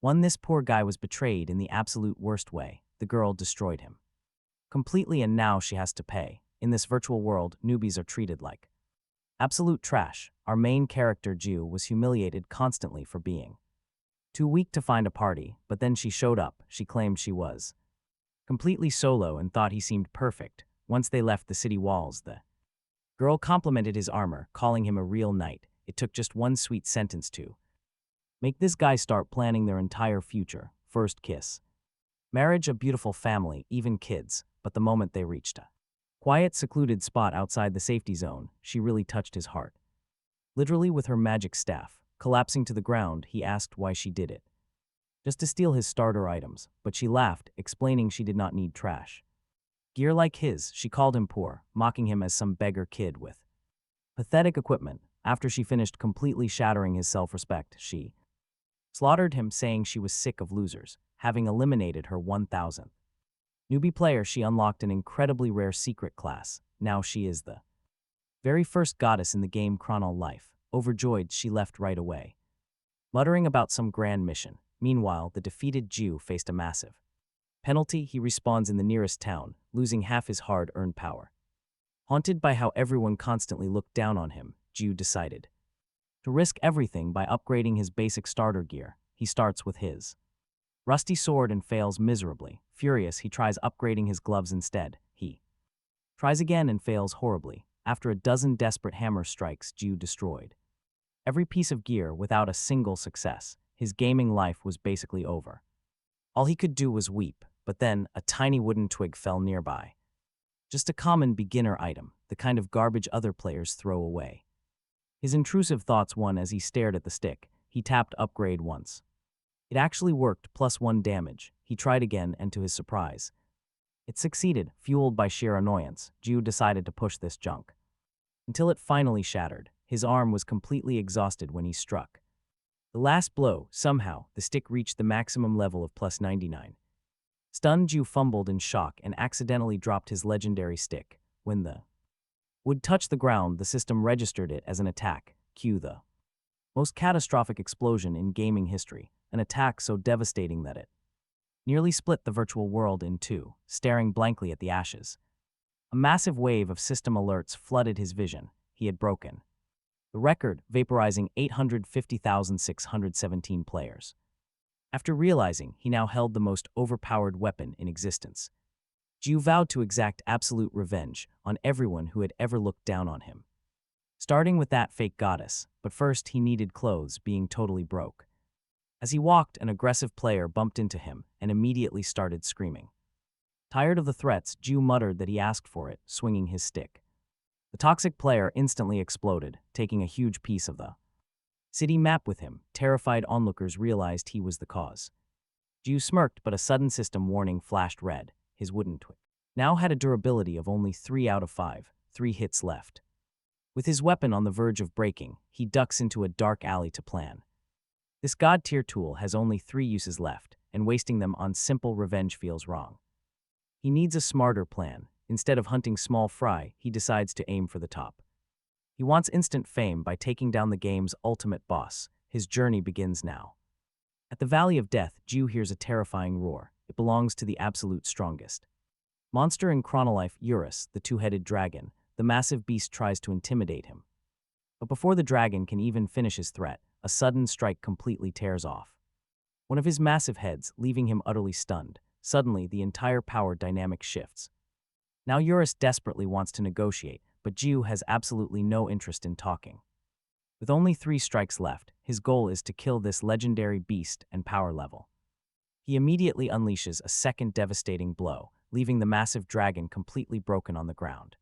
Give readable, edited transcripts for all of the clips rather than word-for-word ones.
This poor guy was betrayed in the absolute worst way. The girl destroyed him completely, and now she has to pay. In this virtual world, newbies are treated like absolute trash. Our main character, Ju, was humiliated constantly for being too weak to find a party, but then she showed up. She claimed she was completely solo and thought he seemed perfect. Once they left the city walls, the girl complimented his armor, calling him a real knight. It took just one sweet sentence to make this guy start planning their entire future. First kiss, marriage, a beautiful family, even kids. But the moment they reached a quiet, secluded spot outside the safety zone, she really touched his heart. Literally with her magic staff. Collapsing to the ground, he asked why she did it. Just to steal his starter items, but she laughed, explaining she did not need trash gear like his. She called him poor, mocking him as some beggar kid with pathetic equipment. After she finished completely shattering his self-respect, she slaughtered him, saying she was sick of losers. Having eliminated her 1000th newbie player, she unlocked an incredibly rare secret class. Now she is the very first goddess in the game Kronol Life. Overjoyed, she left right away, muttering about some grand mission. Meanwhile, the defeated Jew faced a massive penalty. He respawns in the nearest town, losing half his hard-earned power. Haunted by how everyone constantly looked down on him, Jew decided to risk everything by upgrading his basic starter gear. He starts with his rusty sword and fails miserably. Furious, he tries upgrading his gloves instead. He tries again and fails horribly. After a dozen desperate hammer strikes, Jew destroyed every piece of gear without a single success. His gaming life was basically over. All he could do was weep, but then a tiny wooden twig fell nearby. Just a common beginner item, the kind of garbage other players throw away. His intrusive thoughts won as he stared at the stick. He tapped upgrade once. It actually worked, +1 damage. He tried again, and to his surprise, it succeeded. Fueled by sheer annoyance, Jew decided to push this junk until it finally shattered. His arm was completely exhausted when he struck the last blow. Somehow, the stick reached the maximum level of +99. Stunned, Jew fumbled in shock and accidentally dropped his legendary stick. When the wood touched the ground, the system registered it as an attack. Cue the most catastrophic explosion in gaming history, an attack so devastating that it nearly split the virtual world in two. Staring blankly at the ashes, a massive wave of system alerts flooded his vision. He had broken the record, vaporizing 850,617 players. After realizing he now held the most overpowered weapon in existence, Jew vowed to exact absolute revenge on everyone who had ever looked down on him, starting with that fake goddess. But first he needed clothes, being totally broke. As he walked, an aggressive player bumped into him and immediately started screaming. Tired of the threats, Jew muttered that he asked for it, swinging his stick. The toxic player instantly exploded, taking a huge piece of the city map with him. Terrified onlookers realized he was the cause. Jew smirked, but a sudden system warning flashed red. His wooden twig now had a durability of only 3 out of 5, 3 hits left. With his weapon on the verge of breaking, he ducks into a dark alley to plan. This god-tier tool has only 3 uses left, and wasting them on simple revenge feels wrong. He needs a smarter plan. Instead of hunting small fry, he decides to aim for the top. He wants instant fame by taking down the game's ultimate boss. His journey begins now. At the Valley of Death, Jew hears a terrifying roar. It belongs to the absolute strongest monster in Kronol Life, Eurus, the two-headed dragon. The massive beast tries to intimidate him. But before the dragon can even finish his threat, a sudden strike completely tears off one of his massive heads, leaving him utterly stunned. Suddenly, the entire power dynamic shifts. Now Eurus desperately wants to negotiate, but Jew has absolutely no interest in talking. With only 3 strikes left, his goal is to kill this legendary beast and power level. He immediately unleashes a second devastating blow, leaving the massive dragon completely broken on the ground.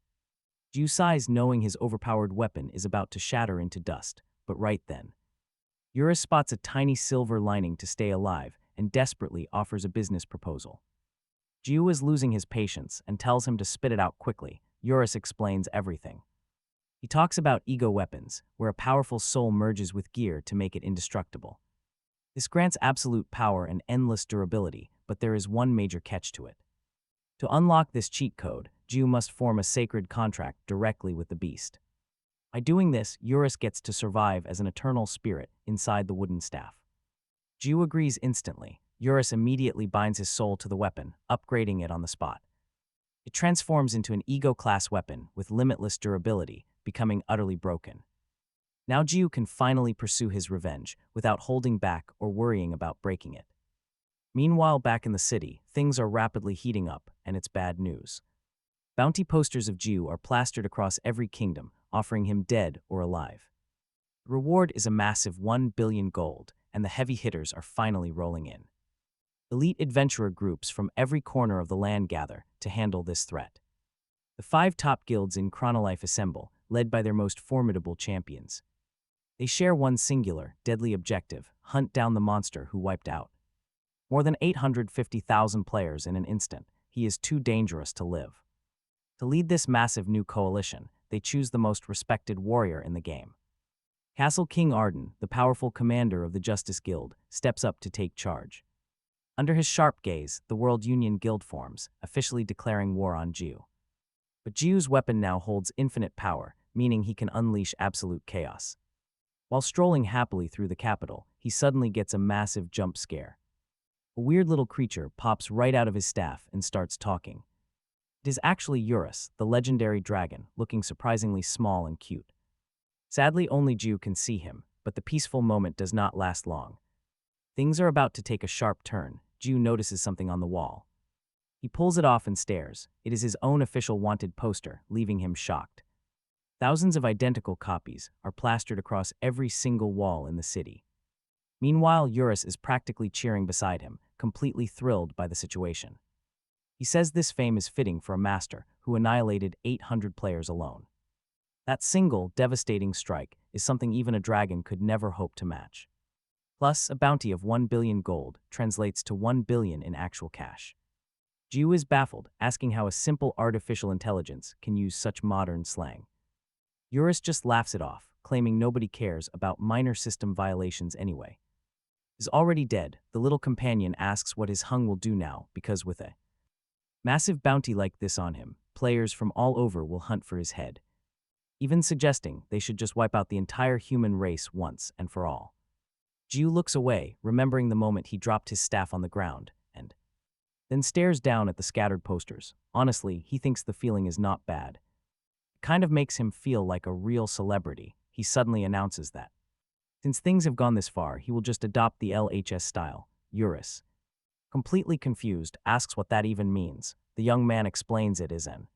Jew sighs, knowing his overpowered weapon is about to shatter into dust, but right then, Eurus spots a tiny silver lining to stay alive and desperately offers a business proposal. Jew is losing his patience and tells him to spit it out quickly. Eurus explains everything. He talks about ego weapons, where a powerful soul merges with gear to make it indestructible. This grants absolute power and endless durability, but there is one major catch to it. To unlock this cheat code, Jew must form a sacred contract directly with the beast. By doing this, Eurus gets to survive as an eternal spirit inside the wooden staff. Jiu agrees instantly. Eurus immediately binds his soul to the weapon, upgrading it on the spot. It transforms into an ego-class weapon with limitless durability, becoming utterly broken. Now Jiu can finally pursue his revenge without holding back or worrying about breaking it. Meanwhile, back in the city, things are rapidly heating up, and it's bad news. Bounty posters of Jiu are plastered across every kingdom, offering him dead or alive. The reward is a massive 1 billion gold, and the heavy hitters are finally rolling in. Elite adventurer groups from every corner of the land gather to handle this threat. The 5 top guilds in Kronol Life assemble, led by their most formidable champions. They share one singular, deadly objective: hunt down the monster who wiped out more than 850,000 players in an instant. He is too dangerous to live. To lead this massive new coalition, they choose the most respected warrior in the game. Castle King Arden, the powerful commander of the Justice Guild, steps up to take charge. Under his sharp gaze, the World Union Guild forms, officially declaring war on Jiu. But Jiu's weapon now holds infinite power, meaning he can unleash absolute chaos. While strolling happily through the capital, he suddenly gets a massive jump scare. A weird little creature pops right out of his staff and starts talking. It is actually Eurus, the legendary dragon, looking surprisingly small and cute. Sadly, only Jiu can see him, but the peaceful moment does not last long. Things are about to take a sharp turn. Jiu notices something on the wall. He pulls it off and stares. It is his own official wanted poster, leaving him shocked. Thousands of identical copies are plastered across every single wall in the city. Meanwhile, Eurus is practically cheering beside him, completely thrilled by the situation. He says this fame is fitting for a master who annihilated 800 players alone. That single, devastating strike is something even a dragon could never hope to match. Plus, a bounty of 1 billion gold translates to 1 billion in actual cash. Jiu is baffled, asking how a simple artificial intelligence can use such modern slang. Eurus just laughs it off, claiming nobody cares about minor system violations anyway. He's already dead. The little companion asks what his hung will do now, because with a massive bounty like this on him, players from all over will hunt for his head, even suggesting they should just wipe out the entire human race once and for all. Jiu looks away, remembering the moment he dropped his staff on the ground, and then stares down at the scattered posters. Honestly, he thinks the feeling is not bad. It kind of makes him feel like a real celebrity. He suddenly announces that, since things have gone this far, he will just adopt the LHS style. Eurus, completely confused, asks what that even means. The young man explains it is an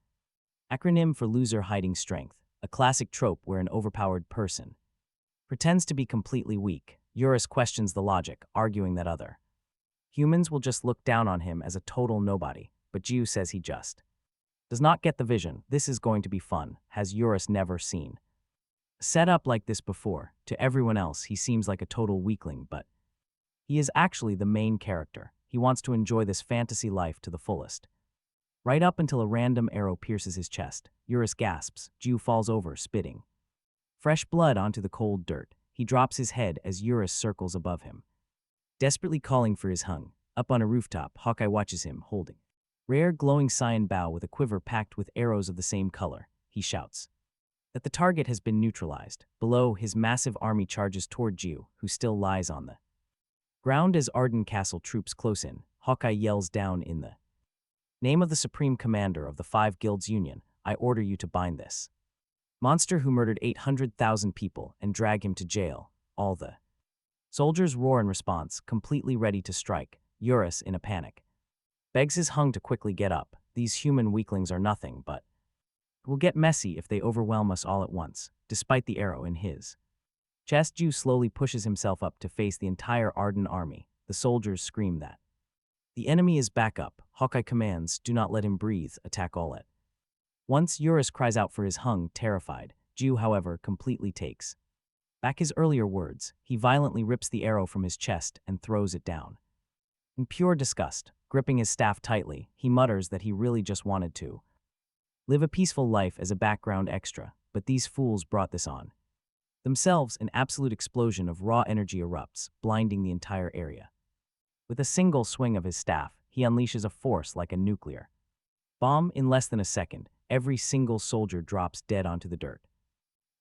acronym for loser hiding strength, a classic trope where an overpowered person pretends to be completely weak. Eurus questions the logic, arguing that other humans will just look down on him as a total nobody, but Jiu says he just does not get the vision. This is going to be fun. Has Eurus never seen a setup like this before? To everyone else, he seems like a total weakling, but he is actually the main character. He wants to enjoy this fantasy life to the fullest. Right up until a random arrow pierces his chest. Eurus gasps. Jiu falls over, spitting fresh blood onto the cold dirt. He drops his head as Eurus circles above him, desperately calling for his hung. Up on a rooftop, Hawkeye watches him, holding rare glowing cyan bow with a quiver packed with arrows of the same color. He shouts that the target has been neutralized. Below, his massive army charges toward Jiu, who still lies on the ground as Arden Castle troops close in. Hawkeye yells down in the name of the supreme commander of the 5 guilds union, I order you to bind this monster who murdered 800,000 people and drag him to jail. All the soldiers roar in response, completely ready to strike. Eurus, in a panic, begs his hung to quickly get up. These human weaklings are nothing, but it will get messy if they overwhelm us all at once. Despite the arrow in his chest, Jiu slowly pushes himself up to face the entire Arden army. The soldiers scream that the enemy is back up. Hawkeye commands, do not let him breathe, attack all at once. Eurus cries out for his hung, terrified. Jiu, however, completely takes back his earlier words. He violently rips the arrow from his chest and throws it down. In pure disgust, gripping his staff tightly, he mutters that he really just wanted to live a peaceful life as a background extra, but these fools brought this on themselves. An absolute explosion of raw energy erupts, blinding the entire area. With a single swing of his staff, he unleashes a force like a nuclear bomb. In less than a second, every single soldier drops dead onto the dirt.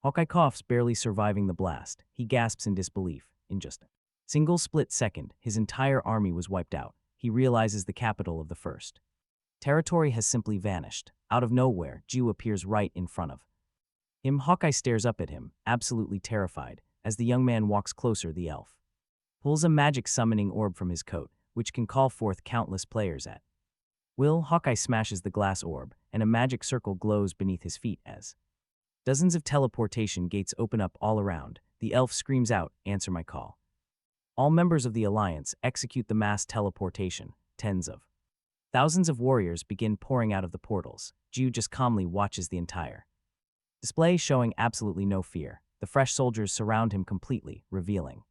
Hawkeye coughs, barely surviving the blast. He gasps in disbelief. In just Single split second, his entire army was wiped out. He realizes the capital of the first territory has simply vanished. Out of nowhere, Ju appears right in front of him. Hawkeye stares up at him, absolutely terrified. As the young man walks closer, the elf pulls a magic summoning orb from his coat, which can call forth countless players at will. Hawkeye smashes the glass orb, and a magic circle glows beneath his feet as dozens of teleportation gates open up all around. The elf screams out, "Answer my call." All members of the Alliance execute the mass teleportation. Tens of thousands of warriors begin pouring out of the portals. Ju just calmly watches the entire display, showing absolutely no fear. The fresh soldiers surround him completely, revealing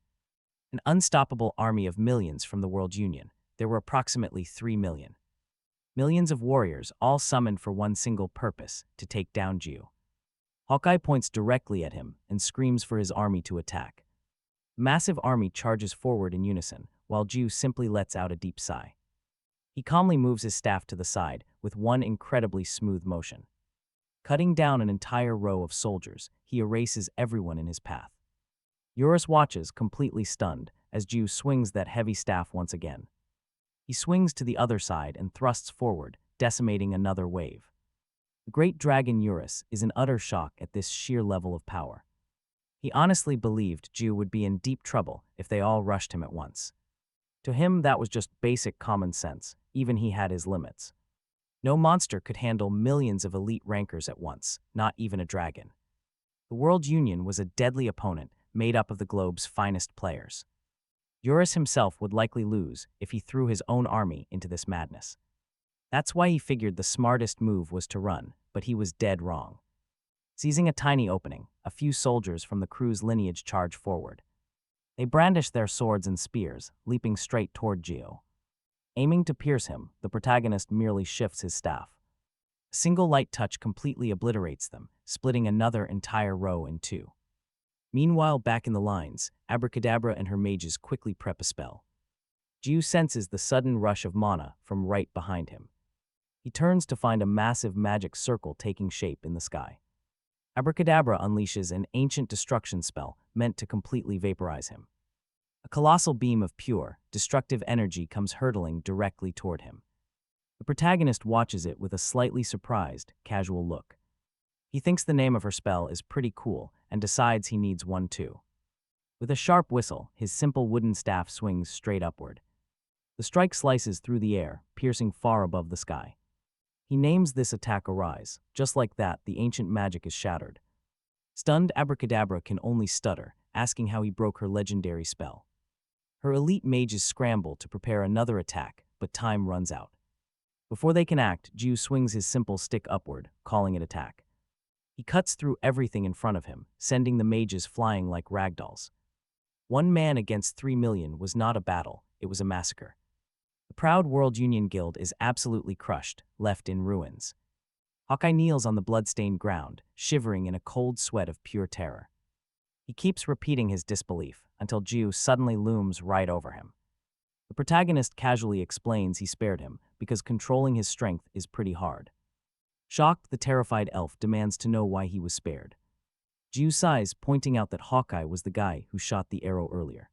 an unstoppable army of millions from the World Union. There were approximately 3 million. Millions of warriors, all summoned for one single purpose, to take down Ju. Hawkeye points directly at him and screams for his army to attack. The massive army charges forward in unison, while Ju simply lets out a deep sigh. He calmly moves his staff to the side with one incredibly smooth motion. Cutting down an entire row of soldiers, he erases everyone in his path. Eurus watches, completely stunned, as Ju swings that heavy staff once again. He swings to the other side and thrusts forward, decimating another wave. The great dragon Eurus is in utter shock at this sheer level of power. He honestly believed Ju would be in deep trouble if they all rushed him at once. To him, that was just basic common sense. Even he had his limits. No monster could handle millions of elite rankers at once, not even a dragon. The World Union was a deadly opponent made up of the globe's finest players. Eurus himself would likely lose if he threw his own army into this madness. That's why he figured the smartest move was to run, but he was dead wrong. Seizing a tiny opening, a few soldiers from the crew's lineage charge forward. They brandish their swords and spears, leaping straight toward Ju. Aiming to pierce him, the protagonist merely shifts his staff. A single light touch completely obliterates them, splitting another entire row in two. Meanwhile, back in the lines, Abracadabra and her mages quickly prep a spell. Ju senses the sudden rush of mana from right behind him. He turns to find a massive magic circle taking shape in the sky. Abracadabra unleashes an ancient destruction spell meant to completely vaporize him. A colossal beam of pure, destructive energy comes hurtling directly toward him. The protagonist watches it with a slightly surprised, casual look. He thinks the name of her spell is pretty cool and decides he needs one too. With a sharp whistle, his simple wooden staff swings straight upward. The strike slices through the air, piercing far above the sky. He names this attack Arise. Just like that, the ancient magic is shattered. Stunned, Abracadabra can only stutter, asking how he broke her legendary spell. Her elite mages scramble to prepare another attack, but time runs out. Before they can act, Ju swings his simple stick upward, calling it attack. He cuts through everything in front of him, sending the mages flying like ragdolls. 1 man against 3 million was not a battle, it was a massacre. The proud World Union Guild is absolutely crushed, left in ruins. Hawkeye kneels on the blood-stained ground, shivering in a cold sweat of pure terror. He keeps repeating his disbelief until Ju suddenly looms right over him. The protagonist casually explains he spared him because controlling his strength is pretty hard. Shocked, the terrified elf demands to know why he was spared. Ju sighs, pointing out that Hawkeye was the guy who shot the arrow earlier.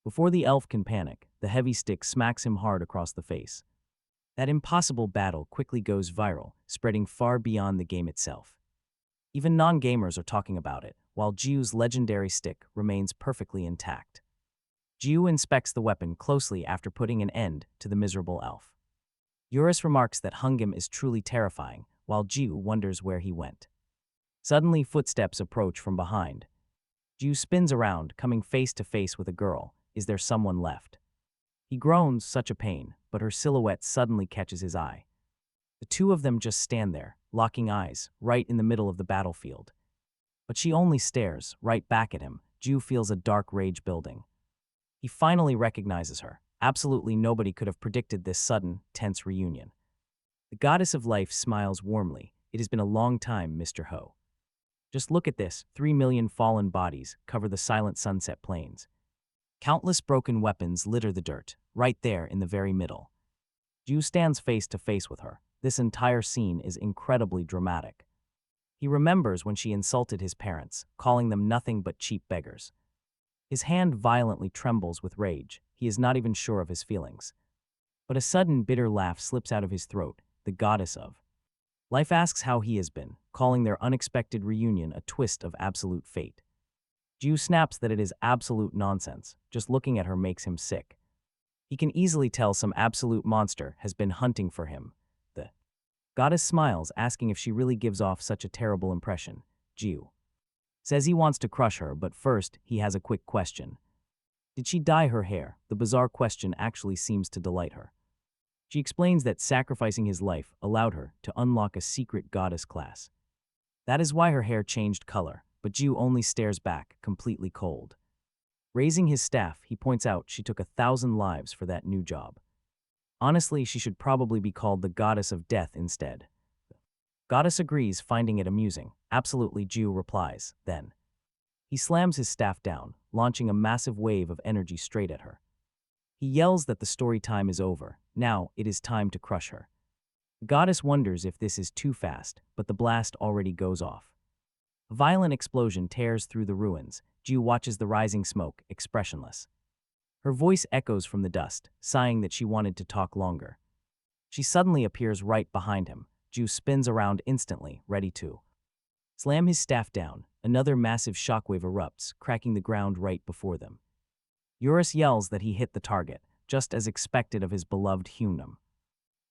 Before the elf can panic, the heavy stick smacks him hard across the face. That impossible battle quickly goes viral, spreading far beyond the game itself. Even non-gamers are talking about it, while Ju's legendary stick remains perfectly intact. Ju inspects the weapon closely after putting an end to the miserable elf. Eurus remarks that Hungam is truly terrifying, while Ju wonders where he went. Suddenly, footsteps approach from behind. Ju spins around, coming face to face with a girl. Is there someone left? He groans, such a pain, but her silhouette suddenly catches his eye. The two of them just stand there, locking eyes, right in the middle of the battlefield. But she only stares, right back at him. Ju feels a dark rage building. He finally recognizes her. Absolutely nobody could have predicted this sudden, tense reunion. The goddess of life smiles warmly. It has been a long time, Mr. Ho. Just look at this, 3 million fallen bodies cover the silent sunset plains. Countless broken weapons litter the dirt, right there in the very middle. Ju stands face to face with her. This entire scene is incredibly dramatic. He remembers when she insulted his parents, calling them nothing but cheap beggars. His hand violently trembles with rage. He is not even sure of his feelings. But a sudden bitter laugh slips out of his throat. The goddess of life asks how he has been, calling their unexpected reunion a twist of absolute fate. Jiu snaps that it is absolute nonsense. Just looking at her makes him sick. He can easily tell some absolute monster has been hunting for him. The goddess smiles, asking if she really gives off such a terrible impression. Jiu says he wants to crush her, but first he has a quick question. Did she dye her hair? The bizarre question actually seems to delight her. She explains that sacrificing his life allowed her to unlock a secret goddess class. That is why her hair changed color, but Jiu only stares back, completely cold. Raising his staff, he points out she took 1,000 lives for that new job. Honestly, she should probably be called the goddess of death instead. Goddess agrees, finding it amusing. Absolutely, Jiu replies. Then he slams his staff down, launching a massive wave of energy straight at her. He yells that the story time is over. Now it is time to crush her. The goddess wonders if this is too fast, but the blast already goes off. A violent explosion tears through the ruins. Jiu watches the rising smoke, expressionless. Her voice echoes from the dust, sighing that she wanted to talk longer. She suddenly appears right behind him. Jiu spins around instantly, ready to slam his staff down. Another massive shockwave erupts, cracking the ground right before them. Eurus yells that he hit the target, just as expected of his beloved Hunum.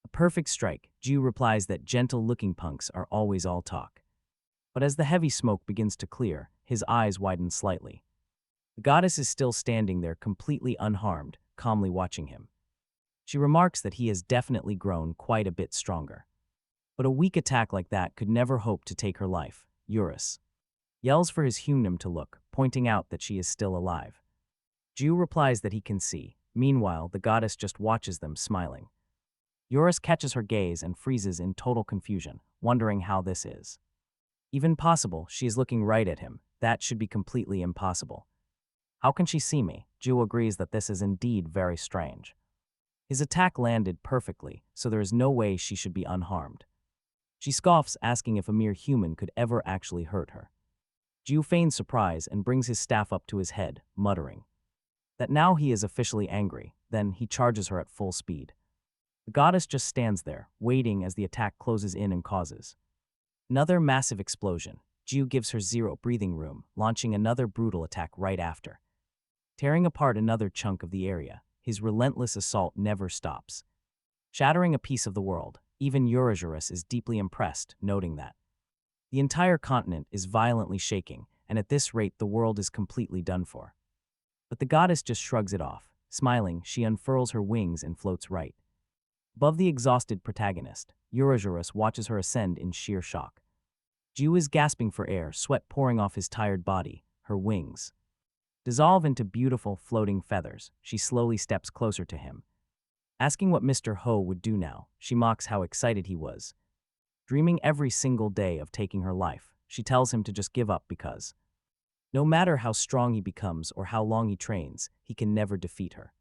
A perfect strike. Jiu replies that gentle-looking punks are always all talk. But as the heavy smoke begins to clear, his eyes widen slightly. The goddess is still standing there, completely unharmed, calmly watching him. She remarks that he has definitely grown quite a bit stronger. But a weak attack like that could never hope to take her life. Eurus yells for his Hunum to look, pointing out that she is still alive. Jiu replies that he can see. Meanwhile, the goddess just watches them, smiling. Eurus catches her gaze and freezes in total confusion, wondering how this is even possible. She is looking right at him. That should be completely impossible. How can she see me? Jiu agrees that this is indeed very strange. His attack landed perfectly, so there is no way she should be unharmed. She scoffs, asking if a mere human could ever actually hurt her. Jiu feigns surprise and brings his staff up to his head, muttering that now he is officially angry. Then he charges her at full speed. The goddess just stands there, waiting as the attack closes in and causes another massive explosion. Jiu gives her zero breathing room, launching another brutal attack right after, tearing apart another chunk of the area. His relentless assault never stops, shattering a piece of the world. Even Eurus is deeply impressed, noting that the entire continent is violently shaking, and at this rate the world is completely done for. But the goddess just shrugs it off. Smiling, she unfurls her wings and floats right above the exhausted protagonist. Eurus watches her ascend in sheer shock. Jiu is gasping for air, sweat pouring off his tired body. Her wings dissolve into beautiful, floating feathers. She slowly steps closer to him, asking what Mr. Ho would do now. She mocks how excited he was, dreaming every single day of taking her life. She tells him to just give up because no matter how strong he becomes or how long he trains, he can never defeat her.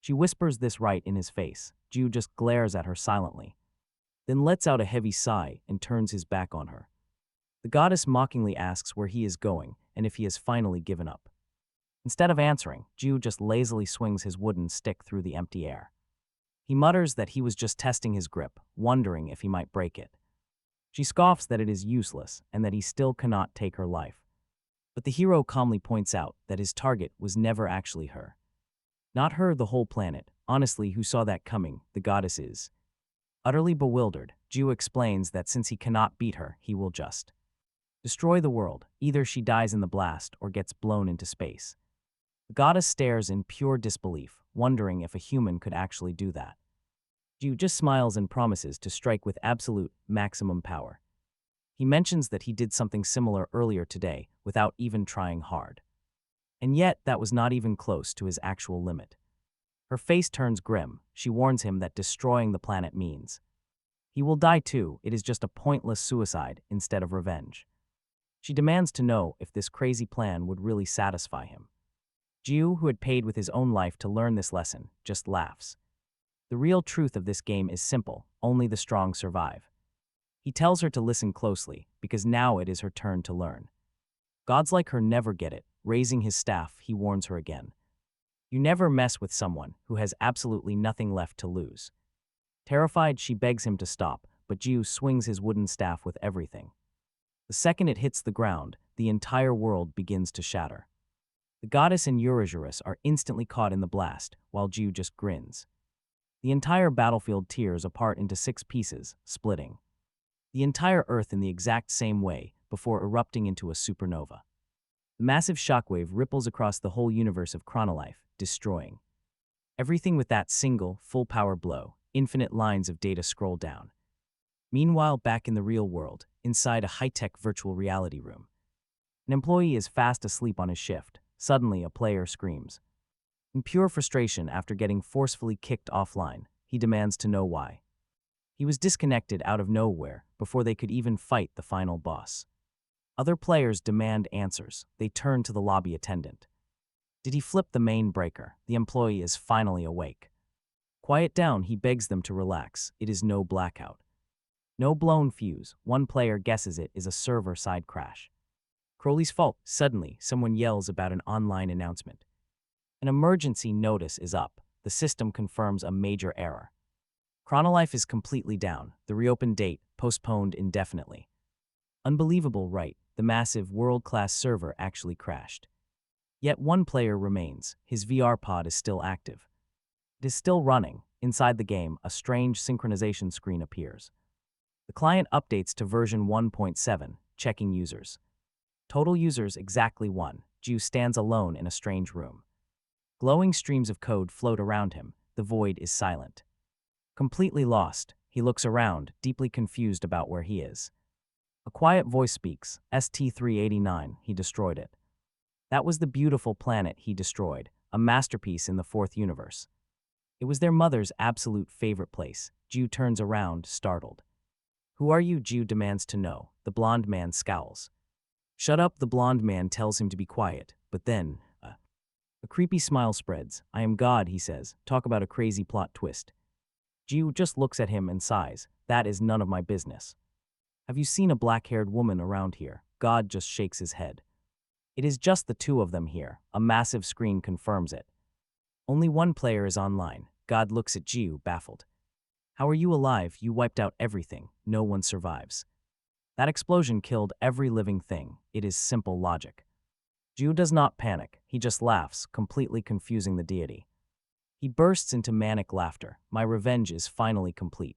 She whispers this right in his face. Jiu just glares at her silently, then lets out a heavy sigh and turns his back on her. The goddess mockingly asks where he is going and if he has finally given up. Instead of answering, Jiu just lazily swings his wooden stick through the empty air. He mutters that he was just testing his grip, wondering if he might break it. She scoffs that it is useless and that he still cannot take her life. But the hero calmly points out that his target was never actually her. Not her, the whole planet. Honestly, who saw that coming? The goddess is utterly bewildered. Jiu explains that since he cannot beat her, he will just destroy the world. Either she dies in the blast or gets blown into space. The goddess stares in pure disbelief, wondering if a human could actually do that. Jiu just smiles and promises to strike with absolute, maximum power. He mentions that he did something similar earlier today without even trying hard. And yet, that was not even close to his actual limit. Her face turns grim. She warns him that destroying the planet means he will die too. It is just a pointless suicide instead of revenge. She demands to know if this crazy plan would really satisfy him. Jiu, who had paid with his own life to learn this lesson, just laughs. The real truth of this game is simple: only the strong survive. He tells her to listen closely, because now it is her turn to learn. Gods like her never get it. Raising his staff, he warns her again. You never mess with someone who has absolutely nothing left to lose. Terrified, she begs him to stop, but Jiu swings his wooden staff with everything. The second it hits the ground, the entire world begins to shatter. The goddess and Eurygerus are instantly caught in the blast, while Jiu just grins. The entire battlefield tears apart into 6 pieces, splitting the entire Earth in the exact same way before erupting into a supernova. The massive shockwave ripples across the whole universe of Kronol Life, destroying everything with that single, full-power blow. Infinite lines of data scroll down. Meanwhile, back in the real world, inside a high-tech virtual reality room, an employee is fast asleep on his shift. Suddenly, a player screams. In pure frustration after getting forcefully kicked offline, he demands to know why. He was disconnected out of nowhere before they could even fight the final boss. Other players demand answers. They turn to the lobby attendant. Did he flip the main breaker? The employee is finally awake. Quiet down, he begs them to relax. It is no blackout. No blown fuse. One player guesses it is a server-side crash. Crowley's fault. Suddenly, someone yells about an online announcement. An emergency notice is up. The system confirms a major error. Kronol Life is completely down. The reopen date postponed indefinitely. Unbelievable, right? The massive world-class server actually crashed. Yet one player remains. His VR pod is still active. It is still running. Inside the game, a strange synchronization screen appears. The client updates to version 1.7, checking users. Total users exactly 1. Jiu stands alone in a strange room. Glowing streams of code float around him. The void is silent. Completely lost, he looks around, deeply confused about where he is. A quiet voice speaks. ST-389, he destroyed it. That was the beautiful planet he destroyed, a masterpiece in the 4th universe. It was their mother's absolute favorite place. Jiu turns around, startled. Who are you? Jiu demands to know. The blonde man scowls. Shut up, the blonde man tells him to be quiet, but then, a creepy smile spreads. I am God, he says. Talk about a crazy plot twist. Jiu just looks at him and sighs. That is none of my business. Have you seen a black-haired woman around here? God just shakes his head. It is just the 2 of them here. A massive screen confirms it. Only one player is online. God looks at Jiu, baffled. How are you alive? You wiped out everything. No one survives. That explosion killed every living thing. It is simple logic. Jiu does not panic. He just laughs, completely confusing the deity. He bursts into manic laughter. My revenge is finally complete.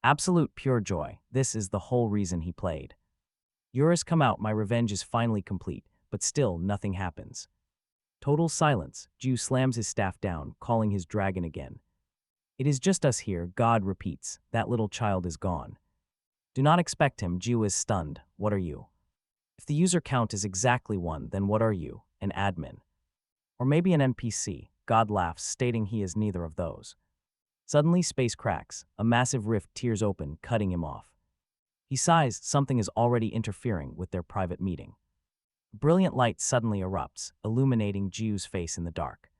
Absolute pure joy. This is the whole reason he played. Eurus, come out. My revenge is finally complete, but still nothing happens. Total silence. Jiu slams his staff down, calling his dragon again. It is just us here, God repeats. That little child is gone. Do not expect him. Jiu is stunned. What are you? If the user count is exactly 1, then what are you? An admin? Or maybe an NPC? God laughs, stating he is neither of those. Suddenly, space cracks. A massive rift tears open, cutting him off. He sighs. Something is already interfering with their private meeting. Brilliant light suddenly erupts, illuminating Jiu's face in the dark.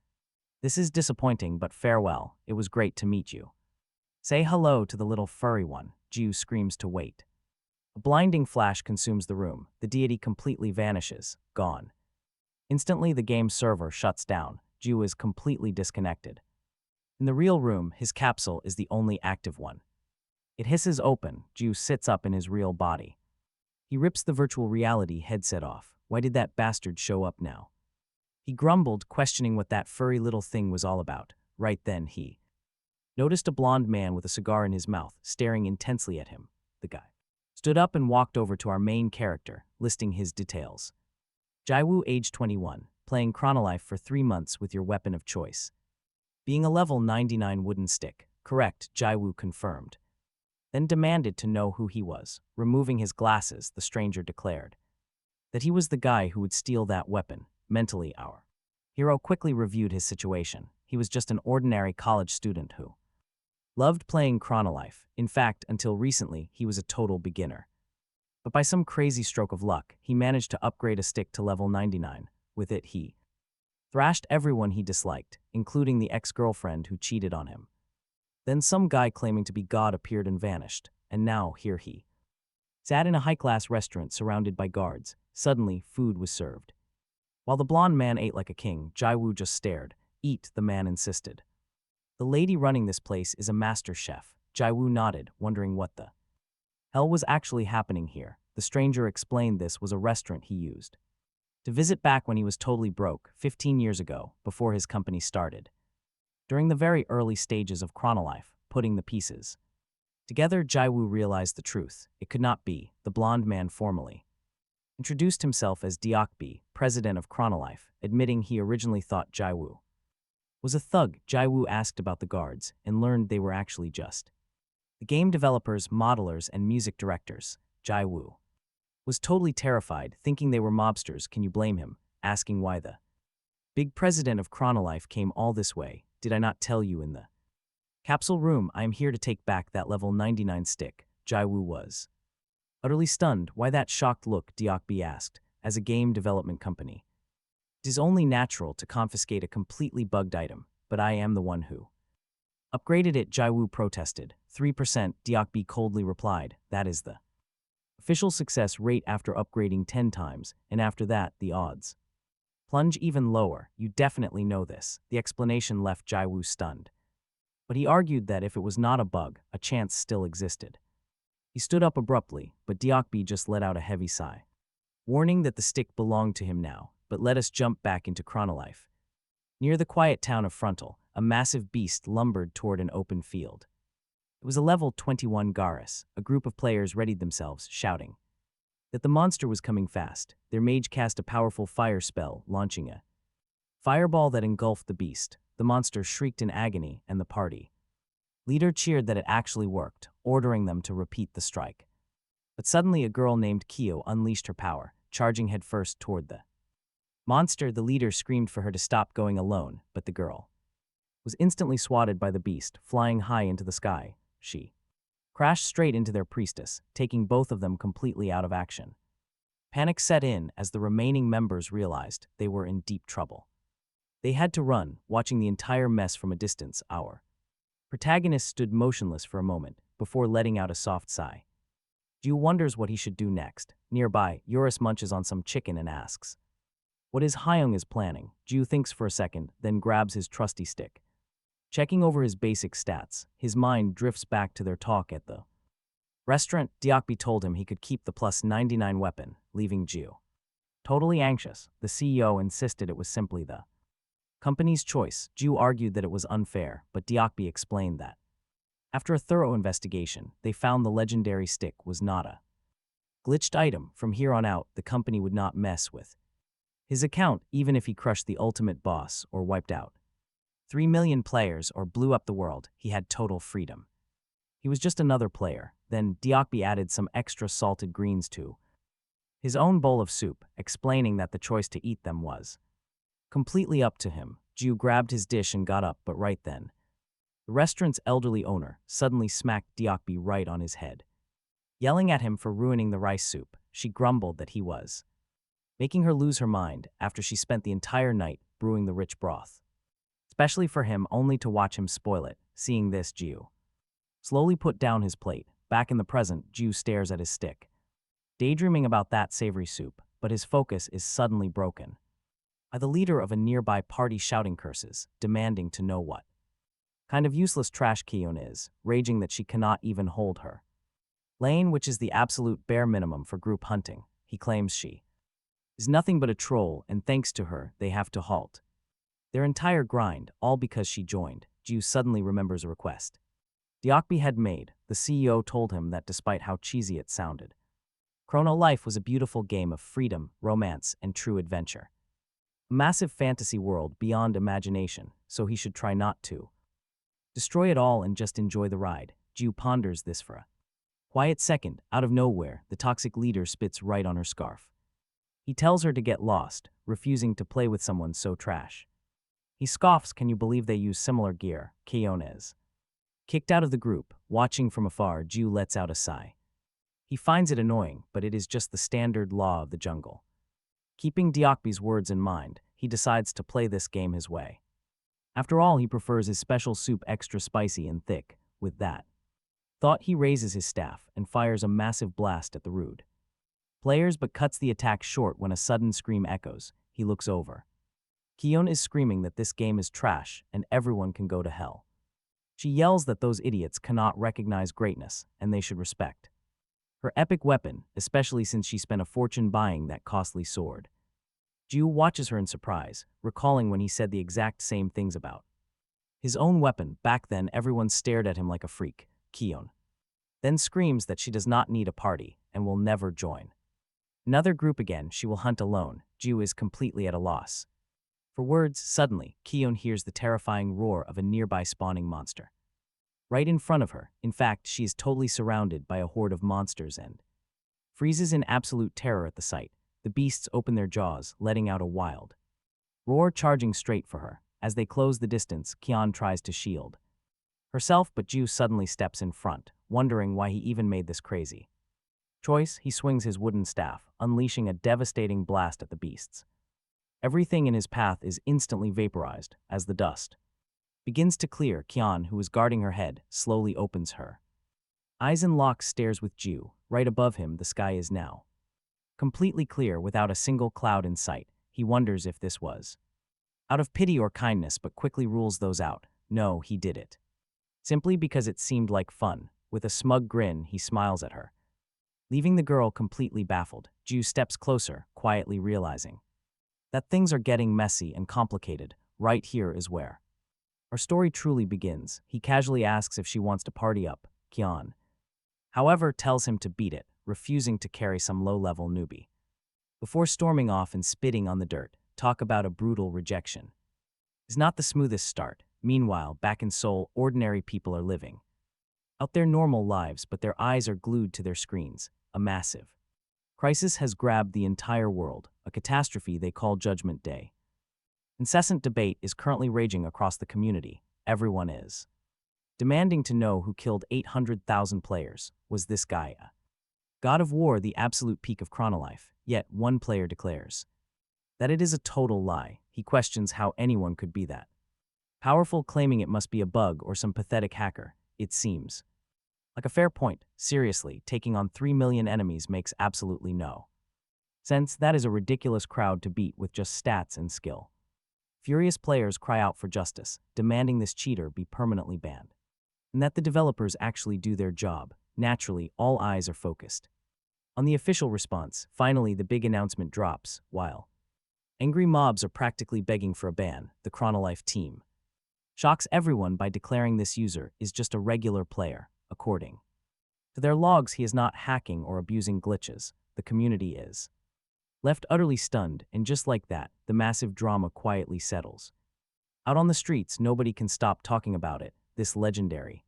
This is disappointing, but farewell. It was great to meet you. Say hello to the little furry one. Jiu screams to wait. A blinding flash consumes the room. The deity completely vanishes, gone. Instantly, the game server shuts down. Jiu is completely disconnected. In the real room, his capsule is the only active one. It hisses open. Jiu sits up in his real body. He rips the virtual reality headset off. Why did that bastard show up now? He grumbled, questioning what that furry little thing was all about. Right then, he noticed a blonde man with a cigar in his mouth, staring intensely at him. The guy stood up and walked over to our main character, listing his details. Jiwoo, age 21, playing Kronol Life for 3 months with your weapon of choice. Being a level 99 wooden stick. Correct, Jiwoo confirmed. Then demanded to know who he was. Removing his glasses, the stranger declared that he was the guy who would steal that weapon. Mentally, our hero quickly reviewed his situation. He was just an ordinary college student who loved playing Kronol Life. In fact, until recently, he was a total beginner. But by some crazy stroke of luck, he managed to upgrade a stick to level 99. With it, he thrashed everyone he disliked, including the ex-girlfriend who cheated on him. Then some guy claiming to be God appeared and vanished, and now here he sat in a high-class restaurant surrounded by guards. Suddenly, food was served. While the blonde man ate like a king, Jaiwoo just stared. Eat, the man insisted. The lady running this place is a master chef. Jaiwoo nodded, wondering what the hell was actually happening here. The stranger explained this was a restaurant he used to visit back when he was totally broke, 15 years ago, before his company started. During the very early stages of Kronol Life, putting the pieces together, Jaiwoo realized the truth. It could not be. The blonde man formally introduced himself as Deokbi, president of Kronol Life, admitting he originally thought Jaiwoo was a thug. Jaiwoo asked about the guards and learned they were actually just the game developers, modelers, and music directors. Jaiwoo was totally terrified, thinking they were mobsters. Can you blame him? Asking why the big president of Kronol Life came all this way. Did I not tell you in the capsule room I am here to take back that level 99 stick? Jaiwoo was utterly stunned. Why that shocked look? Deokbi asked. As a game development company, it is only natural to confiscate a completely bugged item, but I am the one who upgraded it. Jaiwoo protested. 3%, Deokbi coldly replied. That is the official success rate after upgrading 10 times, and after that, the odds plunge even lower. You definitely know this. The explanation left Jaiwoo stunned. But he argued that if it was not a bug, a chance still existed. He stood up abruptly, but Deokbi just let out a heavy sigh, warning that the stick belonged to him now. But let us jump back into Kronol Life. Near the quiet town of Frontal, a massive beast lumbered toward an open field. It was a level 21 Garrus. A group of players readied themselves, shouting that the monster was coming fast. Their mage cast a powerful fire spell, launching a fireball that engulfed the beast. The monster shrieked in agony, and the party leader cheered that it actually worked, ordering them to repeat the strike. But suddenly a girl named Kyo unleashed her power, charging headfirst toward the monster. The leader screamed for her to stop going alone, but the girl was instantly swatted by the beast, flying high into the sky. She crashed straight into their priestess, taking both of them completely out of action. Panic set in as the remaining members realized they were in deep trouble. They had to run, watching the entire mess from a distance. Our protagonist stood motionless for a moment, before letting out a soft sigh. Ju wonders what he should do next. Nearby, Eurus munches on some chicken and asks what his Hyung is planning. Ju thinks for a second, then grabs his trusty stick. Checking over his basic stats, his mind drifts back to their talk at the restaurant. Deokbi told him he could keep the plus 99 weapon, leaving Ju totally anxious. The CEO insisted it was simply the company's choice. Ju argued that it was unfair, but Deokbi explained that after a thorough investigation, they found the legendary stick was not a glitched item. From here on out, the company would not mess with his account, even if he crushed the ultimate boss or wiped out 3 million players or blew up the world. He had total freedom. He was just another player. Then Deokbi added some extra salted greens to his own bowl of soup, explaining that the choice to eat them was completely up to him. Ju grabbed his dish and got up, but right then, the restaurant's elderly owner suddenly smacked Deokbi right on his head. Yelling at him for ruining the rice soup, she grumbled that he was making her lose her mind after she spent the entire night brewing the rich broth, especially for him, only to watch him spoil it. Seeing this, Ju slowly put down his plate. Back in the present, Ju stares at his stick, daydreaming about that savory soup, but his focus is suddenly broken by the leader of a nearby party shouting curses, demanding to know what kind of useless trash Keon is, raging that she cannot even hold her lane, which is the absolute bare minimum for group hunting. He claims she is nothing but a troll, and thanks to her, they have to halt their entire grind, all because she joined. Ju suddenly remembers a request Deokbi had made. The CEO told him that despite how cheesy it sounded, Kronol Life was a beautiful game of freedom, romance, and true adventure. A massive fantasy world beyond imagination, so he should try not to destroy it all and just enjoy the ride. Ju ponders this for a quiet second. Out of nowhere, the toxic leader spits right on her scarf. He tells her to get lost, refusing to play with someone so trash. He scoffs. Can you believe they use similar gear? Keon is kicked out of the group. Watching from afar, Ju lets out a sigh. He finds it annoying, but it is just the standard law of the jungle. Keeping Deokbi's words in mind, he decides to play this game his way. After all, he prefers his special soup extra spicy and thick. With that thought, he raises his staff and fires a massive blast at the rude players, but cuts the attack short when a sudden scream echoes. he looks over. Kion is screaming that this game is trash and everyone can go to hell. She yells that those idiots cannot recognize greatness and they should respect her epic weapon, especially since she spent a fortune buying that costly sword. Ju watches her in surprise, recalling when he said the exact same things about his own weapon. Back then, everyone stared at him like a freak. Kion then screams that she does not need a party and will never join another group again. She will hunt alone. Ju is completely at a loss for words. Suddenly, Kion hears the terrifying roar of a nearby spawning monster right in front of her. In fact, she is totally surrounded by a horde of monsters and freezes in absolute terror at the sight. The beasts open their jaws, letting out a wild roar, charging straight for her. As they close the distance, Kion tries to shield herself, but Ju suddenly steps in front, wondering why he even made this crazy choice. He swings his wooden staff, unleashing a devastating blast at the beasts. Everything in his path is instantly vaporized. As the dust begins to clear, Kion, who is guarding her head, slowly opens her eyes and locks stares with Ju. Right above him, the sky is now completely clear without a single cloud in sight. He wonders if this was out of pity or kindness, but quickly rules those out. No, he did it simply because it seemed like fun. With a smug grin, he smiles at her, leaving the girl completely baffled. Ju steps closer, quietly realizing that things are getting messy and complicated. Right here is where our story truly begins. He casually asks if she wants to party up. Kion, however, tells him to beat it, refusing to carry some low-level newbie. Before storming off and spitting on the dirt, talk about a brutal rejection is not the smoothest start. Meanwhile, back in Seoul, ordinary people are living out their normal lives, but their eyes are glued to their screens. A massive crisis has grabbed the entire world, a catastrophe they call Judgment Day. Incessant debate is currently raging across the community. Everyone is demanding to know who killed 800,000 players. Was this guy a god of war, the absolute peak of Kronol Life? Yet one player declares that it is a total lie. He questions how anyone could be that powerful, claiming it must be a bug or some pathetic hacker. It seems like a fair point. Seriously, taking on 3 million enemies makes absolutely no sense. That is a ridiculous crowd to beat with just stats and skill. Furious players cry out for justice, demanding this cheater be permanently banned, and that the developers actually do their job. Naturally, all eyes are focused on the official response. Finally, the big announcement drops. While angry mobs are practically begging for a ban, the Kronol Life team shocks everyone by declaring this user is just a regular player. According to their logs, he is not hacking or abusing glitches. The community is left utterly stunned, and just like that, the massive drama quietly settles. Out on the streets, nobody can stop talking about it. This legendary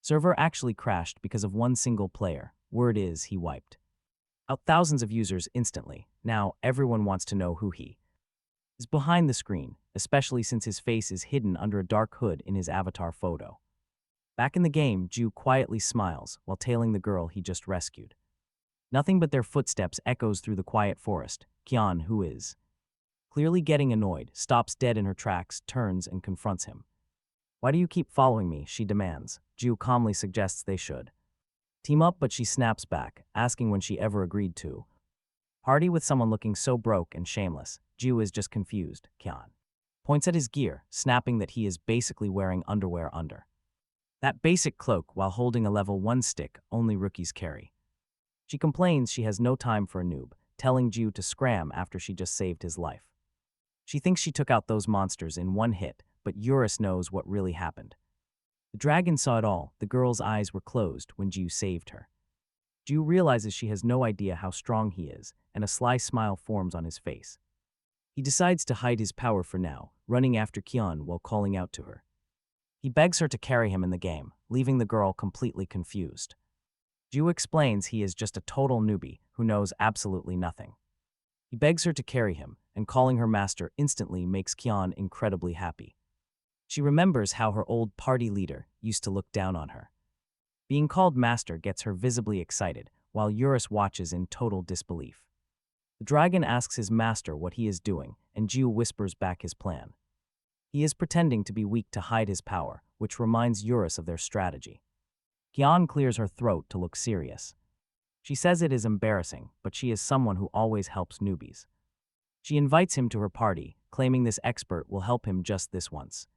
server actually crashed because of one single player. Word is he wiped out thousands of users instantly. Now everyone wants to know who he is behind the screen, especially since his face is hidden under a dark hood in his avatar photo. Back in the game, Ju quietly smiles while tailing the girl he just rescued. Nothing but their footsteps echoes through the quiet forest. Kion, who is clearly getting annoyed, stops dead in her tracks, turns and confronts him. Why do you keep following me? She demands. Ju calmly suggests they should team up, but she snaps back, asking when she ever agreed to party with someone looking so broke and shameless. Ju is just confused. Kion points at his gear, snapping that he is basically wearing underwear under that basic cloak while holding a level 1 stick only rookies carry. She complains she has no time for a noob, telling Ju to scram after she just saved his life. She thinks she took out those monsters in one hit, but Eurus knows what really happened. The dragon saw it all. The girl's eyes were closed when Ju saved her. Ju realizes she has no idea how strong he is, and a sly smile forms on his face. He decides to hide his power for now, running after Kion while calling out to her. He begs her to carry him in the game, leaving the girl completely confused. Ju explains he is just a total newbie who knows absolutely nothing. He begs her to carry him, and calling her master instantly makes Kion incredibly happy. She remembers how her old party leader used to look down on her. Being called master gets her visibly excited, while Eurus watches in total disbelief. The dragon asks his master what he is doing, and Ju whispers back his plan. He is pretending to be weak to hide his power, which reminds Eurus of their strategy. Kion clears her throat to look serious. She says it is embarrassing, but she is someone who always helps newbies. She invites him to her party, claiming this expert will help him just this once.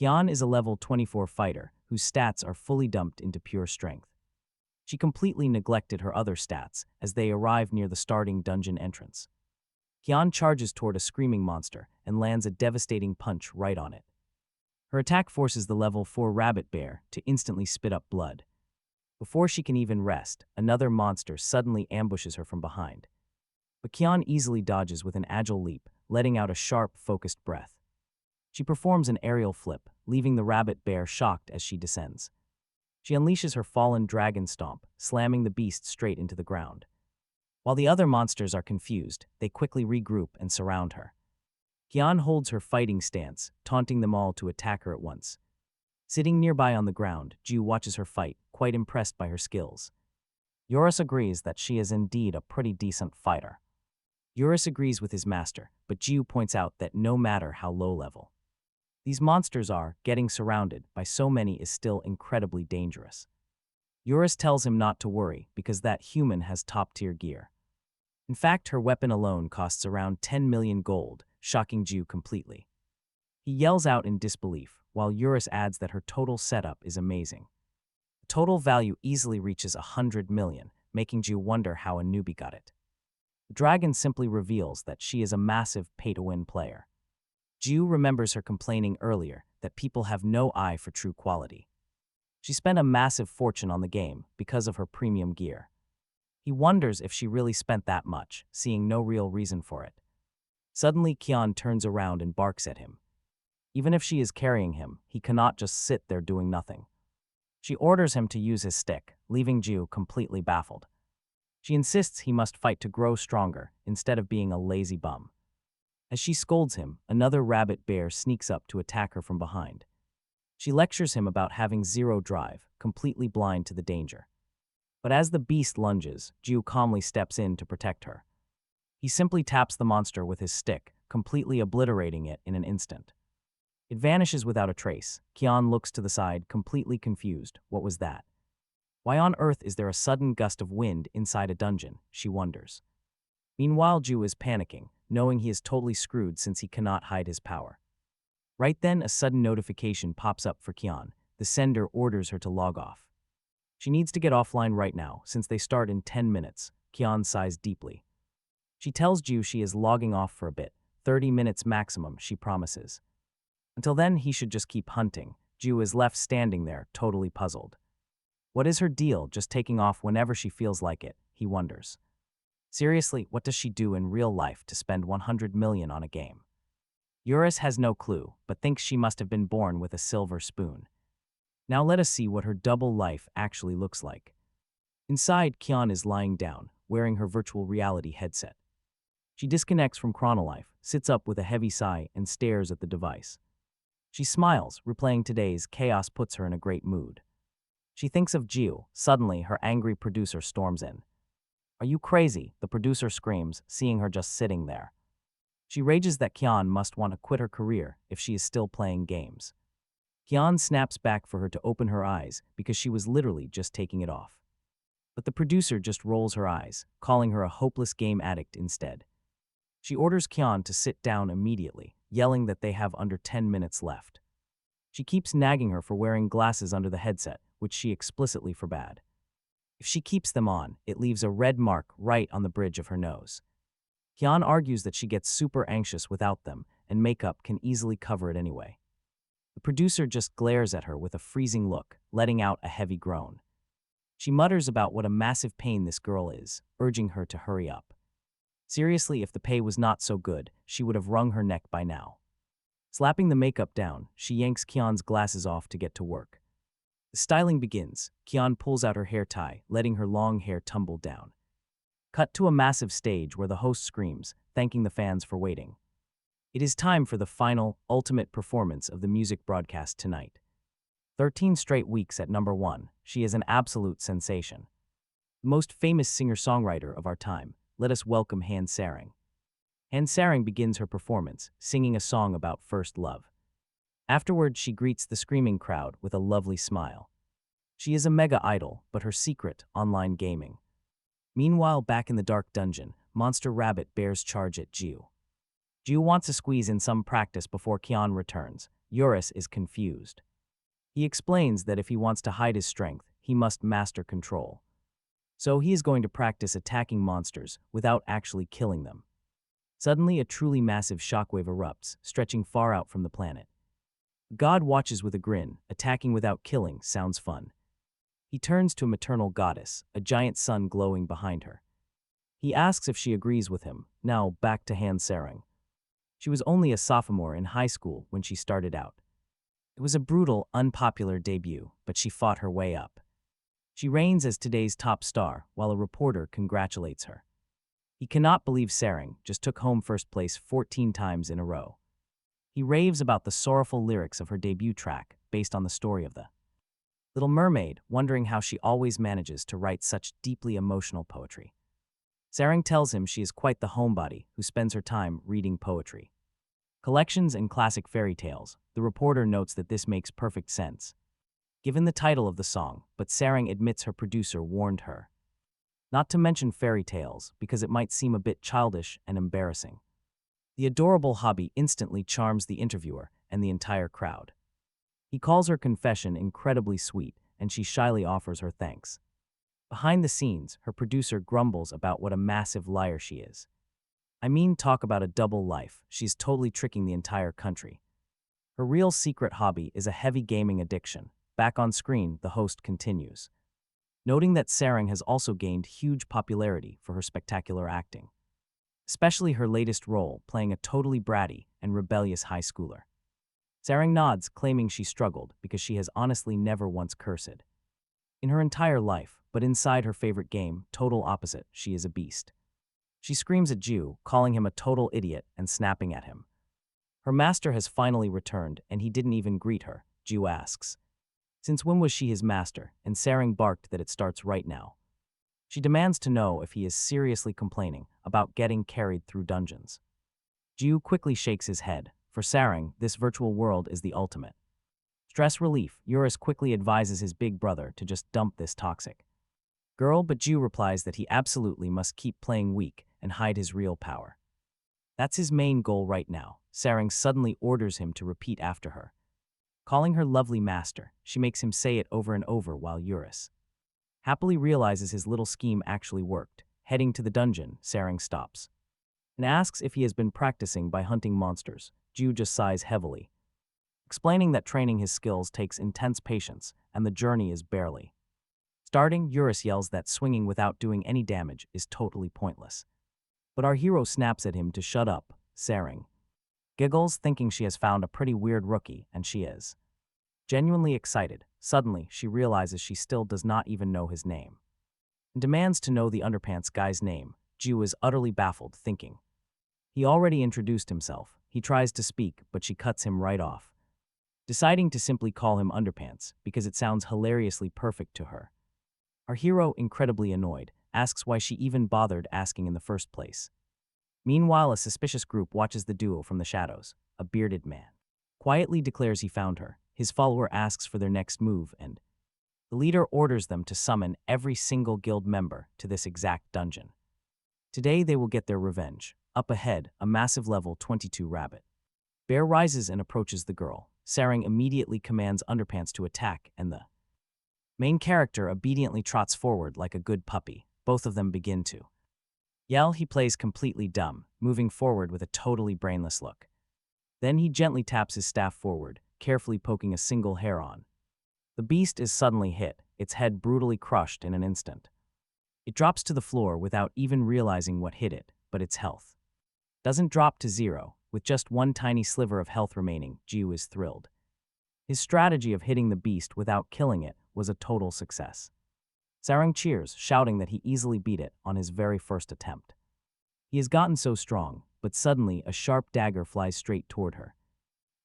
Hyun is a level 24 fighter whose stats are fully dumped into pure strength. She completely neglected her other stats as they arrive near the starting dungeon entrance. Hyun charges toward a screaming monster and lands a devastating punch right on it. Her attack forces the level 4 rabbit bear to instantly spit up blood. Before she can even rest, another monster suddenly ambushes her from behind. But Hyun easily dodges with an agile leap, letting out a sharp, focused breath. She performs an aerial flip, leaving the rabbit bear shocked as she descends. She unleashes her fallen dragon stomp, slamming the beast straight into the ground. While the other monsters are confused, they quickly regroup and surround her. Hyun holds her fighting stance, taunting them all to attack her at once. Sitting nearby on the ground, Ju watches her fight, quite impressed by her skills. Eurus agrees that she is indeed a pretty decent fighter. Eurus agrees with his master, but Ju points out that no matter how low level these monsters are, getting surrounded by so many is still incredibly dangerous. Eurus tells him not to worry because that human has top-tier gear. In fact, her weapon alone costs around 10 million gold, shocking Ju completely. He yells out in disbelief, while Eurus adds that her total setup is amazing. The total value easily reaches 100 million, making Ju wonder how a newbie got it. The dragon simply reveals that she is a massive pay-to-win player. Ju remembers her complaining earlier that people have no eye for true quality. She spent a massive fortune on the game because of her premium gear. He wonders if she really spent that much, seeing no real reason for it. Suddenly, Hyun turns around and barks at him. Even if she is carrying him, he cannot just sit there doing nothing. She orders him to use his stick, leaving Ju completely baffled. She insists he must fight to grow stronger instead of being a lazy bum. As she scolds him, another rabbit bear sneaks up to attack her from behind. She lectures him about having zero drive, completely blind to the danger. But as the beast lunges, Ju calmly steps in to protect her. He simply taps the monster with his stick, completely obliterating it in an instant. It vanishes without a trace. Hyun looks to the side, completely confused. What was that? Why on earth is there a sudden gust of wind inside a dungeon? She wonders. Meanwhile, Ju is panicking, knowing he is totally screwed since he cannot hide his power. Right then, a sudden notification pops up for Hyun. The sender orders her to log off. She needs to get offline right now, since they start in 10 minutes. Hyun sighs deeply. She tells Ju she is logging off for a bit, 30 minutes maximum, she promises. Until then, he should just keep hunting. Ju is left standing there, totally puzzled. What is her deal, just taking off whenever she feels like it, he wonders. Seriously, what does she do in real life to spend 100 million on a game? Eurus has no clue, but thinks she must have been born with a silver spoon. Now let us see what her double life actually looks like. Inside, Hyun is lying down, wearing her virtual reality headset. She disconnects from Kronol Life, sits up with a heavy sigh, and stares at the device. She smiles, replaying today's chaos puts her in a great mood. She thinks of Ju. Suddenly, her angry producer storms in. Are you crazy? The producer screams, seeing her just sitting there. She rages that Hyun must want to quit her career if she is still playing games. Hyun snaps back for her to open her eyes because she was literally just taking it off. But the producer just rolls her eyes, calling her a hopeless game addict instead. She orders Hyun to sit down immediately, yelling that they have under 10 minutes left. She keeps nagging her for wearing glasses under the headset, which she explicitly forbade. If she keeps them on, it leaves a red mark right on the bridge of her nose. Hyun argues that she gets super anxious without them, and makeup can easily cover it anyway. The producer just glares at her with a freezing look, letting out a heavy groan. She mutters about what a massive pain this girl is, urging her to hurry up. Seriously, if the pay was not so good, she would have wrung her neck by now. Slapping the makeup down, she yanks Hyun's glasses off to get to work. The styling begins. Hyun pulls out her hair tie, letting her long hair tumble down. Cut to a massive stage where the host screams, thanking the fans for waiting. It is time for the final, ultimate performance of the music broadcast tonight. 13 straight weeks at number 1, she is an absolute sensation. The most famous singer-songwriter of our time, let us welcome Han Sarang. Han Sarang begins her performance, singing a song about first love. Afterward, she greets the screaming crowd with a lovely smile. She is a mega idol, but her secret, online gaming. Meanwhile, back in the dark dungeon, Monster Rabbit bears charge at Ju. Ju wants to squeeze in some practice before Kian returns. Eurus is confused. He explains that if he wants to hide his strength, he must master control. So he is going to practice attacking monsters without actually killing them. Suddenly, a truly massive shockwave erupts, stretching far out from the planet. God watches with a grin. Attacking without killing sounds fun. He turns to a maternal goddess, a giant sun glowing behind her. He asks if she agrees with him. Now, back to Han Sarang. She was only a sophomore in high school when she started out. It was a brutal, unpopular debut, but she fought her way up. She reigns as today's top star, while a reporter congratulates her. He cannot believe Sarang just took home first place 14 times in a row. He raves about the sorrowful lyrics of her debut track, based on the story of the Little Mermaid, wondering how she always manages to write such deeply emotional poetry. Sarang tells him she is quite the homebody who spends her time reading poetry. Collections and classic fairy tales. The reporter notes that this makes perfect sense, given the title of the song, but Sarang admits her producer warned her not to mention fairy tales because it might seem a bit childish and embarrassing. The adorable hobby instantly charms the interviewer and the entire crowd. He calls her confession incredibly sweet, and she shyly offers her thanks. Behind the scenes, her producer grumbles about what a massive liar she is. I mean, talk about a double life. She's totally tricking the entire country. Her real secret hobby is a heavy gaming addiction. Back on screen, the host continues, noting that Sarang has also gained huge popularity for her spectacular acting, especially her latest role playing a totally bratty and rebellious high schooler. Sarang nods, claiming she struggled because she has honestly never once cursed in her entire life, but inside her favorite game, total opposite, she is a beast. She screams at Ju, calling him a total idiot and snapping at him. Her master has finally returned, and he didn't even greet her. Ju asks, since when was she his master, and Sarang barked that it starts right now. She demands to know if he is seriously complaining about getting carried through dungeons. Ju quickly shakes his head. For Sarang, this virtual world is the ultimate stress relief. Eurus quickly advises his big brother to just dump this toxic girl, but Ju replies that he absolutely must keep playing weak and hide his real power. That's his main goal right now. Sarang suddenly orders him to repeat after her. Calling her lovely master, she makes him say it over and over while Eurus happily realizes his little scheme actually worked. Heading to the dungeon, Sarang stops and asks if he has been practicing by hunting monsters. Ju just sighs heavily, explaining that training his skills takes intense patience and the journey is barely starting. Eurus yells that swinging without doing any damage is totally pointless, but our hero snaps at him to shut up. Sarang giggles, thinking she has found a pretty weird rookie, and she is genuinely excited. Suddenly, she realizes she still does not even know his name and demands to know the underpants guy's name. Ju is utterly baffled, thinking he already introduced himself. He tries to speak, but she cuts him right off, deciding to simply call him Underpants because it sounds hilariously perfect to her. Our hero, incredibly annoyed, asks why she even bothered asking in the first place. Meanwhile, a suspicious group watches the duo from the shadows. A bearded man quietly declares he found her. His follower asks for their next move, and the leader orders them to summon every single guild member to this exact dungeon. Today they will get their revenge. Up ahead, a massive level 22 rabbit bear rises and approaches the girl. Sarang immediately commands Underpants to attack, and the main character obediently trots forward like a good puppy. Both of them begin to yell. He plays completely dumb, moving forward with a totally brainless look. Then he gently taps his staff forward, carefully poking a single hair on. The beast is suddenly hit, its head brutally crushed in an instant. It drops to the floor without even realizing what hit it, but its health doesn't drop to zero. With just one tiny sliver of health remaining, Ju is thrilled. His strategy of hitting the beast without killing it was a total success. Sarang cheers, shouting that he easily beat it on his very first attempt. He has gotten so strong, but suddenly a sharp dagger flies straight toward her.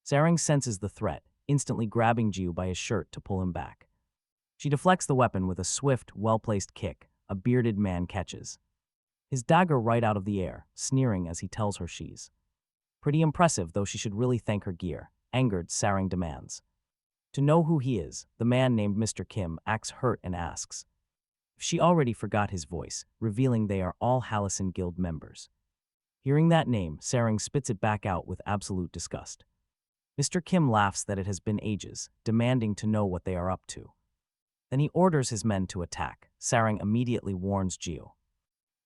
Sarang senses the threat, instantly grabbing Ju by his shirt to pull him back. She deflects the weapon with a swift, well-placed kick. A bearded man catches his dagger right out of the air, sneering as he tells her she's pretty impressive, though she should really thank her gear. Angered, Sarang demands to know who he is. The man named Mr. Kim acts hurt and asks if she already forgot his voice, revealing they are all Hallison Guild members. Hearing that name, Sarang spits it back out with absolute disgust. Mr. Kim laughs that it has been ages, demanding to know what they are up to. Then he orders his men to attack. Sarang immediately warns Jiu.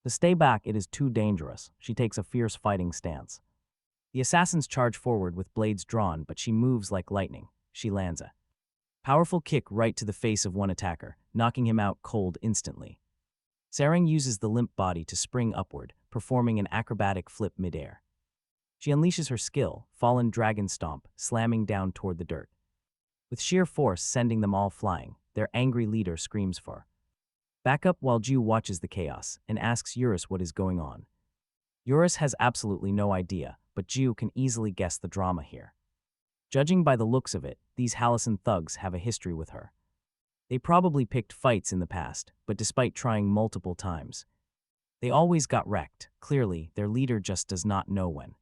To stay back, it is too dangerous. She takes a fierce fighting stance. The assassins charge forward with blades drawn, but she moves like lightning. She lands a powerful kick right to the face of one attacker, knocking him out cold instantly. Sarang uses the limp body to spring upward, performing an acrobatic flip midair. She unleashes her skill, Fallen Dragon Stomp, slamming down toward the dirt. With sheer force sending them all flying, their angry leader screams for backup while Jiu watches the chaos and asks Eurus what is going on. Eurus has absolutely no idea, but Jiu can easily guess the drama here. Judging by the looks of it, these Halcyon thugs have a history with her. They probably picked fights in the past, but despite trying multiple times, they always got wrecked. Clearly, their leader just does not know when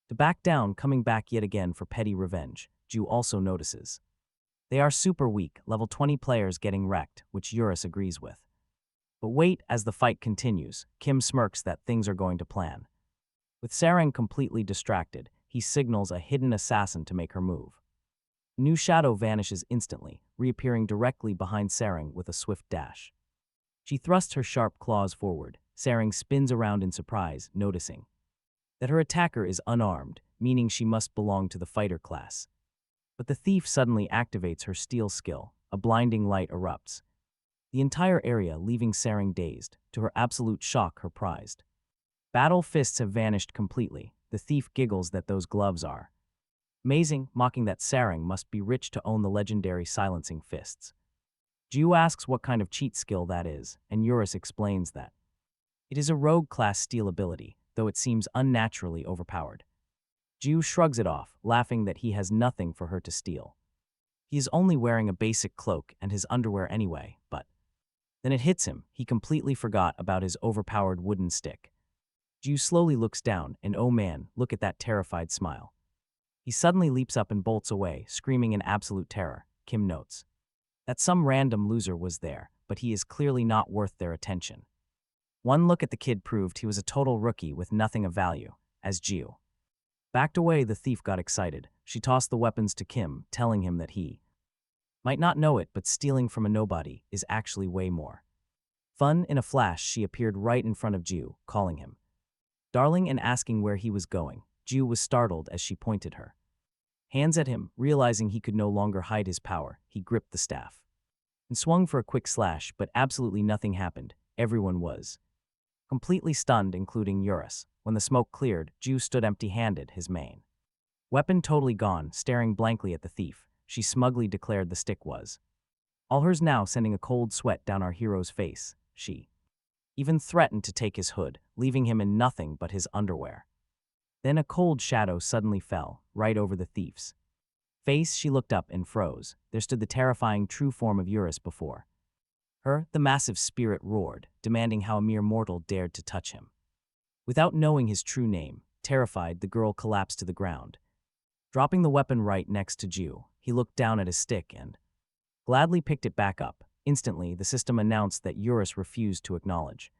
to back down, coming back yet again for petty revenge. Jiu also notices they are super weak, level 20 players getting wrecked, which Eurus agrees with. But wait, as the fight continues, Kim smirks that things are going to plan. With Sarang completely distracted, he signals a hidden assassin to make her move. New Shadow vanishes instantly, reappearing directly behind Sarang with a swift dash. She thrusts her sharp claws forward. Sarang spins around in surprise, noticing that her attacker is unarmed, meaning she must belong to the fighter class. But the thief suddenly activates her steel skill. A blinding light erupts the entire area, leaving Sarang dazed. To her absolute shock, her prized battle fists have vanished completely. The thief giggles that those gloves are amazing, mocking that Sarang must be rich to own the legendary silencing fists. Jiu asks what kind of cheat skill that is, and Eurus explains that it is a rogue class steel ability, though it seems unnaturally overpowered. Jiu shrugs it off, laughing that he has nothing for her to steal. He is only wearing a basic cloak and his underwear anyway, but then it hits him. He completely forgot about his overpowered wooden stick. Jiu slowly looks down, and oh man, look at that terrified smile. He suddenly leaps up and bolts away, screaming in absolute terror. Kim notes that some random loser was there, but he is clearly not worth their attention. One look at the kid proved he was a total rookie with nothing of value. As Jiu backed away, the thief got excited. She tossed the weapons to Kim, telling him that he might not know it, but stealing from a nobody is actually way more fun. In a flash, she appeared right in front of Jiu, calling him darling and asking where he was going. Jiu was startled as she pointed her hands at him. Realizing he could no longer hide his power, he gripped the staff and swung for a quick slash, but absolutely nothing happened. Everyone was completely stunned, including Eurus. When the smoke cleared, Jiu stood empty-handed, his main weapon totally gone, staring blankly at the thief. She smugly declared the stick was all hers now, sending a cold sweat down our hero's face. She even threatened to take his hood, leaving him in nothing but his underwear. Then a cold shadow suddenly fell, right over the thief's face. She looked up and froze. There stood the terrifying true form of Eurus before her. The massive spirit roared, demanding how a mere mortal dared to touch him. Without knowing his true name, terrified, the girl collapsed to the ground. Dropping the weapon right next to Jiu, he looked down at his stick and gladly picked it back up. Instantly, the system announced that Eurus refused to acknowledge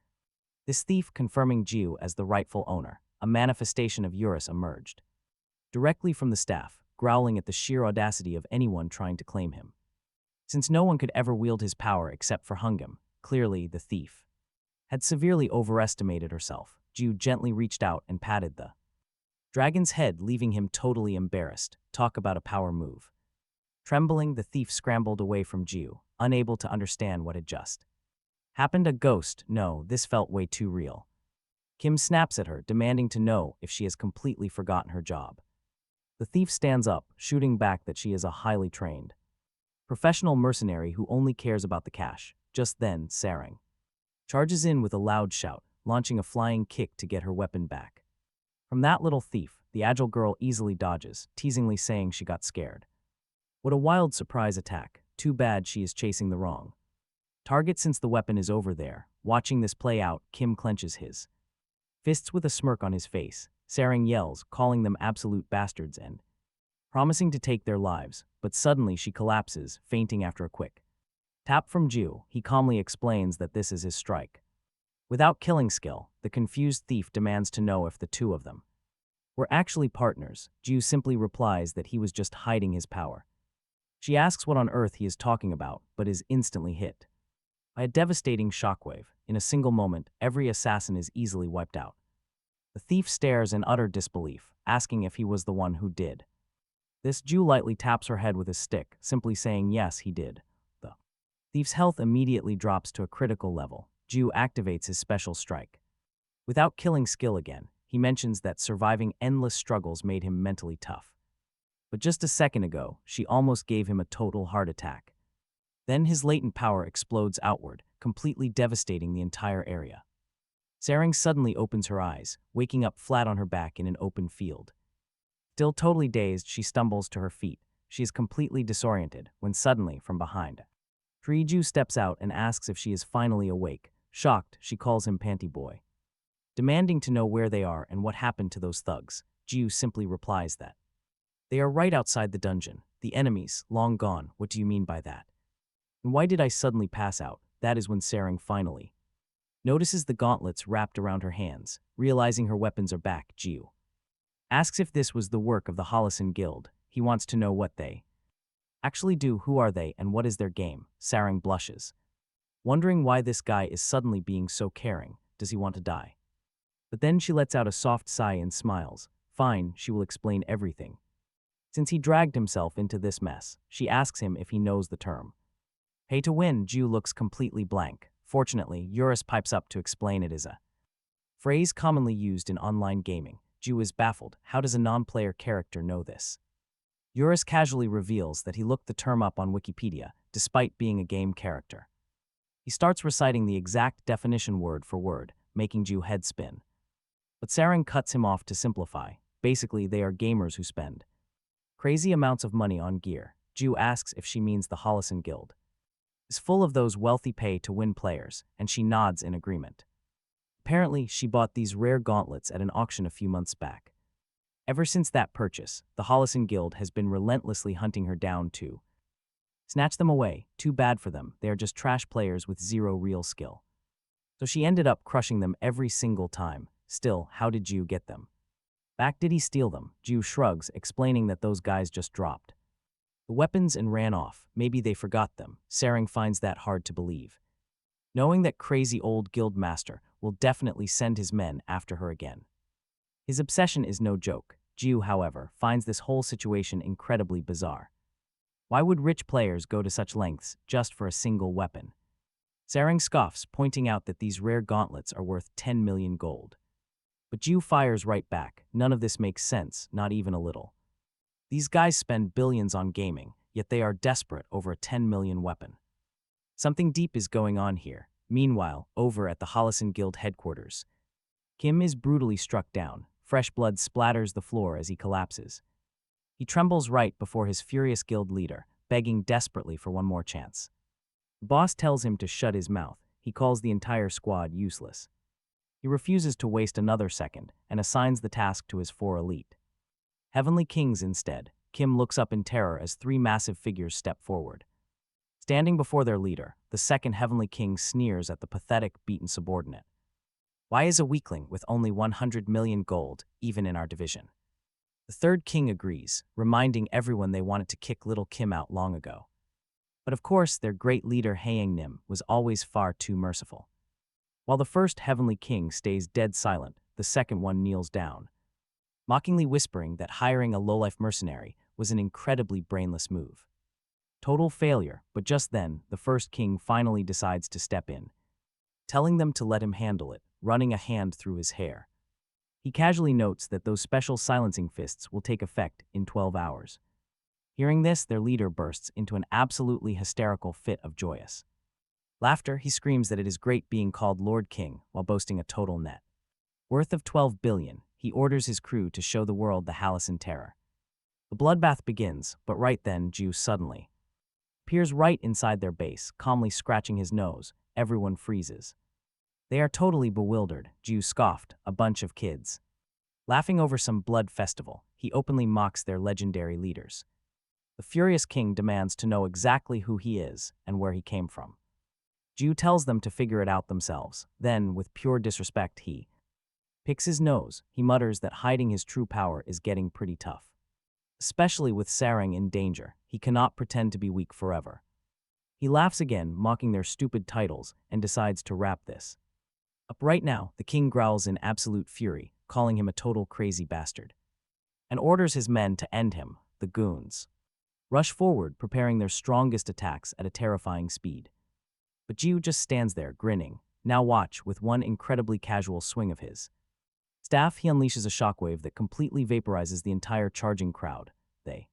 this thief, confirming Jiu as the rightful owner. A manifestation of Eurus emerged directly from the staff, growling at the sheer audacity of anyone trying to claim him. Since no one could ever wield his power except for Hungam, clearly the thief had severely overestimated herself. Jiu gently reached out and patted the dragon's head, leaving him totally embarrassed. Talk about a power move. Trembling, the thief scrambled away from Jiu, unable to understand what had just happened. A ghost? No, this felt way too real. Kim snaps at her, demanding to know if she has completely forgotten her job. The thief stands up, shooting back that she is a highly trained professional mercenary who only cares about the cash. Just then, Sarang charges in with a loud shout, launching a flying kick to get her weapon back from that little thief. The agile girl easily dodges, teasingly saying she got scared. What a wild surprise attack. Too bad she is chasing the wrong target since the weapon is over there. Watching this play out, Kim clenches his fists with a smirk on his face. Sarang yells, calling them absolute bastards and promising to take their lives, but suddenly she collapses, fainting after a quick tap from Jiu. He calmly explains that this is his strike. Without killing skill, the confused thief demands to know if the two of them were actually partners. Ju simply replies that he was just hiding his power. She asks what on earth he is talking about, but is instantly hit by a devastating shockwave. In a single moment, every assassin is easily wiped out. The thief stares in utter disbelief, asking if he was the one who did this. Ju lightly taps her head with his stick, simply saying yes, he did. The thief's health immediately drops to a critical level. Ju activates his special strike. Without killing skill again, he mentions that surviving endless struggles made him mentally tough. But just a second ago, she almost gave him a total heart attack. Then his latent power explodes outward, completely devastating the entire area. Sarang suddenly opens her eyes, waking up flat on her back in an open field. Still totally dazed, she stumbles to her feet. She is completely disoriented when suddenly, from behind, Ju steps out and asks if she is finally awake. Shocked, she calls him Panty Boy. Demanding to know where they are and what happened to those thugs, Ju simply replies that they are right outside the dungeon. The enemies, long gone. What do you mean by that? And why did I suddenly pass out? That is when Sarang finally notices the gauntlets wrapped around her hands. Realizing her weapons are back, Ju asks if this was the work of the Holison Guild. He wants to know what they actually do. Who are they and what is their game? Sarang blushes, wondering why this guy is suddenly being so caring. Does he want to die? But then she lets out a soft sigh and smiles. Fine, she will explain everything. Since he dragged himself into this mess, she asks him if he knows the term pay to win. Ju looks completely blank. Fortunately, Eurus pipes up to explain it is a phrase commonly used in online gaming. Ju is baffled. How does a non-player character know this? Eurus casually reveals that he looked the term up on Wikipedia, despite being a game character. He starts reciting the exact definition word for word, making Ju head spin. But Sarang cuts him off to simplify. Basically, they are gamers who spend crazy amounts of money on gear. Ju asks if she means the Holison Guild is full of those wealthy pay-to-win players, and she nods in agreement. Apparently, she bought these rare gauntlets at an auction a few months back. Ever since that purchase, the Holison Guild has been relentlessly hunting her down to snatch them away. Too bad for them, they are just trash players with zero real skill. So she ended up crushing them every single time. Still, how did Ju get them back? Did he steal them? Ju shrugs, explaining that those guys just dropped the weapons and ran off. Maybe they forgot them. Sarang finds that hard to believe, knowing that crazy old guild master will definitely send his men after her again. His obsession is no joke. Ju, however, finds this whole situation incredibly bizarre. Why would rich players go to such lengths just for a single weapon? Sarang scoffs, pointing out that these rare gauntlets are worth 10 million gold. But Ju fires right back. None of this makes sense, not even a little. These guys spend billions on gaming, yet they are desperate over a 10 million weapon. Something deep is going on here. Meanwhile, over at the Holison Guild headquarters, Kim is brutally struck down. Fresh blood splatters the floor as he collapses. He trembles right before his furious guild leader, begging desperately for one more chance. The boss tells him to shut his mouth. He calls the entire squad useless. He refuses to waste another second and assigns the task to his 4 elite Heavenly Kings instead. Kim looks up in terror as 3 massive figures step forward. Standing before their leader, the second Heavenly King sneers at the pathetic, beaten subordinate. Why is a weakling with only 100 million gold even in our division? The third king agrees, reminding everyone they wanted to kick little Kim out long ago. But of course, their great leader Haeng Nim was always far too merciful. While the first Heavenly King stays dead silent, the second one kneels down, mockingly whispering that hiring a lowlife mercenary was an incredibly brainless move. Total failure, but just then, the first king finally decides to step in, telling them to let him handle it, running a hand through his hair. He casually notes that those special silencing fists will take effect in 12 hours. Hearing this, their leader bursts into an absolutely hysterical fit of joyous laughter. He screams that it is great being called Lord King while boasting a total net worth of 12 billion. He orders his crew to show the world the Holison terror. The bloodbath begins, but right then, Ju suddenly appears right inside their base, calmly scratching his nose. Everyone freezes. They are totally bewildered. Ju scoffed, a bunch of kids laughing over some blood festival. He openly mocks their legendary leaders. The furious king demands to know exactly who he is and where he came from. Ju tells them to figure it out themselves. Then, with pure disrespect, he picks his nose. He mutters that hiding his true power is getting pretty tough. Especially with Sarang in danger, he cannot pretend to be weak forever. He laughs again, mocking their stupid titles, and decides to wrap this up right now. The king growls in absolute fury, calling him a total crazy bastard, and orders his men to end him. The goons rush forward, preparing their strongest attacks at a terrifying speed. But Jiu just stands there, grinning. Now watch, with one incredibly casual swing of his staff, he unleashes a shockwave that completely vaporizes the entire charging crowd. They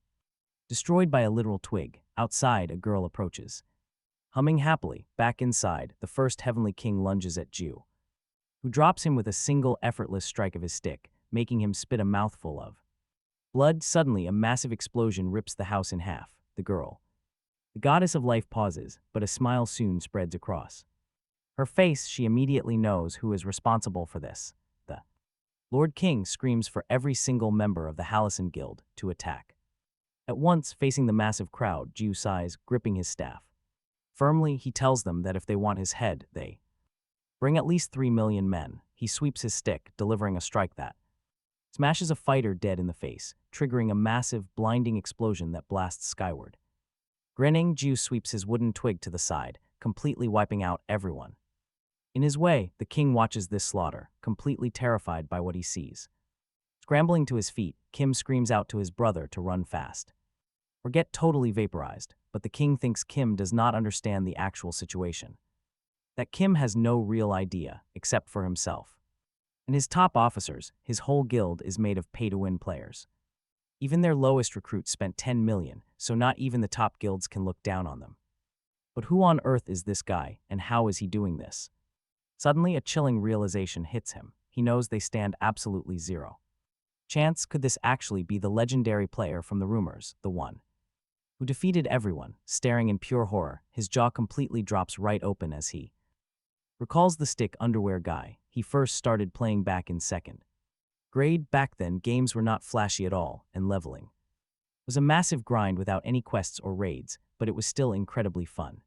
destroyed by a literal twig. Outside, a girl approaches. Humming happily, back inside, the first heavenly king lunges at Jiu, who drops him with a single effortless strike of his stick, making him spit a mouthful of blood. Suddenly, a massive explosion rips the house in half. The girl, the goddess of life, pauses, but a smile soon spreads across her face. She immediately knows who is responsible for this. The Lord King screams for every single member of the Hallison Guild to attack. At once, facing the massive crowd, Jiu sighs, gripping his staff. Firmly, he tells them that if they want his head, they bring at least 3 million men. He sweeps his stick, delivering a strike that smashes a fighter dead in the face, triggering a massive, blinding explosion that blasts skyward. Grinning, Jiu sweeps his wooden twig to the side, completely wiping out everyone. In his way, the king watches this slaughter, completely terrified by what he sees. Scrambling to his feet, Kim screams out to his brother to run fast or get totally vaporized, but the king thinks Kim does not understand the actual situation. That Kim has no real idea, except for himself and his top officers. His whole guild is made of pay-to-win players. Even their lowest recruits spent 10 million, so not even the top guilds can look down on them. But who on earth is this guy, and how is he doing this? Suddenly, a chilling realization hits him. He knows they stand absolutely zero chance. Could this actually be the legendary player from the rumors, the one who defeated everyone? Staring in pure horror, his jaw completely drops right open as he recalls the stick underwear guy he first started playing back in second grade. Back then, games were not flashy at all, and leveling was a massive grind without any quests or raids, but it was still incredibly fun.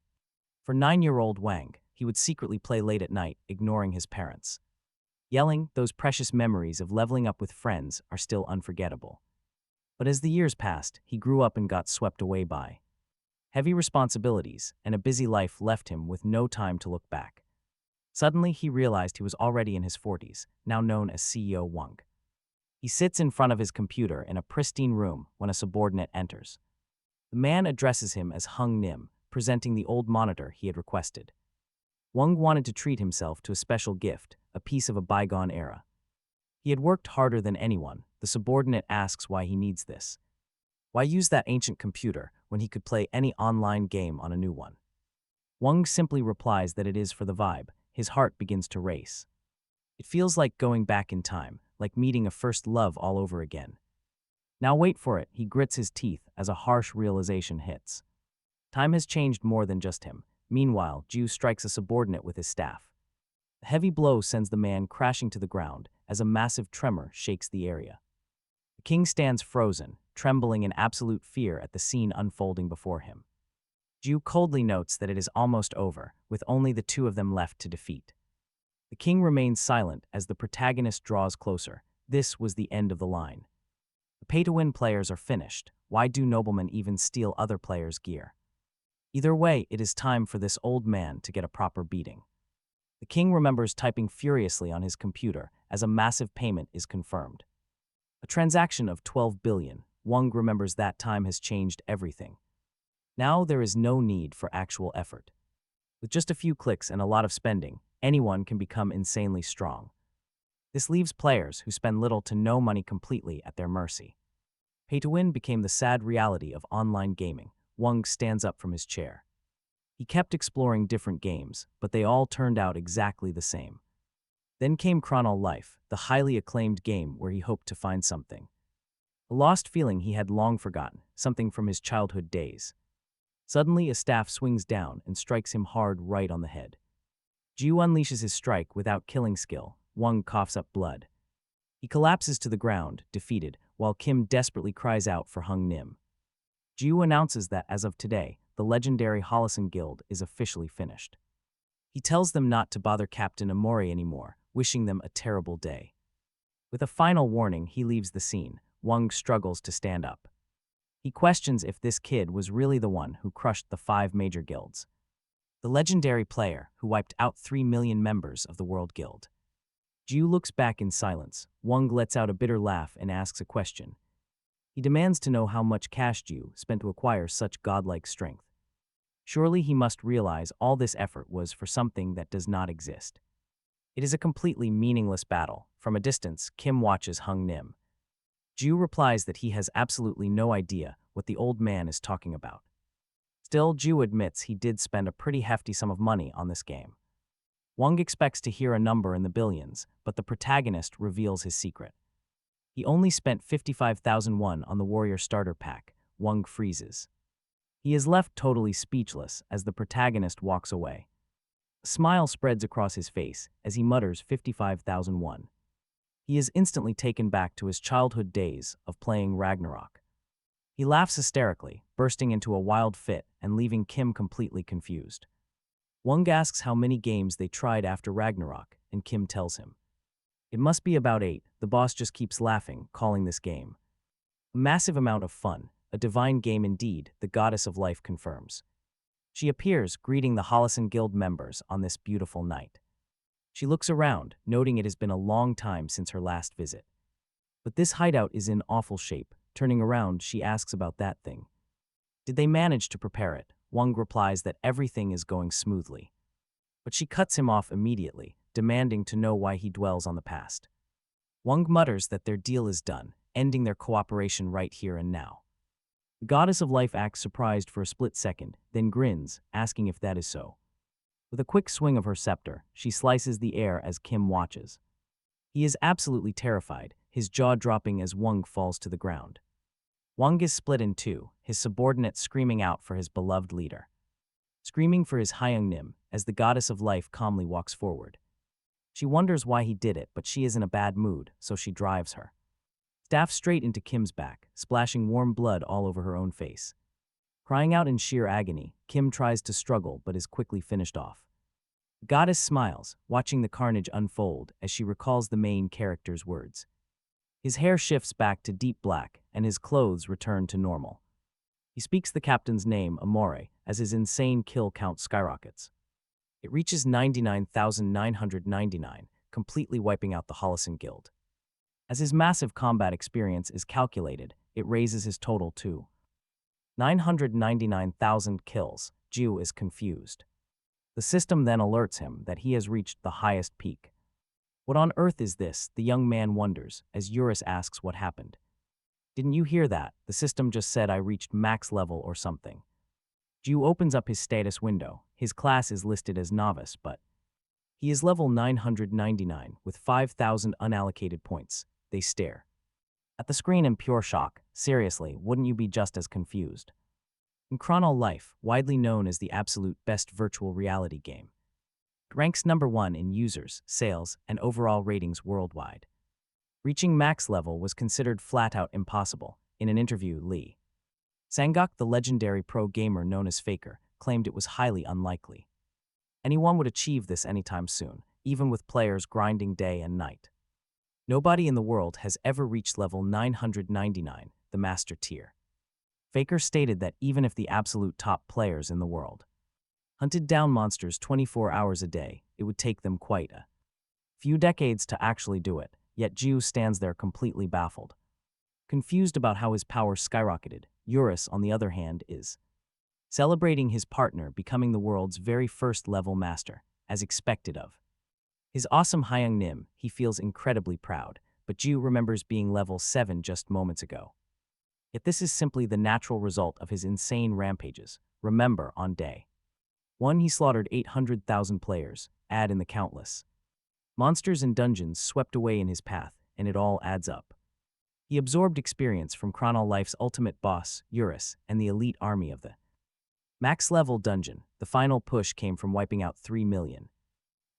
For 9-year-old Wang, he would secretly play late at night, ignoring his parents yelling. Those precious memories of leveling up with friends are still unforgettable. But as the years passed, he grew up and got swept away by heavy responsibilities, and a busy life left him with no time to look back. Suddenly, he realized he was already in his 40s, now known as CEO Wang. He sits in front of his computer in a pristine room when a subordinate enters. The man addresses him as Hung Nim, presenting the old monitor he had requested. Wang wanted to treat himself to a special gift, a piece of a bygone era. He had worked harder than anyone. The subordinate asks why he needs this. Why use that ancient computer when he could play any online game on a new one? Wang simply replies that it is for the vibe. His heart begins to race. It feels like going back in time, like meeting a first love all over again. Now wait for it, he grits his teeth as a harsh realization hits. Time has changed more than just him. Meanwhile, Jiu strikes a subordinate with his staff. A heavy blow sends the man crashing to the ground as a massive tremor shakes the area. The king stands frozen, trembling in absolute fear at the scene unfolding before him. Jiu coldly notes that it is almost over, with only the two of them left to defeat. The king remains silent as the protagonist draws closer. This was the end of the line. The pay-to-win players are finished. Why do noblemen even steal other players' gear? Either way, it is time for this old man to get a proper beating. The king remembers typing furiously on his computer as a massive payment is confirmed. A transaction of 12 billion. Wang remembers that time has changed everything. Now there is no need for actual effort. With just a few clicks and a lot of spending, anyone can become insanely strong. This leaves players who spend little to no money completely at their mercy. Pay-to-win became the sad reality of online gaming. Wang stands up from his chair. He kept exploring different games, but they all turned out exactly the same. Then came Kronol Life, the highly acclaimed game where he hoped to find something. A lost feeling he had long forgotten, something from his childhood days. Suddenly, a staff swings down and strikes him hard right on the head. Jiu unleashes his strike without killing skill. Wang coughs up blood. He collapses to the ground, defeated, while Kim desperately cries out for Hung Nim. Jiu announces that as of today, the legendary Hallison Guild is officially finished. He tells them not to bother Captain Amori anymore, wishing them a terrible day. With a final warning, he leaves the scene. Wang struggles to stand up. He questions if this kid was really the one who crushed the 5 major guilds. The legendary player who wiped out 3 million members of the World Guild. Jiu looks back in silence. Wang lets out a bitter laugh and asks a question. He demands to know how much cash Jiu spent to acquire such godlike strength. Surely he must realize all this effort was for something that does not exist. It is a completely meaningless battle. From a distance, Kim watches Hung Nim. Jiu replies that he has absolutely no idea what the old man is talking about. Still, Jiu admits he did spend a pretty hefty sum of money on this game. Wang expects to hear a number in the billions, but the protagonist reveals his secret. He only spent 55,000 won on the warrior starter pack. Wang freezes. He is left totally speechless as the protagonist walks away. A smile spreads across his face as he mutters 55,000 won. He is instantly taken back to his childhood days of playing Ragnarok. He laughs hysterically, bursting into a wild fit and leaving Kim completely confused. Wang asks how many games they tried after Ragnarok, and Kim tells him. It must be about 8, the boss just keeps laughing, calling this game. A massive amount of fun, a divine game indeed, the goddess of life confirms. She appears, greeting the Hollison Guild members on this beautiful night. She looks around, noting it has been a long time since her last visit. But this hideout is in awful shape. Turning around, she asks about that thing. Did they manage to prepare it? Wang replies that everything is going smoothly. But she cuts him off immediately, demanding to know why he dwells on the past. Wang mutters that their deal is done, ending their cooperation right here and now. The goddess of life acts surprised for a split second, then grins, asking if that is so. With a quick swing of her scepter, she slices the air as Kim watches. He is absolutely terrified, his jaw dropping as Wang falls to the ground. Wang is split in two, his subordinate screaming out for his beloved leader. Screaming for his Hyung Nim as the goddess of life calmly walks forward. She wonders why he did it, but she is in a bad mood, so she drives her staff straight into Kim's back, splashing warm blood all over her own face. Crying out in sheer agony, Kim tries to struggle but is quickly finished off. The goddess smiles, watching the carnage unfold as she recalls the main character's words. His hair shifts back to deep black, and his clothes return to normal. He speaks the captain's name, Amore, as his insane kill count skyrockets. It reaches 99,999, completely wiping out the Hollison Guild. As his massive combat experience is calculated, it raises his total to 999,000 kills. Jiu is confused. The system then alerts him that he has reached the highest peak. What on earth is this? The young man wonders, as Eurus asks what happened. Didn't you hear that? The system just said I reached max level or something. Jiu opens up his status window. His class is listed as novice, but he is level 999 with 5,000 unallocated points. They stare at the screen in pure shock. Seriously, wouldn't you be just as confused? In Kronol Life, widely known as the absolute best virtual reality game, it ranks #1 in users, sales, and overall ratings worldwide. Reaching max level was considered flat-out impossible. In an interview, Lee Sangok, the legendary pro gamer known as Faker, claimed it was highly unlikely anyone would achieve this anytime soon, even with players grinding day and night. Nobody in the world has ever reached level 999, the master tier. Faker stated that even if the absolute top players in the world hunted down monsters 24 hours a day, it would take them quite a few decades to actually do it, yet Jiu stands there completely baffled. Confused about how his power skyrocketed, Eurus, on the other hand, is celebrating his partner becoming the world's very first level master, as expected of his awesome Hyung Nim. He feels incredibly proud, but Jiu remembers being level 7 just moments ago. Yet this is simply the natural result of his insane rampages. Remember, on day 1 he slaughtered 800,000 players, add in the countless monsters and dungeons swept away in his path, and it all adds up. He absorbed experience from Kronol Life's ultimate boss, Eurus, and the elite army of the max-level dungeon. The final push came from wiping out 3 million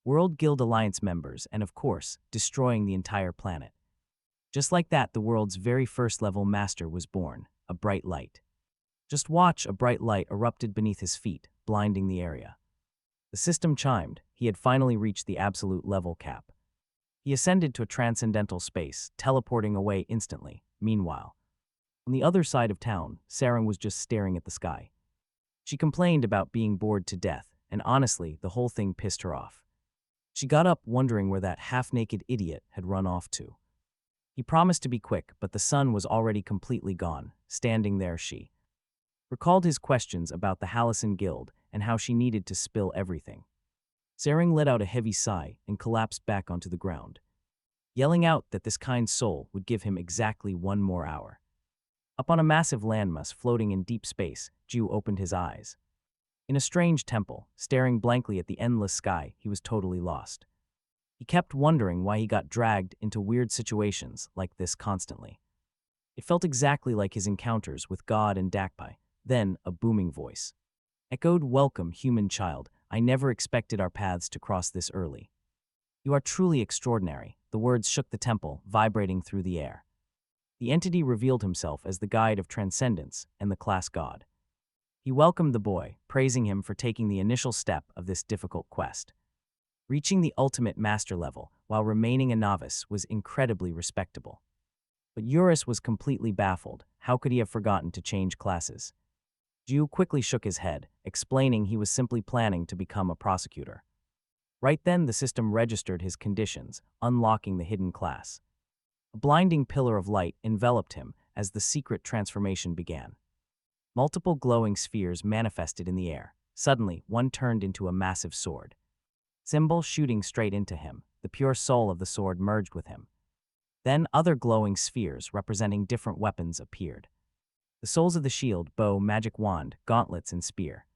World Guild Alliance members and, of course, destroying the entire planet. Just like that, the world's very first level master was born, a bright light. Just watch, a bright light erupted beneath his feet, blinding the area. The system chimed. He had finally reached the absolute level cap. He ascended to a transcendental space, teleporting away instantly. Meanwhile, on the other side of town, Sarang was just staring at the sky. She complained about being bored to death, and honestly, the whole thing pissed her off. She got up wondering where that half-naked idiot had run off to. He promised to be quick, but the sun was already completely gone. Standing there, she recalled his questions about the Hallison Guild and how she needed to spill everything. Sarang let out a heavy sigh and collapsed back onto the ground, yelling out that this kind soul would give him exactly 1 more hour. Up on a massive landmass floating in deep space, Ju opened his eyes. In a strange temple, staring blankly at the endless sky, he was totally lost. He kept wondering why he got dragged into weird situations like this constantly. It felt exactly like his encounters with God and Dakpai. Then, a booming voice echoed, "Welcome, human child. I never expected our paths to cross this early. You are truly extraordinary." The words shook the temple, vibrating through the air. The entity revealed himself as the guide of transcendence and the class god. He welcomed the boy, praising him for taking the initial step of this difficult quest. Reaching the ultimate master level while remaining a novice was incredibly respectable. But Eurus was completely baffled. How could he have forgotten to change classes? Ju quickly shook his head, explaining he was simply planning to become a prosecutor. Right then, the system registered his conditions, unlocking the hidden class. A blinding pillar of light enveloped him as the secret transformation began. Multiple glowing spheres manifested in the air. Suddenly, one turned into a massive sword. Symbol shooting straight into him, the pure soul of the sword merged with him. Then other glowing spheres representing different weapons appeared. The souls of the shield, bow, magic wand, gauntlets, and spear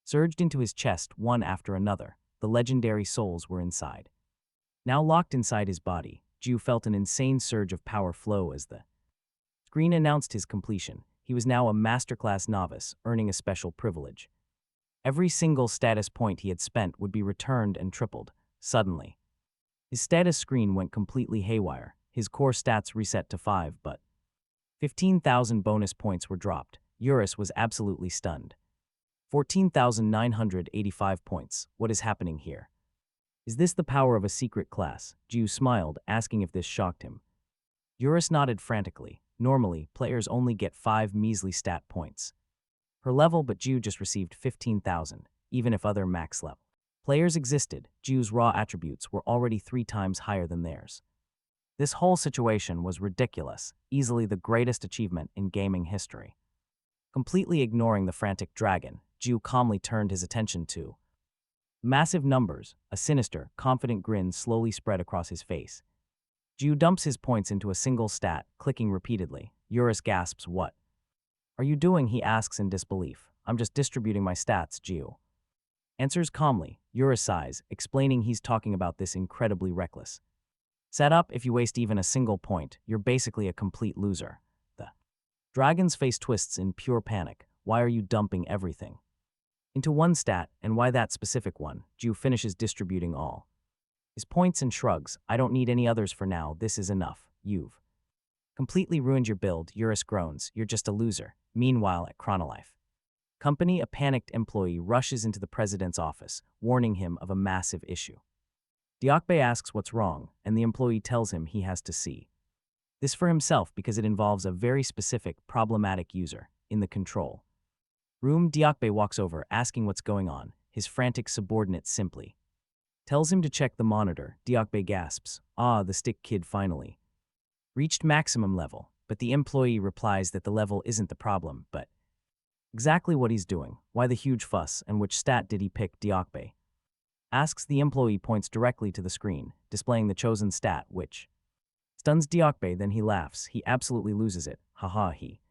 surged into his chest one after another. The legendary souls were inside. Now locked inside his body, Ju felt an insane surge of power flow as the screen announced his completion. He was now a masterclass novice, earning a special privilege. Every single status point he had spent would be returned and tripled. Suddenly, his status screen went completely haywire. His core stats reset to 5, but 15,000 bonus points were dropped. Eurus was absolutely stunned. 14,985 points. What is happening here? Is this the power of a secret class? Ju smiled, asking if this shocked him. Eurus nodded frantically. Normally, players only get 5 measly stat points per level, but Ju just received 15,000, even if other max level players existed. Ju's raw attributes were already 3 times higher than theirs. This whole situation was ridiculous, easily the greatest achievement in gaming history. Completely ignoring the frantic dragon, Ju calmly turned his attention to massive numbers. A sinister, confident grin slowly spread across his face. Ju dumps his points into a single stat, clicking repeatedly. Eurus gasps, "What are you doing?" he asks in disbelief. "I'm just distributing my stats," Ju answers calmly. Eurus sighs, explaining he's talking about this incredibly reckless setup. If you waste even a single point, you're basically a complete loser. The dragon's face twists in pure panic. "Why are you dumping everything into one stat, and why that specific one?" Ju finishes distributing all his points and shrugs. "I don't need any others for now. This is enough. You've completely ruined your build." Eurus groans. "You're just a loser." Meanwhile, at Kronol Life company, a panicked employee rushes into the president's office, warning him of a massive issue. Diakbe asks what's wrong, and the employee tells him he has to see this for himself because it involves a very specific, problematic user in the control room. Diakbe walks over, asking what's going on. His frantic subordinate simply tells him to check the monitor. Diakbe gasps, "Ah, the stick kid finally reached maximum level." But the employee replies that the level isn't the problem, but exactly what he's doing. "Why the huge fuss, and which stat did he pick?" Diakbe asks. The employee points directly to the screen, displaying the chosen stat, which stuns Diakbe. Then he laughs. He absolutely loses it. Haha, he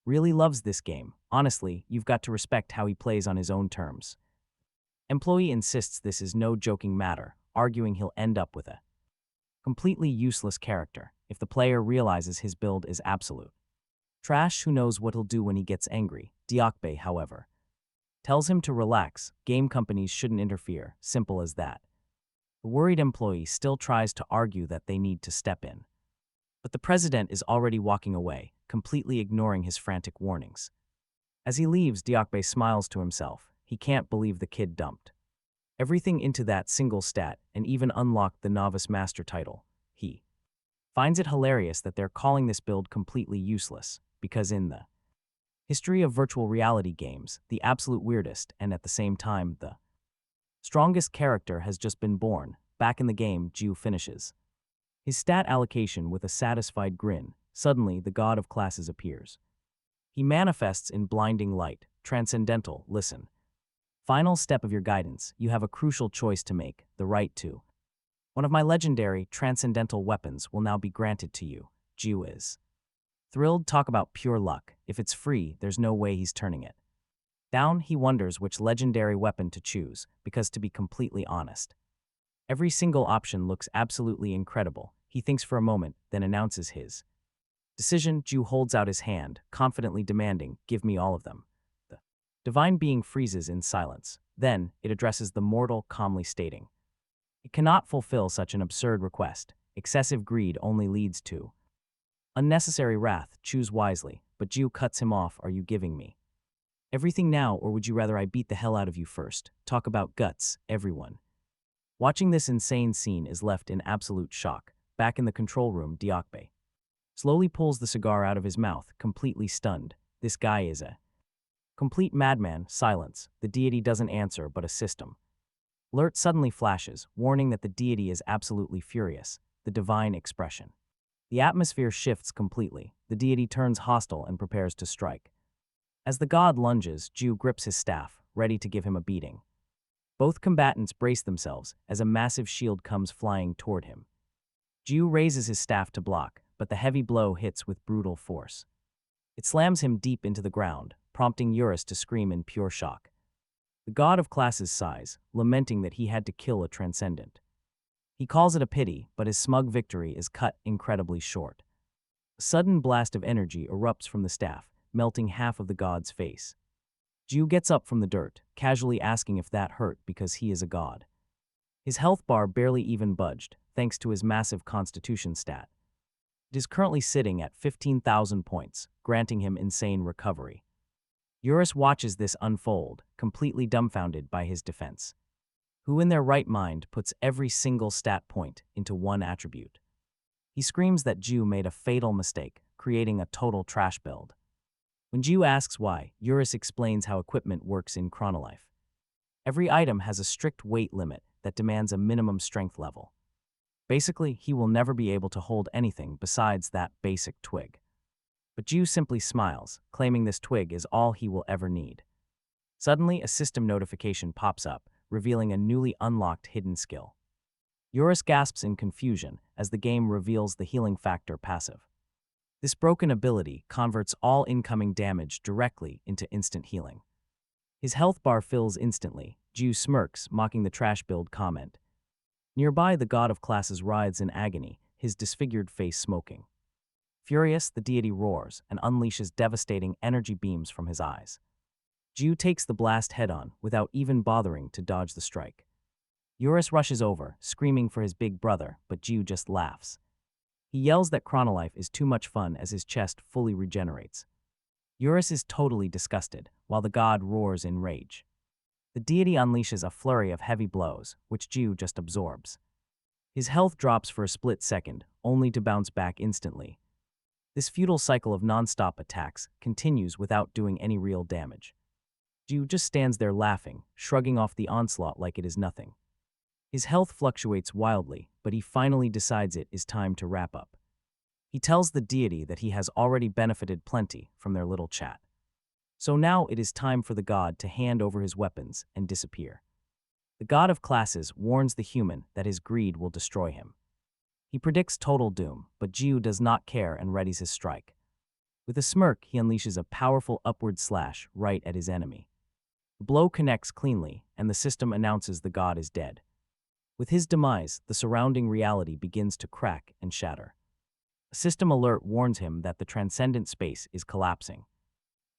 really loves this game. Honestly, you've got to respect how he plays on his own terms. Employee insists this is no joking matter, arguing he'll end up with a completely useless character if the player realizes his build is absolute trash. Who knows what he'll do when he gets angry. Diakbe, however, tells him to relax. Game companies shouldn't interfere. Simple as that. The worried employee still tries to argue that they need to step in. But the president is already walking away, completely ignoring his frantic warnings. As he leaves, Diakbe smiles to himself. He can't believe the kid dumped everything into that single stat and even unlocked the Novice Master title. He finds it hilarious that they're calling this build completely useless, because in the history of virtual reality games, the absolute weirdest and at the same time the strongest character has just been born. Back in the game, Ju finishes his stat allocation with a satisfied grin. Suddenly, the god of classes appears. He manifests in blinding light. Transcendental, listen. Final step of your guidance, you have a crucial choice to make, the right to. One of my legendary, transcendental weapons will now be granted to you. Ju is thrilled. Talk about pure luck. If it's free, there's no way he's turning it down. He wonders which legendary weapon to choose, because to be completely honest, every single option looks absolutely incredible. He thinks for a moment, then announces his decision. Ju holds out his hand, confidently demanding, give me all of them. The divine being freezes in silence. Then, it addresses the mortal, calmly stating, it cannot fulfill such an absurd request. Excessive greed only leads to unnecessary wrath. Choose wisely. But Ju cuts him off. Are you giving me everything now, or would you rather I beat the hell out of you first? Talk about guts, everyone watching this insane scene is left in absolute shock. Back in the control room, Diokbe slowly pulls the cigar out of his mouth, completely stunned. This guy is a complete madman. Silence. The deity doesn't answer, but a system alert suddenly flashes, warning that the deity is absolutely furious. The divine expression. The atmosphere shifts completely. The deity turns hostile and prepares to strike. As the god lunges, Ju grips his staff, ready to give him a beating. Both combatants brace themselves as a massive shield comes flying toward him. Ju raises his staff to block, but the heavy blow hits with brutal force. It slams him deep into the ground, prompting Eurus to scream in pure shock. The god of classes sighs, lamenting that he had to kill a transcendent. He calls it a pity, but his smug victory is cut incredibly short. A sudden blast of energy erupts from the staff, melting half of the god's face. Ju gets up from the dirt, casually asking if that hurt because he is a god. His health bar barely even budged, thanks to his massive constitution stat. It is currently sitting at 15,000 points, granting him insane recovery. Eurus watches this unfold, completely dumbfounded by his defense. Who in their right mind puts every single stat point into one attribute? He screams that Ju made a fatal mistake, creating a total trash build. When Ju asks why, Eurus explains how equipment works in Kronol Life. Every item has a strict weight limit that demands a minimum strength level. Basically, he will never be able to hold anything besides that basic twig. But Ju simply smiles, claiming this twig is all he will ever need. Suddenly, a system notification pops up, revealing a newly unlocked hidden skill. Eurus gasps in confusion as the game reveals the healing factor passive. This broken ability converts all incoming damage directly into instant healing. His health bar fills instantly. Ju smirks, mocking the trash build comment. Nearby, the god of classes writhes in agony, his disfigured face smoking. Furious, the deity roars and unleashes devastating energy beams from his eyes. Ju takes the blast head-on without even bothering to dodge the strike. Eurus rushes over, screaming for his big brother, but Ju just laughs. He yells that Kronol Life is too much fun as his chest fully regenerates. Eurus is totally disgusted, while the god roars in rage. The deity unleashes a flurry of heavy blows, which Ju just absorbs. His health drops for a split second, only to bounce back instantly. This futile cycle of non-stop attacks continues without doing any real damage. Ju just stands there laughing, shrugging off the onslaught like it is nothing. His health fluctuates wildly, but he finally decides it is time to wrap up. He tells the deity that he has already benefited plenty from their little chat. So now it is time for the god to hand over his weapons and disappear. The god of classes warns the human that his greed will destroy him. He predicts total doom, but Ju does not care and readies his strike. With a smirk, he unleashes a powerful upward slash right at his enemy. The blow connects cleanly, and the system announces the god is dead. With his demise, the surrounding reality begins to crack and shatter. A system alert warns him that the transcendent space is collapsing.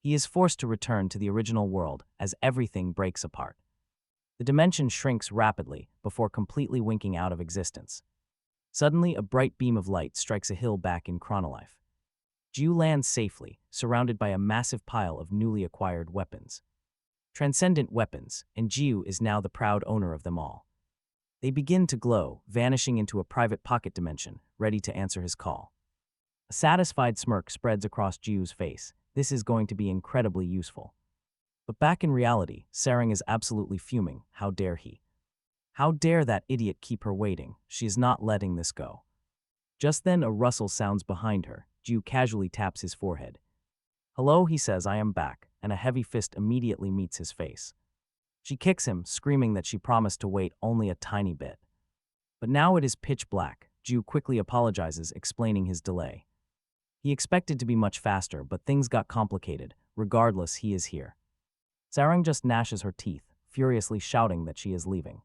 He is forced to return to the original world as everything breaks apart. The dimension shrinks rapidly before completely winking out of existence. Suddenly, a bright beam of light strikes a hill back in Kronol Life. Ju lands safely, surrounded by a massive pile of newly acquired weapons. transcendent weapons, and Jiu is now the proud owner of them all. They begin to glow, vanishing into a private pocket dimension, ready to answer his call. A satisfied smirk spreads across Jiu's face. This is going to be incredibly useful. But back in reality, Sarang is absolutely fuming. How dare he? How dare that idiot keep her waiting? She is not letting this go. Just then a rustle sounds behind her. Jiu casually taps his forehead. "Hello," he says, "I am back," and a heavy fist immediately meets his face. She kicks him, screaming that she promised to wait only a tiny bit. But now it is pitch black. Jiu quickly apologizes, explaining his delay. He expected to be much faster, but things got complicated. Regardless, he is here. Sarang just gnashes her teeth, furiously shouting that she is leaving.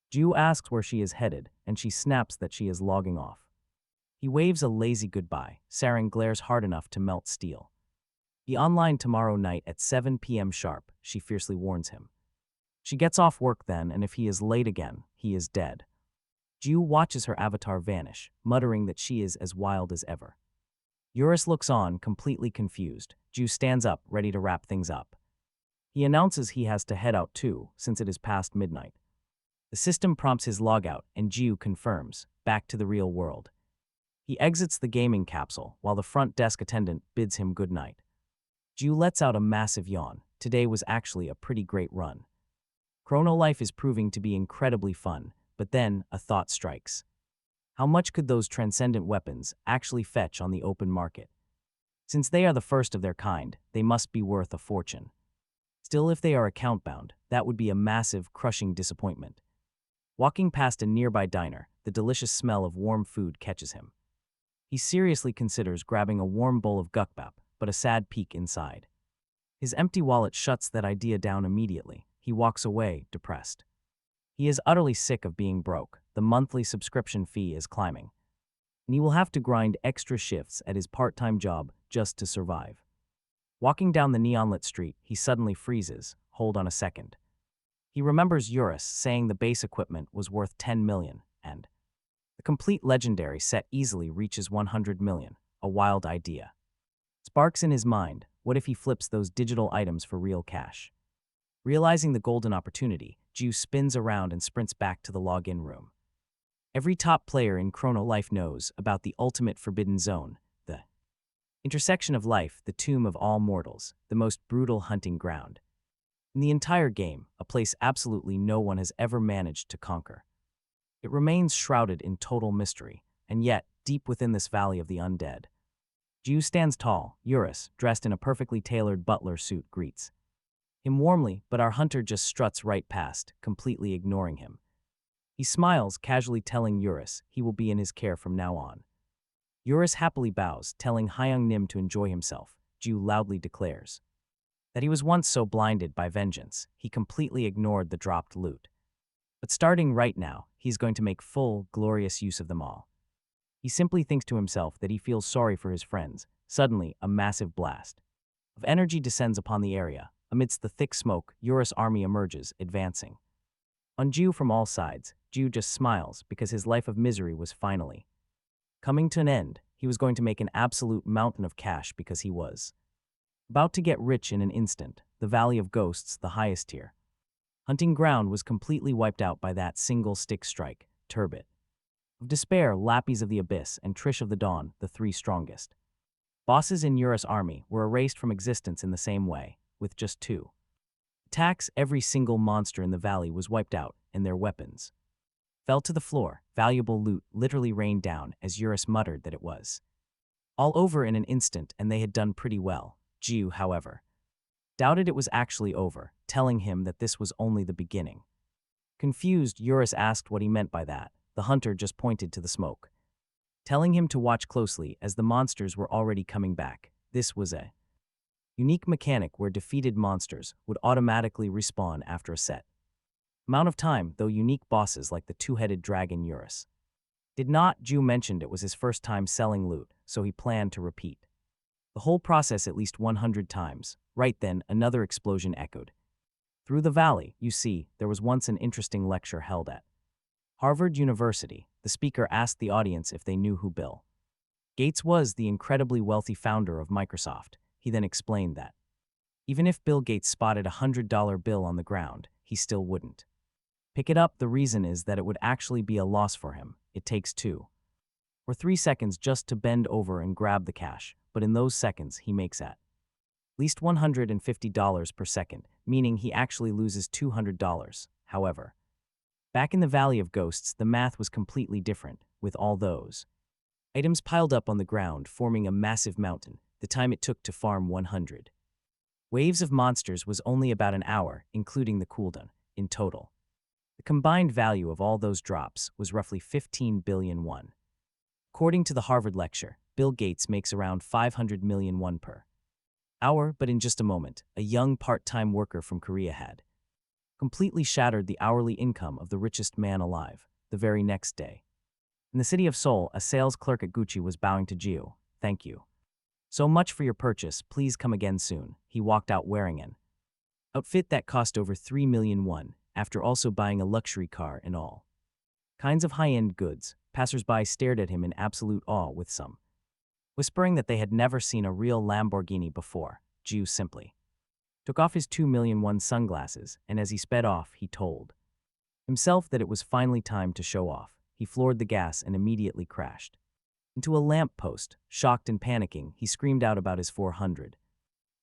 Jiu asks where she is headed, and she snaps that she is logging off. He waves a lazy goodbye. Sarang glares hard enough to melt steel. "Be online tomorrow night at 7 p.m. sharp, she fiercely warns him. She gets off work then, and if he is late again, he is dead. Jiu watches her avatar vanish, muttering that she is as wild as ever. Eurus looks on, completely confused. Jiu stands up, ready to wrap things up. He announces he has to head out too, since it is past midnight. The system prompts his logout, and Jiu confirms, back to the real world. He exits the gaming capsule, while the front desk attendant bids him good night. Jiu lets out a massive yawn. Today was actually a pretty great run. Kronol Life is proving to be incredibly fun, but then a thought strikes. How much could those transcendent weapons actually fetch on the open market? Since they are the first of their kind, they must be worth a fortune. Still, if they are account-bound, that would be a massive, crushing disappointment. Walking past a nearby diner, the delicious smell of warm food catches him. He seriously considers grabbing a warm bowl of gukbap, but a sad peek inside. His empty wallet shuts that idea down immediately. He walks away, depressed. He is utterly sick of being broke. The monthly subscription fee is climbing, and he will have to grind extra shifts at his part-time job just to survive. Walking down the neon-lit street, he suddenly freezes. Hold on a second. He remembers Eurus saying the base equipment was worth 10 million, and the complete legendary set easily reaches 100 million, a wild idea. Sparks in his mind, what if he flips those digital items for real cash? Realizing the golden opportunity, Jiu spins around and sprints back to the login room. Every top player in Kronol Life knows about the ultimate forbidden zone, the intersection of life, the tomb of all mortals, the most brutal hunting ground. In the entire game, a place absolutely no one has ever managed to conquer. It remains shrouded in total mystery, and yet, deep within this valley of the undead, Jiu stands tall. Eurus, dressed in a perfectly tailored butler suit, greets him warmly, but our hunter just struts right past, completely ignoring him. He smiles, casually telling Eurus he will be in his care from now on. Eurus happily bows, telling Hyung Nim to enjoy himself. Jiu loudly declares that he was once so blinded by vengeance, he completely ignored the dropped loot. But starting right now, he's going to make full, glorious use of them all. He simply thinks to himself that he feels sorry for his friends. Suddenly, a massive blast of energy descends upon the area. Amidst the thick smoke, Eurus' army emerges, advancing on Jiu from all sides. Jiu just smiles because his life of misery was finally coming to an end. He was going to make an absolute mountain of cash because he was about to get rich in an instant. The Valley of Ghosts, the highest tier hunting ground, was completely wiped out by that single stick strike. Turbot of Despair, Lappies of the Abyss, and Trish of the Dawn, the three strongest bosses in Eurus' army, were erased from existence in the same way. With just 2 attacks, every single monster in the valley was wiped out, and their weapons fell to the floor. Valuable loot literally rained down as Eurus muttered that it was all over in an instant and they had done pretty well. Jiu, however, doubted it was actually over, telling him that this was only the beginning. Confused, Eurus asked what he meant by that. The hunter just pointed to the smoke, telling him to watch closely as the monsters were already coming back. This was a unique mechanic where defeated monsters would automatically respawn after a set amount of time, though unique bosses like the two-headed dragon Eurus did not. Jiu mentioned it was his first time selling loot, so he planned to repeat the whole process at least 100 times. Right then, another explosion echoed through the valley. You see, there was once an interesting lecture held at Harvard University. The speaker asked the audience if they knew who Bill Gates was, the incredibly wealthy founder of Microsoft. He then explained that Even if Bill Gates spotted $100 bill on the ground, he still wouldn't pick it up. The reason is that it would actually be a loss for him. It takes 2 or 3 seconds just to bend over and grab the cash, but in those seconds he makes at least $150 per second, meaning he actually loses $200. However, back in the Valley of Ghosts, the math was completely different. With all those items piled up on the ground, forming a massive mountain, the time it took to farm 100 waves of monsters was only about an hour, including the cooldown. In total, the combined value of all those drops was roughly 15 billion won. According to the Harvard lecture, Bill Gates makes around 500 million won per hour, but in just a moment, a young part-time worker from Korea had completely shattered the hourly income of the richest man alive. The very next day, in the city of Seoul, a sales clerk at Gucci was bowing to Jiu. "Thank you so much for your purchase. Please come again soon." He walked out wearing an outfit that cost over 3 million won, after also buying a luxury car and all kinds of high-end goods. Passers-by stared at him in absolute awe, with some whispering that they had never seen a real Lamborghini before. Jiu simply took off his 2 million won sunglasses, and as he sped off, he told himself that it was finally time to show off. He floored the gas and immediately crashed into a lamp post. Shocked and panicking, he screamed out about his 400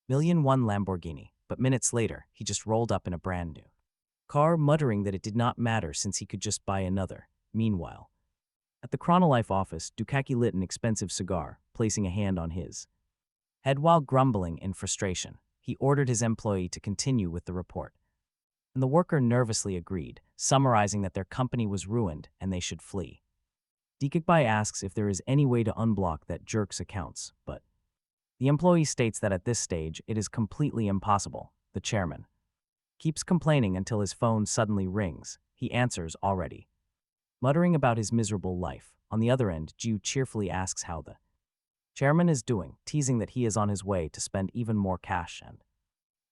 million won Lamborghini, but minutes later, he just rolled up in a brand new car, muttering that it did not matter since he could just buy another. Meanwhile, at the Kronol Life office, Dukaki lit an expensive cigar, placing a hand on his head while grumbling in frustration. He ordered his employee to continue with the report, and the worker nervously agreed, summarizing that their company was ruined and they should flee. Dukaki asks if there is any way to unblock that jerk's accounts, but the employee states that at this stage it is completely impossible. The chairman keeps complaining until his phone suddenly rings. He answers, already muttering about his miserable life. On the other end, Jiu cheerfully asks how the chairman is doing, teasing that he is on his way to spend even more cash and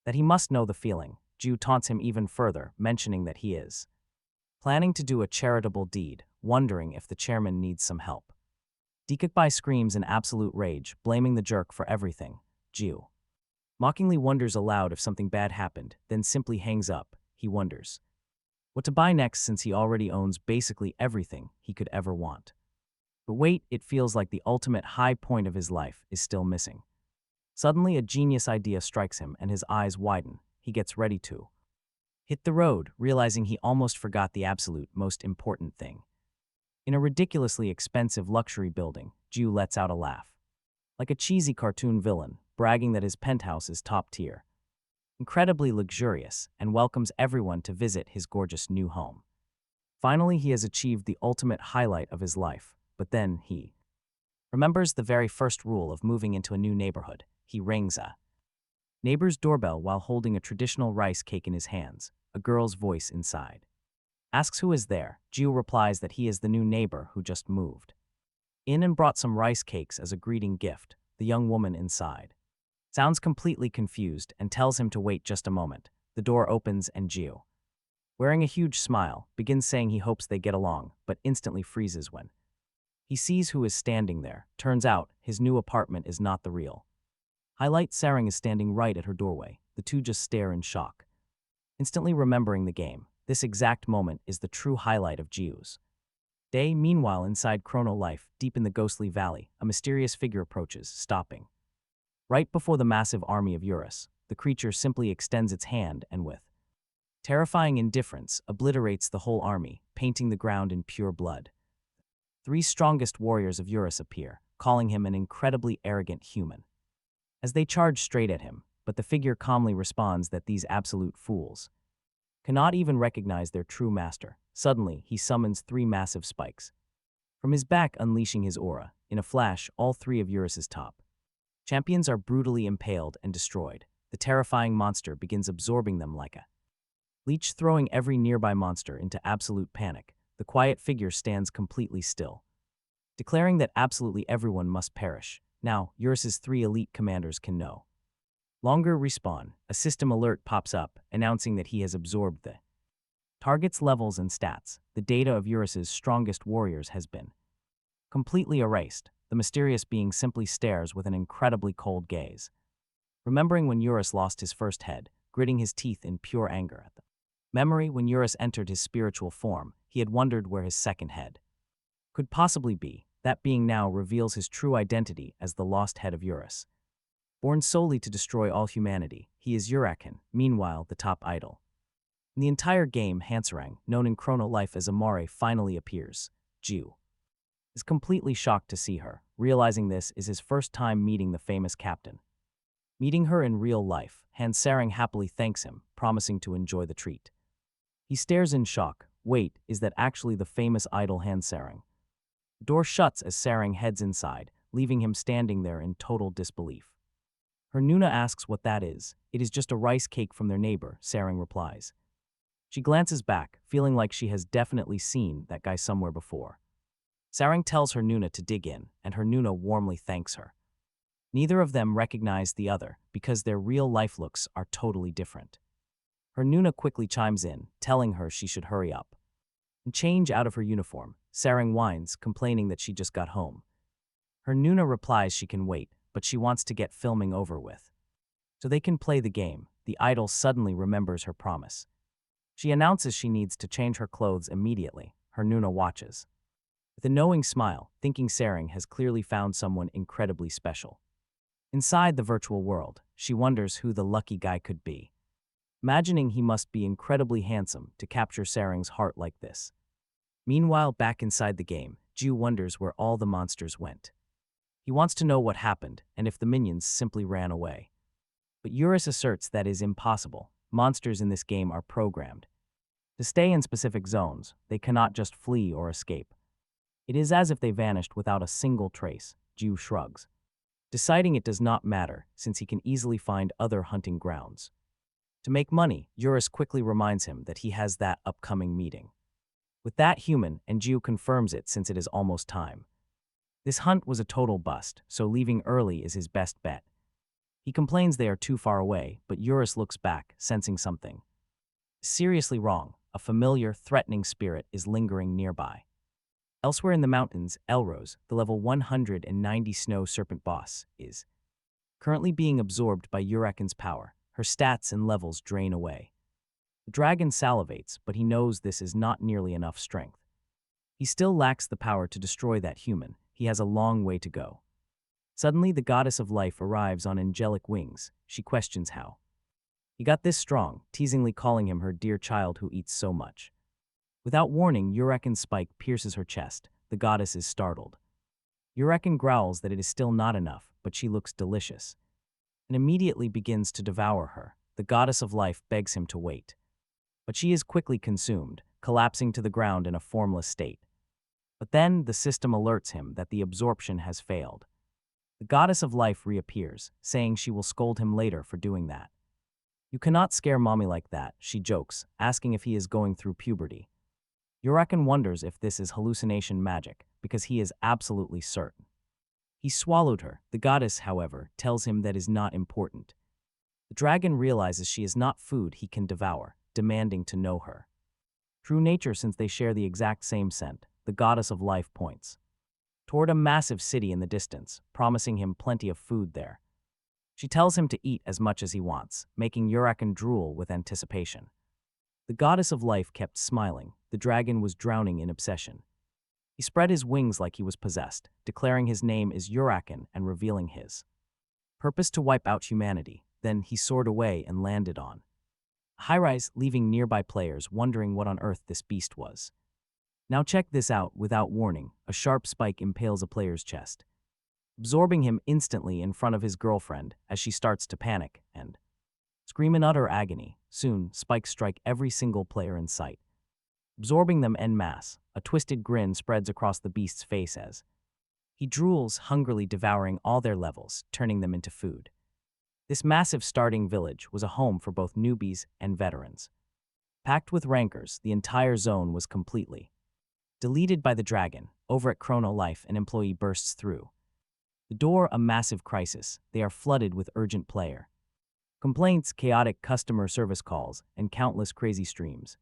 that he must know the feeling. Jiu taunts him even further, mentioning that he is planning to do a charitable deed, wondering if the chairman needs some help. Dukaki screams in absolute rage, blaming the jerk for everything. Jiu mockingly wonders aloud if something bad happened, then simply hangs up. He wonders what to buy next since he already owns basically everything he could ever want. But wait, it feels like the ultimate high point of his life is still missing. Suddenly, a genius idea strikes him and his eyes widen. He gets ready to hit the road, realizing he almost forgot the absolute most important thing. In a ridiculously expensive luxury building, Jiu lets out a laugh, like a cheesy cartoon villain, bragging that his penthouse is top tier, incredibly luxurious, and welcomes everyone to visit his gorgeous new home. Finally, he has achieved the ultimate highlight of his life, but then he remembers the very first rule of moving into a new neighborhood. He rings a neighbor's doorbell while holding a traditional rice cake in his hands. A girl's voice inside asks who is there. Jiu replies that he is the new neighbor who just moved in and brought some rice cakes as a greeting gift. The young woman inside sounds completely confused and tells him to wait just a moment. The door opens and Jiu, wearing a huge smile, begins saying he hopes they get along, but instantly freezes when he sees who is standing there. Turns out, his new apartment is not the real highlight. Sarang is standing right at her doorway. The two just stare in shock, instantly remembering the game. This exact moment is the true highlight of Jiu's day. Meanwhile, inside Kronol Life, deep in the ghostly valley, a mysterious figure approaches, stopping right before the massive army of Eurus. The creature simply extends its hand and with terrifying indifference obliterates the whole army, painting the ground in pure blood. 3 strongest warriors of Eurus appear, calling him an incredibly arrogant human, as they charge straight at him, but the figure calmly responds that these absolute fools cannot even recognize their true master. Suddenly, he summons 3 massive spikes from his back, unleashing his aura. In a flash, all 3 of Eurus's top champions are brutally impaled and destroyed. The terrifying monster begins absorbing them like a leech, throwing every nearby monster into absolute panic. The quiet figure stands completely still, declaring that absolutely everyone must perish. Now, Eurus's 3 elite commanders can no longer respawn. A system alert pops up, announcing that he has absorbed the target's levels and stats. The data of Eurus's strongest warriors has been completely erased. The mysterious being simply stares with an incredibly cold gaze, Remembering when Eurus lost his first head, gritting his teeth in pure anger at them. Memory when Eurus entered his spiritual form, he had wondered where his second head could possibly be. That being now reveals his true identity as the lost head of Eurus. Born solely to destroy all humanity, he is Urakan, meanwhile the top idol. In the entire game, Hansarang, known in Kronol Life as Amare, finally appears. Ju is completely shocked to see her, realizing this is his first time meeting the famous captain. Meeting her in real life, Hansarang happily thanks him, promising to enjoy the treat. He stares in shock. Wait, is that actually the famous idol Hansarang? The door shuts as Sarang heads inside, leaving him standing there in total disbelief. Her Nuna asks what that is. It is just a rice cake from their neighbor, Sarang replies. She glances back, feeling like she has definitely seen that guy somewhere before. Sarang tells her Nuna to dig in, and her Nuna warmly thanks her. Neither of them recognize the other because their real-life looks are totally different. Her Nuna quickly chimes in, telling her she should hurry up and change out of her uniform. Sarang whines, complaining that she just got home. Her Nuna replies she can wait, but she wants to get filming over with, so they can play the game. The idol suddenly remembers her promise. She announces she needs to change her clothes immediately. Her Nuna watches with a knowing smile, thinking Sarang has clearly found someone incredibly special. Inside the virtual world, she wonders who the lucky guy could be, imagining he must be incredibly handsome to capture Sarang's heart like this. Meanwhile, back inside the game, Ju wonders where all the monsters went. He wants to know what happened and if the minions simply ran away. But Eurus asserts that is impossible. Monsters in this game are programmed to stay in specific zones. They cannot just flee or escape. It is as if they vanished without a single trace. Ju shrugs, deciding it does not matter since he can easily find other hunting grounds. To make money, Eurus quickly reminds him that he has that upcoming meeting with that human, and Ju confirms it since it is almost time. This hunt was a total bust, so leaving early is his best bet. He complains they are too far away, but Eurus looks back, sensing something seriously wrong. A familiar, threatening spirit is lingering nearby. Elsewhere in the mountains, Elrose, the level 190 snow serpent boss, is currently being absorbed by Urakan's power. Her stats and levels drain away. The dragon salivates, but he knows this is not nearly enough strength. He still lacks the power to destroy that human. He has a long way to go. Suddenly, the goddess of life arrives on angelic wings. She questions how he got this strong, teasingly calling him her dear child who eats so much. Without warning, Urakan's spike pierces her chest. The goddess is startled. Urakan growls that it is still not enough, but she looks delicious and immediately begins to devour her. The goddess of life begs him to wait, but she is quickly consumed, collapsing to the ground in a formless state. But then the system alerts him that the absorption has failed. The goddess of life reappears, saying she will scold him later for doing that. You cannot scare mommy like that, she jokes, asking if he is going through puberty. Urakan wonders if this is hallucination magic, because he is absolutely certain he swallowed her. The goddess, however, tells him that is not important. The dragon realizes she is not food he can devour, demanding to know her true nature since they share the exact same scent. The goddess of life points toward a massive city in the distance, promising him plenty of food there. She tells him to eat as much as he wants, making Urakan drool with anticipation. The goddess of life kept smiling. The dragon was drowning in obsession. He spread his wings like he was possessed, declaring his name is Urakan and revealing his purpose to wipe out humanity. Then he soared away and landed on a high-rise, leaving nearby players wondering what on earth this beast was. Now check this out. Without warning, a sharp spike impales a player's chest, absorbing him instantly in front of his girlfriend as she starts to panic and scream in utter agony. Soon, spikes strike every single player in sight, absorbing them en masse. A twisted grin spreads across the beast's face as he drools, hungrily devouring all their levels, turning them into food. This massive starting village was a home for both newbies and veterans. Packed with rankers, the entire zone was completely deleted by the dragon. Over at Kronol Life, an employee bursts through the door, a massive crisis. They are flooded with urgent player complaints, chaotic customer service calls, and countless crazy streams.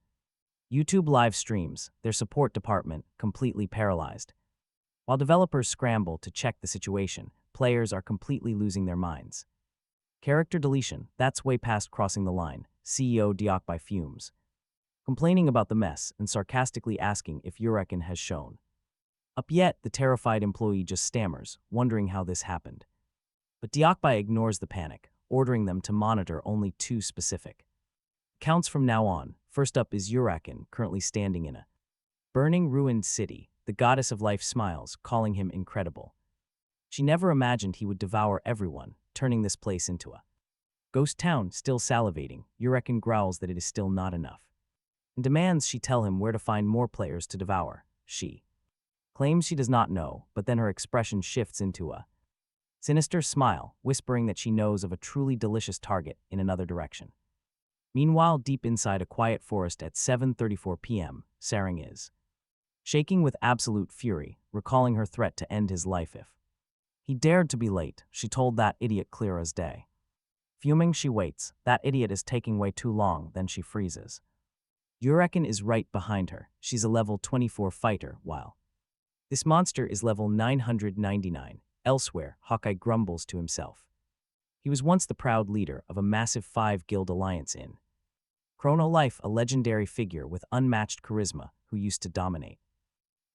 YouTube live streams, their support department completely paralyzed. While developers scramble to check the situation, players are completely losing their minds. Character deletion, that's way past crossing the line. CEO Diokbai fumes, complaining about the mess and sarcastically asking if Yurekin has shown up yet. The terrified employee just stammers, wondering how this happened. But Diokbai ignores the panic, ordering them to monitor only two specific accounts from now on. First up is Yurekin, currently standing in a burning, ruined city. The goddess of life smiles, calling him incredible. She never imagined he would devour everyone, turning this place into a ghost town. Still salivating, Yurekin growls that it is still not enough and demands she tell him where to find more players to devour. She claims she does not know, but then her expression shifts into a sinister smile, whispering that she knows of a truly delicious target in another direction. Meanwhile, deep inside a quiet forest at 7:34 p.m., Sarang is shaking with absolute fury, recalling her threat to end his life if he dared to be late. She told that idiot clear as day. Fuming, she waits. That idiot is taking way too long, then she freezes. Yurekin is right behind her. She's a level 24 fighter, while this monster is level 999. Elsewhere, Hawkeye grumbles to himself. He was once the proud leader of a massive 5-guild alliance in Kronol Life, a legendary figure with unmatched charisma who used to dominate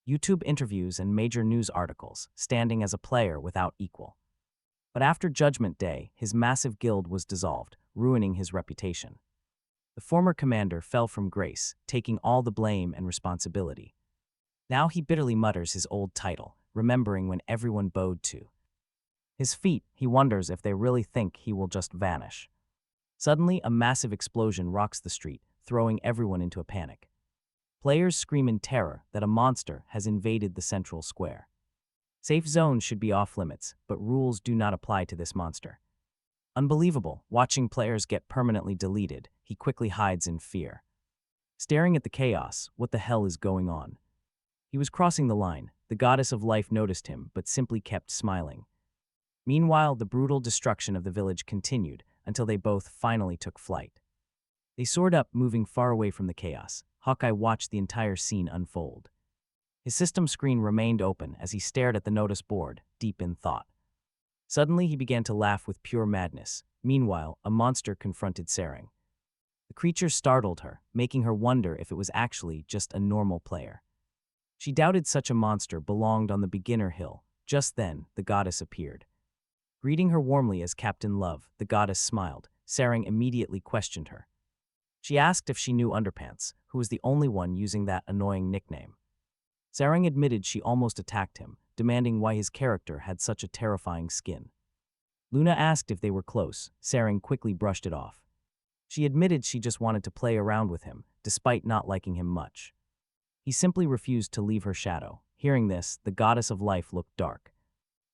YouTube interviews and major news articles, standing as a player without equal. But after Judgment Day, his massive guild was dissolved, ruining his reputation. The former commander fell from grace, taking all the blame and responsibility. Now he bitterly mutters his old title, remembering when everyone bowed to his feet. He wonders if they really think he will just vanish. Suddenly, a massive explosion rocks the street, throwing everyone into a panic. Players scream in terror that a monster has invaded the central square. Safe zones should be off limits, but rules do not apply to this monster. Unbelievable, watching players get permanently deleted, he quickly hides in fear. Staring at the chaos, what the hell is going on? He was crossing the line. The goddess of life noticed him, but simply kept smiling. Meanwhile, the brutal destruction of the village continued until they both finally took flight. They soared up, moving far away from the chaos. Hawkeye watched the entire scene unfold. His system screen remained open as he stared at the notice board, deep in thought. Suddenly, he began to laugh with pure madness. Meanwhile, a monster confronted Sarang. The creature startled her, making her wonder if it was actually just a normal player. She doubted such a monster belonged on the beginner hill. Just then, the goddess appeared. Greeting her warmly as Captain Love, the goddess smiled. Sarang immediately questioned her. She asked if she knew Underpants, who was the only one using that annoying nickname. Sarang admitted she almost attacked him, demanding why his character had such a terrifying skin. Luna asked if they were close. Sarang quickly brushed it off. She admitted she just wanted to play around with him, despite not liking him much. He simply refused to leave her shadow. Hearing this, the goddess of life looked dark.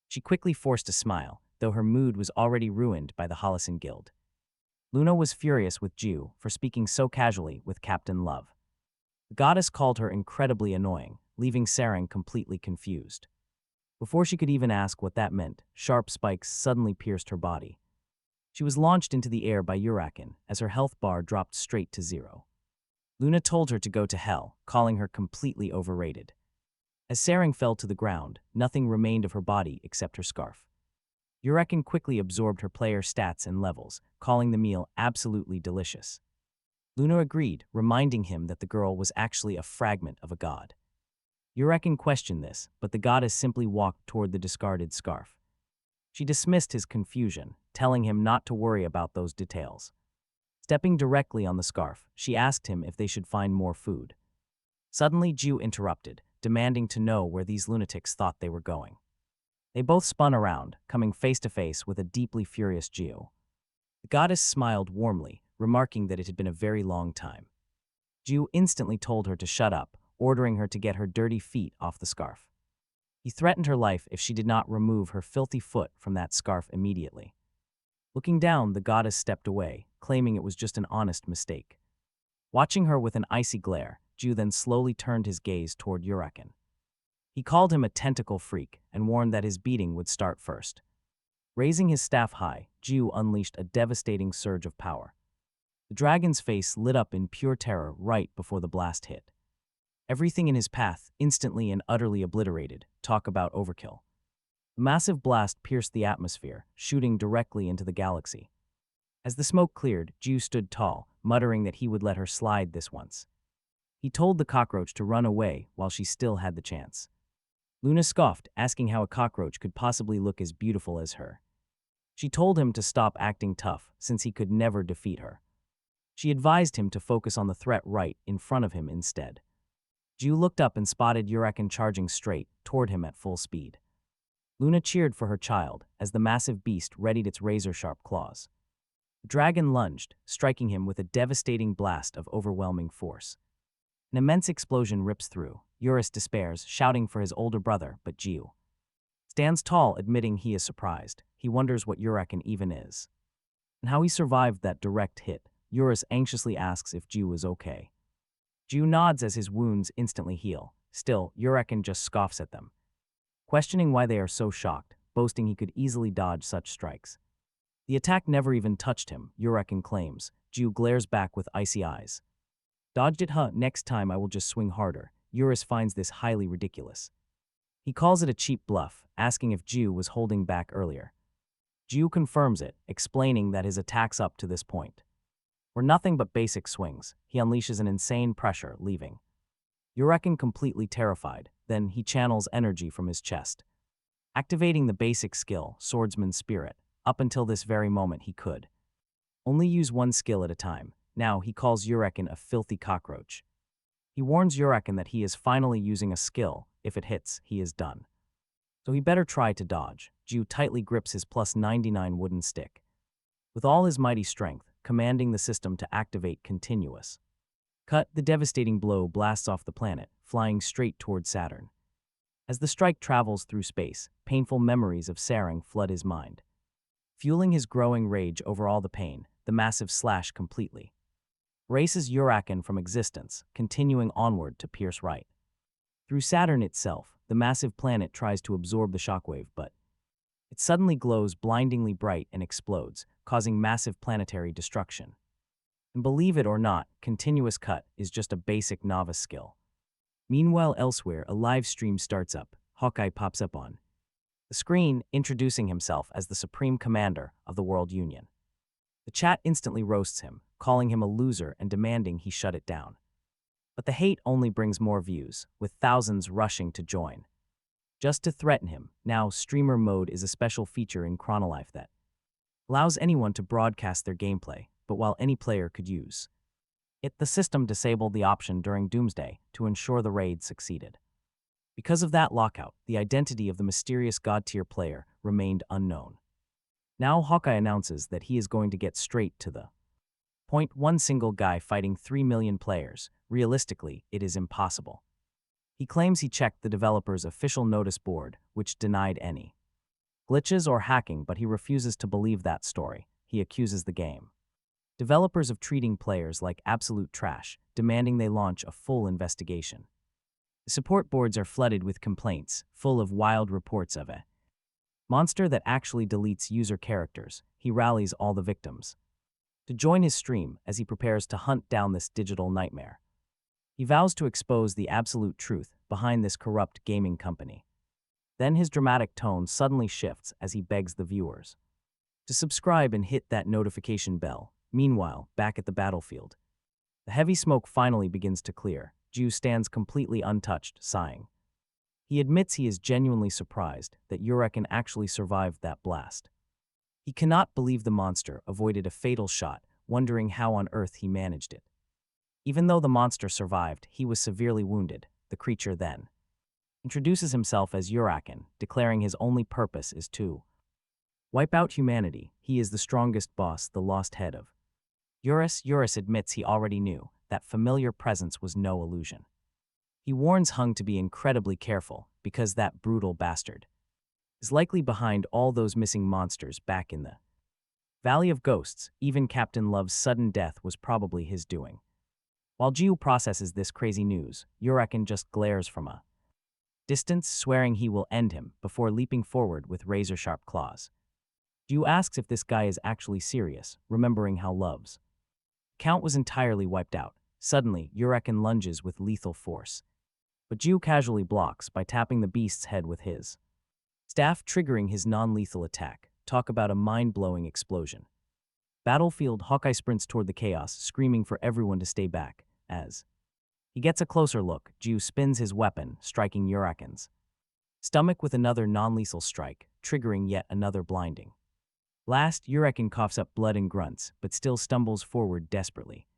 She quickly forced a smile, though her mood was already ruined by the Hollisan Guild. Luna was furious with Ju for speaking so casually with Captain Love. The goddess called her incredibly annoying, leaving Sarang completely confused. Before she could even ask what that meant, sharp spikes suddenly pierced her body. She was launched into the air by Yurekin as her health bar dropped straight to 0. Luna told her to go to hell, calling her completely overrated. As Sarang fell to the ground, nothing remained of her body except her scarf. Yurekin quickly absorbed her player stats and levels, calling the meal absolutely delicious. Luna agreed, reminding him that the girl was actually a fragment of a god. Yurekin questioned this, but the goddess simply walked toward the discarded scarf. She dismissed his confusion, telling him not to worry about those details. Stepping directly on the scarf, she asked him if they should find more food. Suddenly, Ju interrupted, demanding to know where these lunatics thought they were going. They both spun around, coming face to face with a deeply furious Ju. The goddess smiled warmly, remarking that it had been a very long time. Ju instantly told her to shut up, ordering her to get her dirty feet off the scarf. He threatened her life if she did not remove her filthy foot from that scarf immediately. Looking down, the goddess stepped away, claiming it was just an honest mistake. Watching her with an icy glare, Ju then slowly turned his gaze toward Yurekin. He called him a tentacle freak and warned that his beating would start first. Raising his staff high, Ju unleashed a devastating surge of power. The dragon's face lit up in pure terror right before the blast hit. Everything in his path instantly and utterly obliterated. Talk about overkill. The massive blast pierced the atmosphere, shooting directly into the galaxy. As the smoke cleared, Ju stood tall, muttering that he would let her slide this once. He told the cockroach to run away while she still had the chance. Luna scoffed, asking how a cockroach could possibly look as beautiful as her. She told him to stop acting tough, since he could never defeat her. She advised him to focus on the threat right in front of him instead. Ju looked up and spotted Urakin charging straight toward him at full speed. Luna cheered for her child as the massive beast readied its razor-sharp claws. The dragon lunged, striking him with a devastating blast of overwhelming force. An immense explosion rips through. Eurus despairs, shouting for his older brother, but Ju stands tall, admitting he is surprised. He wonders what Urakin even is and how he survived that direct hit. Eurus anxiously asks if Ju is okay. Ju nods as his wounds instantly heal. Still, Urakin just scoffs at them, questioning why they are so shocked, boasting he could easily dodge such strikes. The attack never even touched him, Urakin claims. Ju glares back with icy eyes. Dodged it, huh? Next time I will just swing harder. Eurus finds this highly ridiculous. He calls it a cheap bluff, asking if Ju was holding back earlier. Ju confirms it, explaining that his attacks up to this point were nothing but basic swings. He unleashes an insane pressure, leaving Urakin completely terrified. Then he channels energy from his chest, activating the basic skill, Swordsman's Spirit. Up until this very moment he could only use one skill at a time. Now he calls Urakin a filthy cockroach. He warns Urakin that he is finally using a skill. If it hits, he is done. So he better try to dodge. Ju tightly grips his +99 wooden stick, with all his mighty strength, commanding the system to activate continuous. Cut. The devastating blow blasts off the planet, flying straight toward Saturn. As the strike travels through space, painful memories of Sarang flood his mind, fueling his growing rage over all the pain. The massive slash completely erases Urakin from existence, continuing onward to pierce right through Saturn itself. The massive planet tries to absorb the shockwave, but it suddenly glows blindingly bright and explodes, causing massive planetary destruction. And believe it or not, continuous cut is just a basic novice skill. Meanwhile, elsewhere, a live stream starts up. Hawkeye pops up on the screen, introducing himself as the Supreme Commander of the World Union. The chat instantly roasts him, calling him a loser and demanding he shut it down. But the hate only brings more views, with thousands rushing to join, just to threaten him. Now, streamer mode is a special feature in Kronol Life that allows anyone to broadcast their gameplay, but while any player could use it, the system disabled the option during Doomsday to ensure the raid succeeded. Because of that lockout, the identity of the mysterious god-tier player remained unknown. Now Hawkeye announces that he is going to get straight to the point. One single guy fighting 3 million players. Realistically, it is impossible. He claims he checked the developer's official notice board, which denied any glitches or hacking, but he refuses to believe that story. He accuses the game developers of treating players like absolute trash, demanding they launch a full investigation. The support boards are flooded with complaints, full of wild reports of a monster that actually deletes user characters. He rallies all the victims to join his stream as he prepares to hunt down this digital nightmare. He vows to expose the absolute truth behind this corrupt gaming company. Then his dramatic tone suddenly shifts as he begs the viewers to subscribe and hit that notification bell. Meanwhile, back at the battlefield, the heavy smoke finally begins to clear. Ju stands completely untouched, sighing. He admits he is genuinely surprised that Urakin actually survived that blast. He cannot believe the monster avoided a fatal shot, wondering how on earth he managed it. Even though the monster survived, he was severely wounded. The creature then introduces himself as Urakin, declaring his only purpose is to wipe out humanity. He is the strongest boss, the lost head of Eurus. Eurus admits he already knew that familiar presence was no illusion. He warns Hung to be incredibly careful, because that brutal bastard is likely behind all those missing monsters back in the Valley of Ghosts. Even Captain Love's sudden death was probably his doing. While Ju processes this crazy news, Urakin just glares from a distance, swearing he will end him before leaping forward with razor-sharp claws. Ju asks if this guy is actually serious, remembering how Love's count was entirely wiped out. Suddenly, Urakin lunges with lethal force, but Ju casually blocks by tapping the beast's head with his staff, triggering his non-lethal attack. Talk about a mind-blowing explosion. Battlefield, Hawkeye sprints toward the chaos, screaming for everyone to stay back. As he gets a closer look, Ju spins his weapon, striking Uraken's stomach with another non-lethal strike, triggering yet another blinding blast. Uraken coughs up blood and grunts, but still stumbles forward desperately.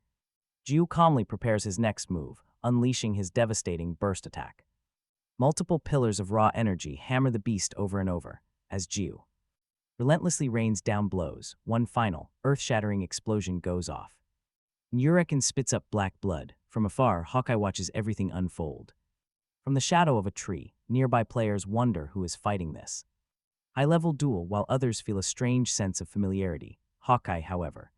Ju calmly prepares his next move, unleashing his devastating burst attack. Multiple pillars of raw energy hammer the beast over and over, as Ju relentlessly rains down blows. One final, earth-shattering explosion goes off. Uraken spits up black blood. From afar, Hawkeye watches everything unfold. From the shadow of a tree, nearby players wonder who is fighting this high-level duel, while others feel a strange sense of familiarity. Hawkeye, however,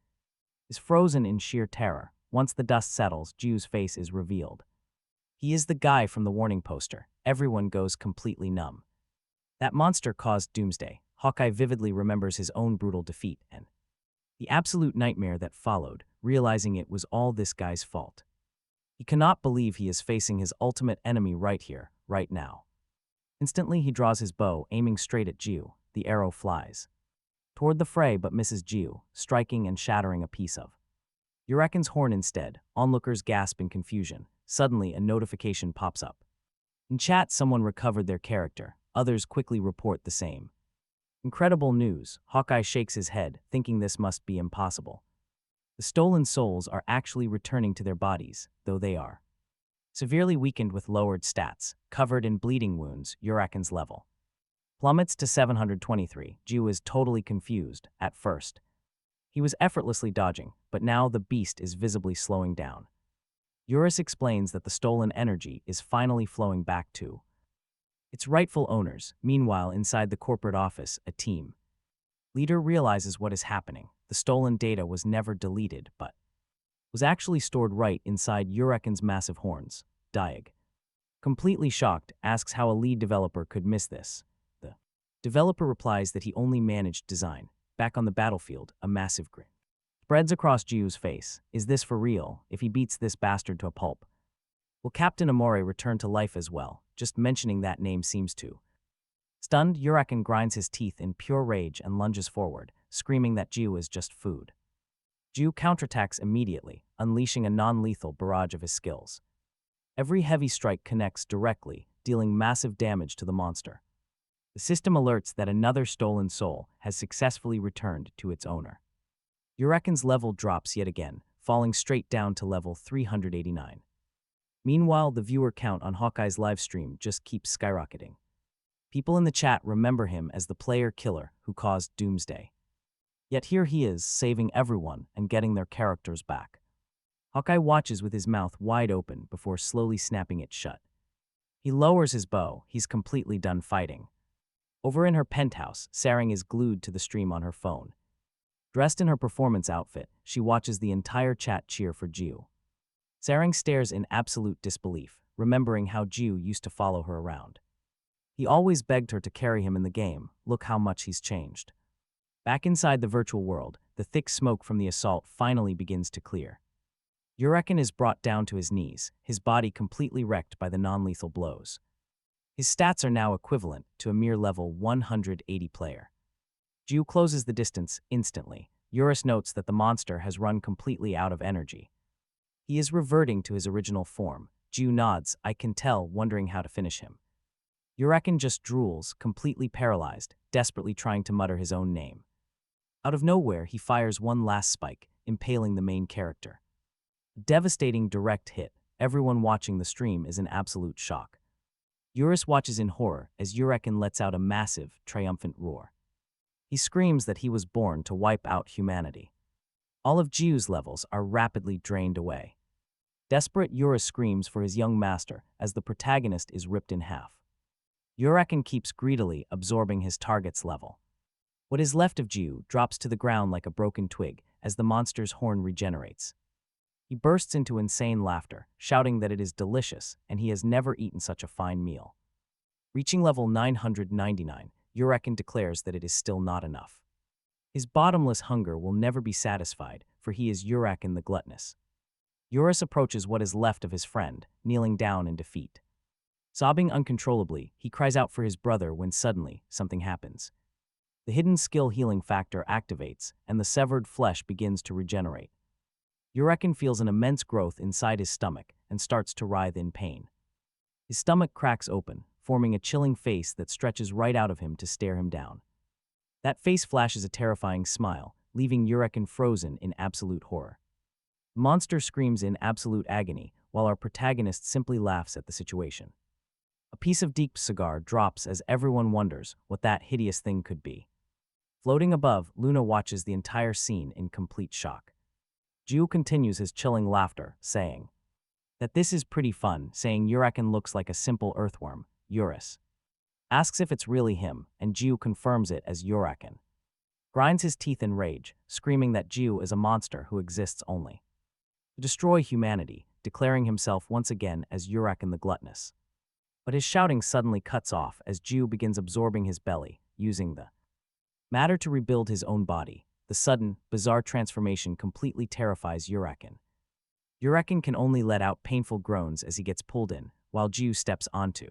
is frozen in sheer terror. Once the dust settles, Ju's face is revealed. He is the guy from the warning poster. Everyone goes completely numb. That monster caused doomsday. Hawkeye vividly remembers his own brutal defeat and the absolute nightmare that followed, realizing it was all this guy's fault. He cannot believe he is facing his ultimate enemy right here, right now. Instantly, he draws his bow, aiming straight at Ju. The arrow flies toward the fray but misses Ju, striking and shattering a piece of Uraken's horn instead. Onlookers gasp in confusion. Suddenly, a notification pops up. In chat, someone recovered their character. Others quickly report the same. Incredible news. Hawkeye shakes his head, thinking this must be impossible. The stolen souls are actually returning to their bodies, though they are severely weakened with lowered stats, covered in bleeding wounds. Uraken's level plummets to 723. Ju is totally confused. At first, he was effortlessly dodging, but now the beast is visibly slowing down. Eurus explains that the stolen energy is finally flowing back to its rightful owners. Meanwhile, inside the corporate office, a team leader realizes what is happening. The stolen data was never deleted, but was actually stored right inside Uraken's massive horns. Diag, completely shocked, asks how a lead developer could miss this. The developer replies that he only managed design. Back on the battlefield, a massive grin spreads across Ju's face. Is this for real? If he beats this bastard to a pulp, will Captain Amore return to life as well? Just mentioning that name seems to. Stunned, Uraken grinds his teeth in pure rage and lunges forward, screaming that Ju is just food. Ju counterattacks immediately, unleashing a non-lethal barrage of his skills. Every heavy strike connects directly, dealing massive damage to the monster. The system alerts that another stolen soul has successfully returned to its owner. Uraken's level drops yet again, falling straight down to level 389. Meanwhile, the viewer count on Hawkeye's livestream just keeps skyrocketing. People in the chat remember him as the player killer who caused doomsday. Yet here he is, saving everyone and getting their characters back. Hawkeye watches with his mouth wide open before slowly snapping it shut. He lowers his bow. He's completely done fighting. Over in her penthouse, Sarang is glued to the stream on her phone. Dressed in her performance outfit, she watches the entire chat cheer for Ju. Sarang stares in absolute disbelief, remembering how Ju used to follow her around. He always begged her to carry him in the game. Look how much he's changed. Back inside the virtual world, the thick smoke from the assault finally begins to clear. Uraken is brought down to his knees, his body completely wrecked by the non-lethal blows. His stats are now equivalent to a mere level 180 player. Ju closes the distance instantly. Eurus notes that the monster has run completely out of energy. He is reverting to his original form. Ju nods, I can tell, wondering how to finish him. Uraken just drools, completely paralyzed, desperately trying to mutter his own name. Out of nowhere, he fires one last spike, impaling the main character. A devastating direct hit. Everyone watching the stream is in absolute shock. Eurus watches in horror as Uraken lets out a massive, triumphant roar. He screams that he was born to wipe out humanity. All of Ju's levels are rapidly drained away. Desperate, Eurus screams for his young master as the protagonist is ripped in half. Uraken keeps greedily absorbing his target's level. What is left of Ju drops to the ground like a broken twig as the monster's horn regenerates. He bursts into insane laughter, shouting that it is delicious and he has never eaten such a fine meal. Reaching level 999, Uraken declares that it is still not enough. His bottomless hunger will never be satisfied, for he is Uraken the gluttonous. Eurus approaches what is left of his friend, kneeling down in defeat. Sobbing uncontrollably, he cries out for his brother when suddenly something happens. The hidden skill healing factor activates, and the severed flesh begins to regenerate. Yurekin feels an immense growth inside his stomach and starts to writhe in pain. His stomach cracks open, forming a chilling face that stretches right out of him to stare him down. That face flashes a terrifying smile, leaving Yurekin frozen in absolute horror. The monster screams in absolute agony, while our protagonist simply laughs at the situation. A piece of deep cigar drops as everyone wonders what that hideous thing could be. Floating above, Luna watches the entire scene in complete shock. Jiu continues his chilling laughter, saying that this is pretty fun, saying Yurekin looks like a simple earthworm. Eurus asks if it's really him, and Jiu confirms it as Yurekin. Grinds his teeth in rage, screaming that Jiu is a monster who exists only to destroy humanity, declaring himself once again as Yurekin the Gluttonous. But his shouting suddenly cuts off as Jiu begins absorbing his belly, using the matter to rebuild his own body. The sudden, bizarre transformation completely terrifies Yurekin. Yurekin can only let out painful groans as he gets pulled in, while Jiu steps onto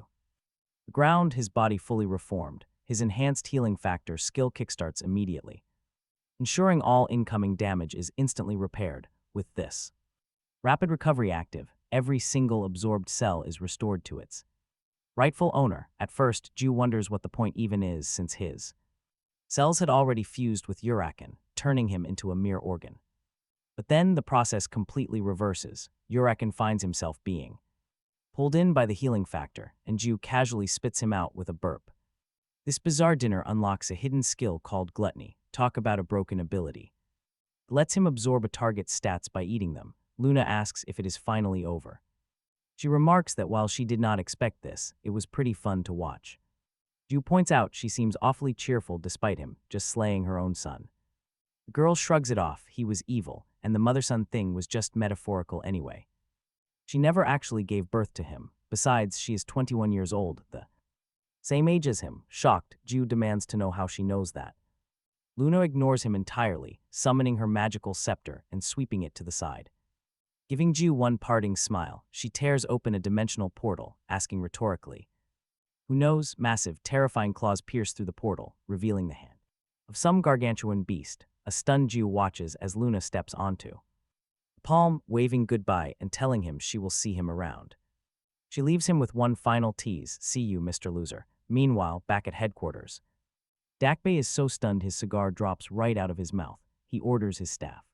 the ground, his body fully reformed. His enhanced healing factor skill kickstarts immediately, ensuring all incoming damage is instantly repaired. With this rapid recovery active, every single absorbed cell is restored to its rightful owner. At first, Jiu wonders what the point even is, since his cells had already fused with Yurekin, turning him into a mere organ. But then the process completely reverses. Yurekin finds himself being pulled in by the healing factor, and Jiu casually spits him out with a burp. This bizarre dinner unlocks a hidden skill called gluttony. Talk about a broken ability. It lets him absorb a target's stats by eating them. Luna asks if it is finally over. She remarks that while she did not expect this, it was pretty fun to watch. Jiu points out she seems awfully cheerful despite him just slaying her own son. The girl shrugs it off. He was evil, and the mother-son thing was just metaphorical anyway. She never actually gave birth to him. Besides, she is 21 years old, the same age as him. Shocked, Jiu demands to know how she knows that. Luna ignores him entirely, summoning her magical scepter and sweeping it to the side. Giving Jiu one parting smile, she tears open a dimensional portal, asking rhetorically, "Who knows?" Massive, terrifying claws pierce through the portal, revealing the hand of some gargantuan beast. A stunned Jiu watches as Luna steps onto the palm, waving goodbye and telling him she will see him around. She leaves him with one final tease, "See you, Mr. Loser." Meanwhile, back at headquarters, Dakbei is so stunned his cigar drops right out of his mouth. He orders his staff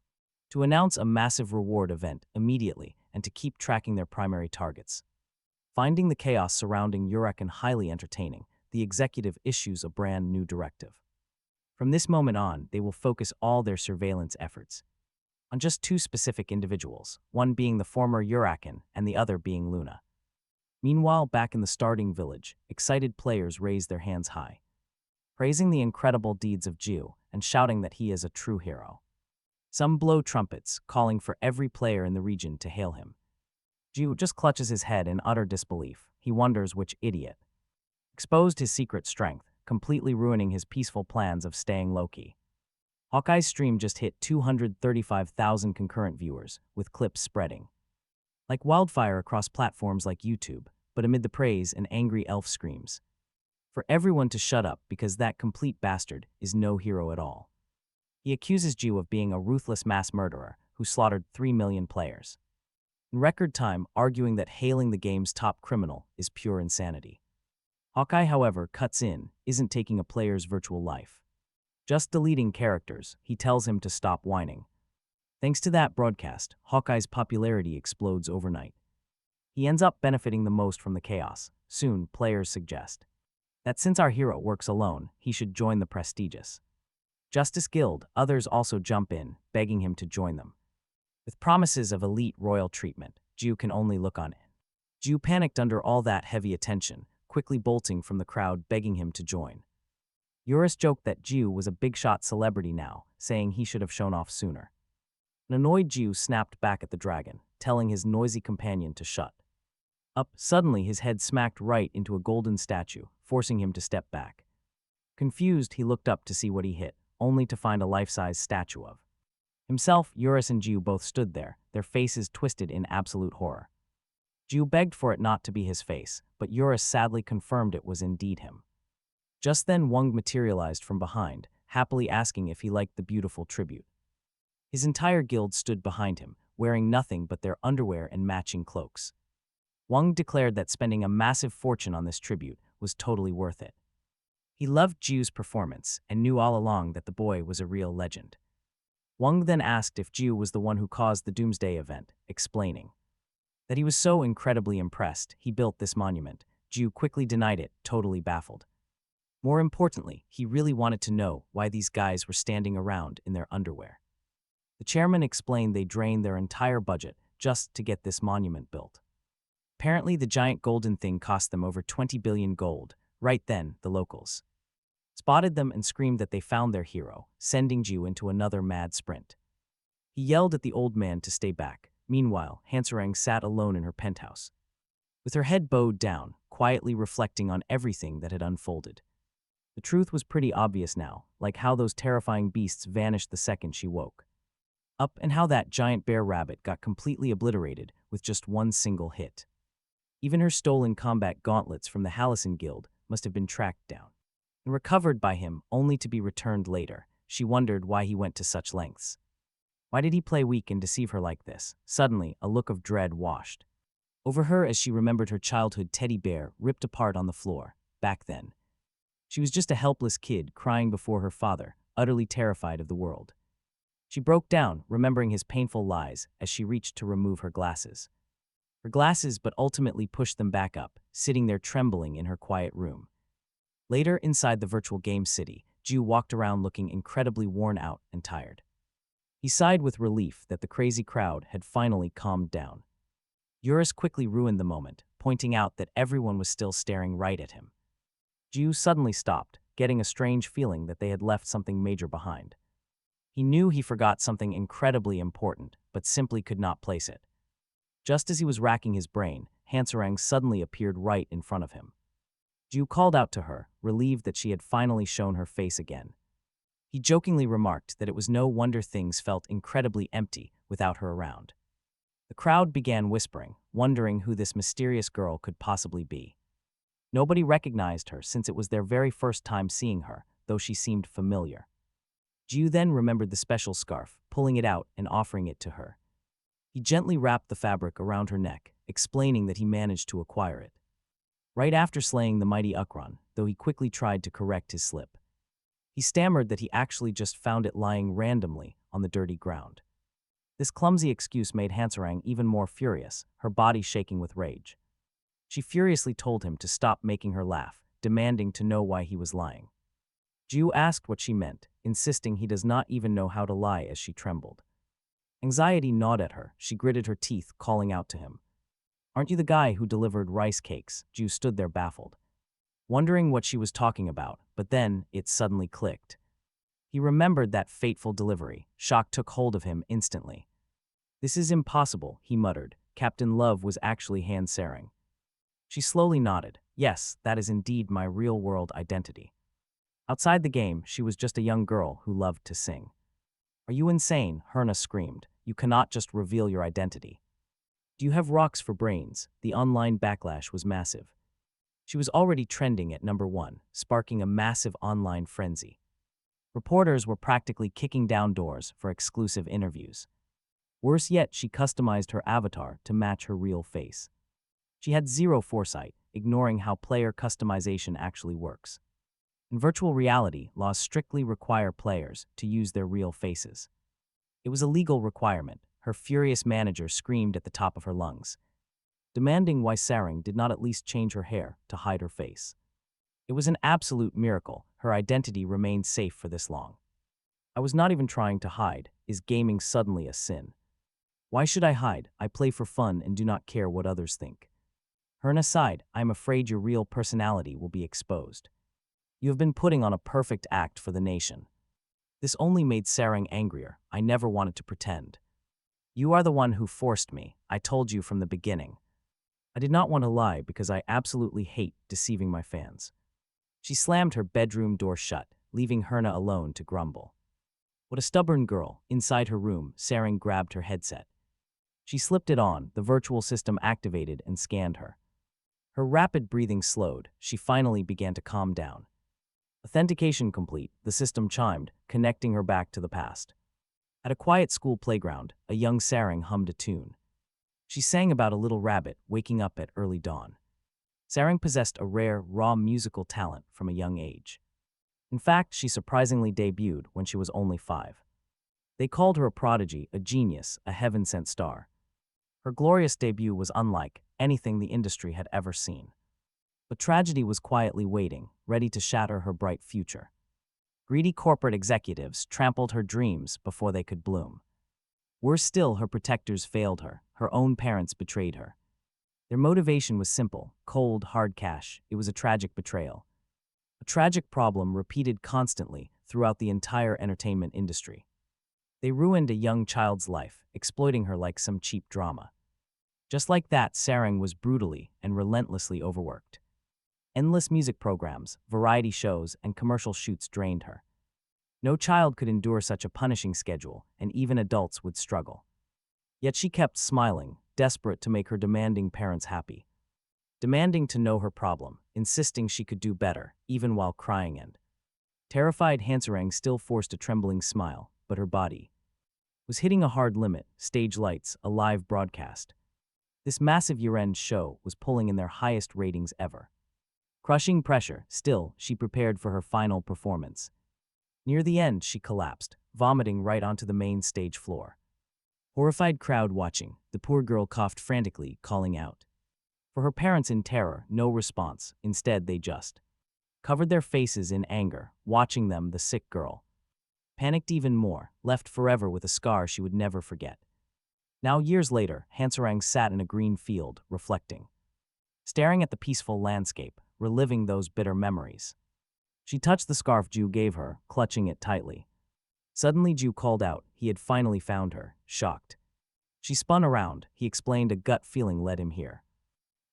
to announce a massive reward event immediately and to keep tracking their primary targets. Finding the chaos surrounding Yurekin highly entertaining, the executive issues a brand new directive. From this moment on, they will focus all their surveillance efforts on just two specific individuals, one being the former Yurekin and the other being Luna. Meanwhile, back in the starting village, excited players raise their hands high, praising the incredible deeds of Jiu and shouting that he is a true hero. Some blow trumpets, calling for every player in the region to hail him. Jiu just clutches his head in utter disbelief. He wonders which idiot exposed his secret strength, completely ruining his peaceful plans of staying low-key. Hawkeye's stream just hit 235,000 concurrent viewers, with clips spreading like wildfire across platforms like YouTube, but amid the praise and angry elf screams for everyone to shut up because that complete bastard is no hero at all. He accuses Jiu of being a ruthless mass murderer who slaughtered 3 million players in record time, arguing that hailing the game's top criminal is pure insanity. Hawkeye, however, cuts in, isn't taking a player's virtual life, just deleting characters. He tells him to stop whining. Thanks to that broadcast, Hawkeye's popularity explodes overnight. He ends up benefiting the most from the chaos. Soon, players suggest that since our hero works alone, he should join the prestigious Justice Guild. Others also jump in, begging him to join them. With promises of elite royal treatment, Jiu can only look on. Jiu panicked under all that heavy attention, quickly bolting from the crowd, begging him to join. Eurus joked that Jiu was a big-shot celebrity now, saying he should have shown off sooner. An annoyed Jiu snapped back at the dragon, telling his noisy companion to shut up. Suddenly, his head smacked right into a golden statue, forcing him to step back. Confused, he looked up to see what he hit, only to find a life-size statue of himself. Eurus and Jiu both stood there, their faces twisted in absolute horror. Jiu begged for it not to be his face, but Eurus sadly confirmed it was indeed him. Just then Wang materialized from behind, happily asking if he liked the beautiful tribute. His entire guild stood behind him, wearing nothing but their underwear and matching cloaks. Wang declared that spending a massive fortune on this tribute was totally worth it. He loved Jiu's performance and knew all along that the boy was a real legend. Wang then asked if Jiu was the one who caused the Doomsday event, explaining that he was so incredibly impressed he built this monument. Jiu quickly denied it, totally baffled. More importantly, he really wanted to know why these guys were standing around in their underwear. The chairman explained they drained their entire budget just to get this monument built. Apparently, the giant golden thing cost them over 20 billion gold. Right then, the locals spotted them and screamed that they found their hero, sending Jiu into another mad sprint. He yelled at the old man to stay back. Meanwhile, Hansarang sat alone in her penthouse, with her head bowed down, quietly reflecting on everything that had unfolded. The truth was pretty obvious now, like how those terrifying beasts vanished the second she woke up and how that giant bear rabbit got completely obliterated with just one single hit. Even her stolen combat gauntlets from the Hallison Guild must have been tracked down and recovered by him only to be returned later. She wondered why he went to such lengths. Why did he play weak and deceive her like this? Suddenly, a look of dread washed over her as she remembered her childhood teddy bear ripped apart on the floor. Back then, she was just a helpless kid crying before her father, utterly terrified of the world. She broke down, remembering his painful lies as she reached to remove her glasses. Her glasses but ultimately pushed them back up, sitting there trembling in her quiet room. Later, inside the virtual game city, Jiu walked around looking incredibly worn out and tired. He sighed with relief that the crazy crowd had finally calmed down. Eurus quickly ruined the moment, pointing out that everyone was still staring right at him. Jiu suddenly stopped, getting a strange feeling that they had left something major behind. He knew he forgot something incredibly important, but simply could not place it. Just as he was racking his brain, Hansarang suddenly appeared right in front of him. Jiu called out to her, relieved that she had finally shown her face again. He jokingly remarked that it was no wonder things felt incredibly empty without her around. The crowd began whispering, wondering who this mysterious girl could possibly be. Nobody recognized her since it was their very first time seeing her, though she seemed familiar. Jiu then remembered the special scarf, pulling it out and offering it to her. He gently wrapped the fabric around her neck, explaining that he managed to acquire it right after slaying the mighty Ukron, though he quickly tried to correct his slip. He stammered that he actually just found it lying randomly on the dirty ground. This clumsy excuse made Hansarang even more furious, her body shaking with rage. She furiously told him to stop making her laugh, demanding to know why he was lying. Jiu asked what she meant, insisting he does not even know how to lie as she trembled. Anxiety gnawed at her. She gritted her teeth, calling out to him. "Aren't you the guy who delivered rice cakes?" Jiu stood there baffled, wondering what she was talking about, but then it suddenly clicked. He remembered that fateful delivery. Shock took hold of him instantly. "This is impossible," he muttered. "Captain Love was actually Hansarang." She slowly nodded. "Yes, that is indeed my real-world identity." Outside the game, she was just a young girl who loved to sing. "Are you insane?" Herna screamed. "You cannot just reveal your identity. Do you have rocks for brains?" The online backlash was massive. She was already trending at #1, sparking a massive online frenzy. Reporters were practically kicking down doors for exclusive interviews. Worse yet, she customized her avatar to match her real face. She had zero foresight, ignoring how player customization actually works. In virtual reality, laws strictly require players to use their real faces. It was a legal requirement. Her furious manager screamed at the top of her lungs, demanding why Sarang did not at least change her hair to hide her face. It was an absolute miracle her identity remained safe for this long. "I was not even trying to hide. Is gaming suddenly a sin? Why should I hide? I play for fun and do not care what others think." Herna sighed. "I am afraid your real personality will be exposed. You have been putting on a perfect act for the nation." This only made Sarang angrier. "I never wanted to pretend. You are the one who forced me. I told you from the beginning. I did not want to lie because I absolutely hate deceiving my fans." She slammed her bedroom door shut, leaving Herna alone to grumble. What a stubborn girl. Inside her room, Sarang grabbed her headset. She slipped it on, the virtual system activated and scanned her. Her rapid breathing slowed. She finally began to calm down. Authentication complete, the system chimed, connecting her back to the past. At a quiet school playground, a young Sarang hummed a tune. She sang about a little rabbit waking up at early dawn. Sarang possessed a rare, raw musical talent from a young age. In fact, she surprisingly debuted when she was only 5. They called her a prodigy, a genius, a heaven-sent star. Her glorious debut was unlike anything the industry had ever seen. But tragedy was quietly waiting, ready to shatter her bright future. Greedy corporate executives trampled her dreams before they could bloom. Worse still, her protectors failed her. Her own parents betrayed her. Their motivation was simple: cold, hard cash. It was a tragic betrayal. A tragic problem repeated constantly throughout the entire entertainment industry. They ruined a young child's life, exploiting her like some cheap drama. Just like that, Sarang was brutally and relentlessly overworked. Endless music programs, variety shows, and commercial shoots drained her. No child could endure such a punishing schedule, and even adults would struggle. Yet she kept smiling, desperate to make her demanding parents happy. Demanding to know her problem, insisting she could do better, even while crying and terrified. Hansarang still forced a trembling smile, but her body was hitting a hard limit. Stage lights, a live broadcast. This massive year-end show was pulling in their highest ratings ever. Crushing pressure, still, she prepared for her final performance. Near the end, she collapsed, vomiting right onto the main stage floor. Horrified crowd watching, the poor girl coughed frantically, calling out for her parents in terror. No response. Instead, they just covered their faces in anger, watching them. The sick girl panicked even more, left forever with a scar she would never forget. Now, years later, Hansarang sat in a green field, reflecting, staring at the peaceful landscape, reliving those bitter memories. She touched the scarf Ju gave her, clutching it tightly. Suddenly, Ju called out. He had finally found her, shocked. She spun around. He explained a gut feeling led him here,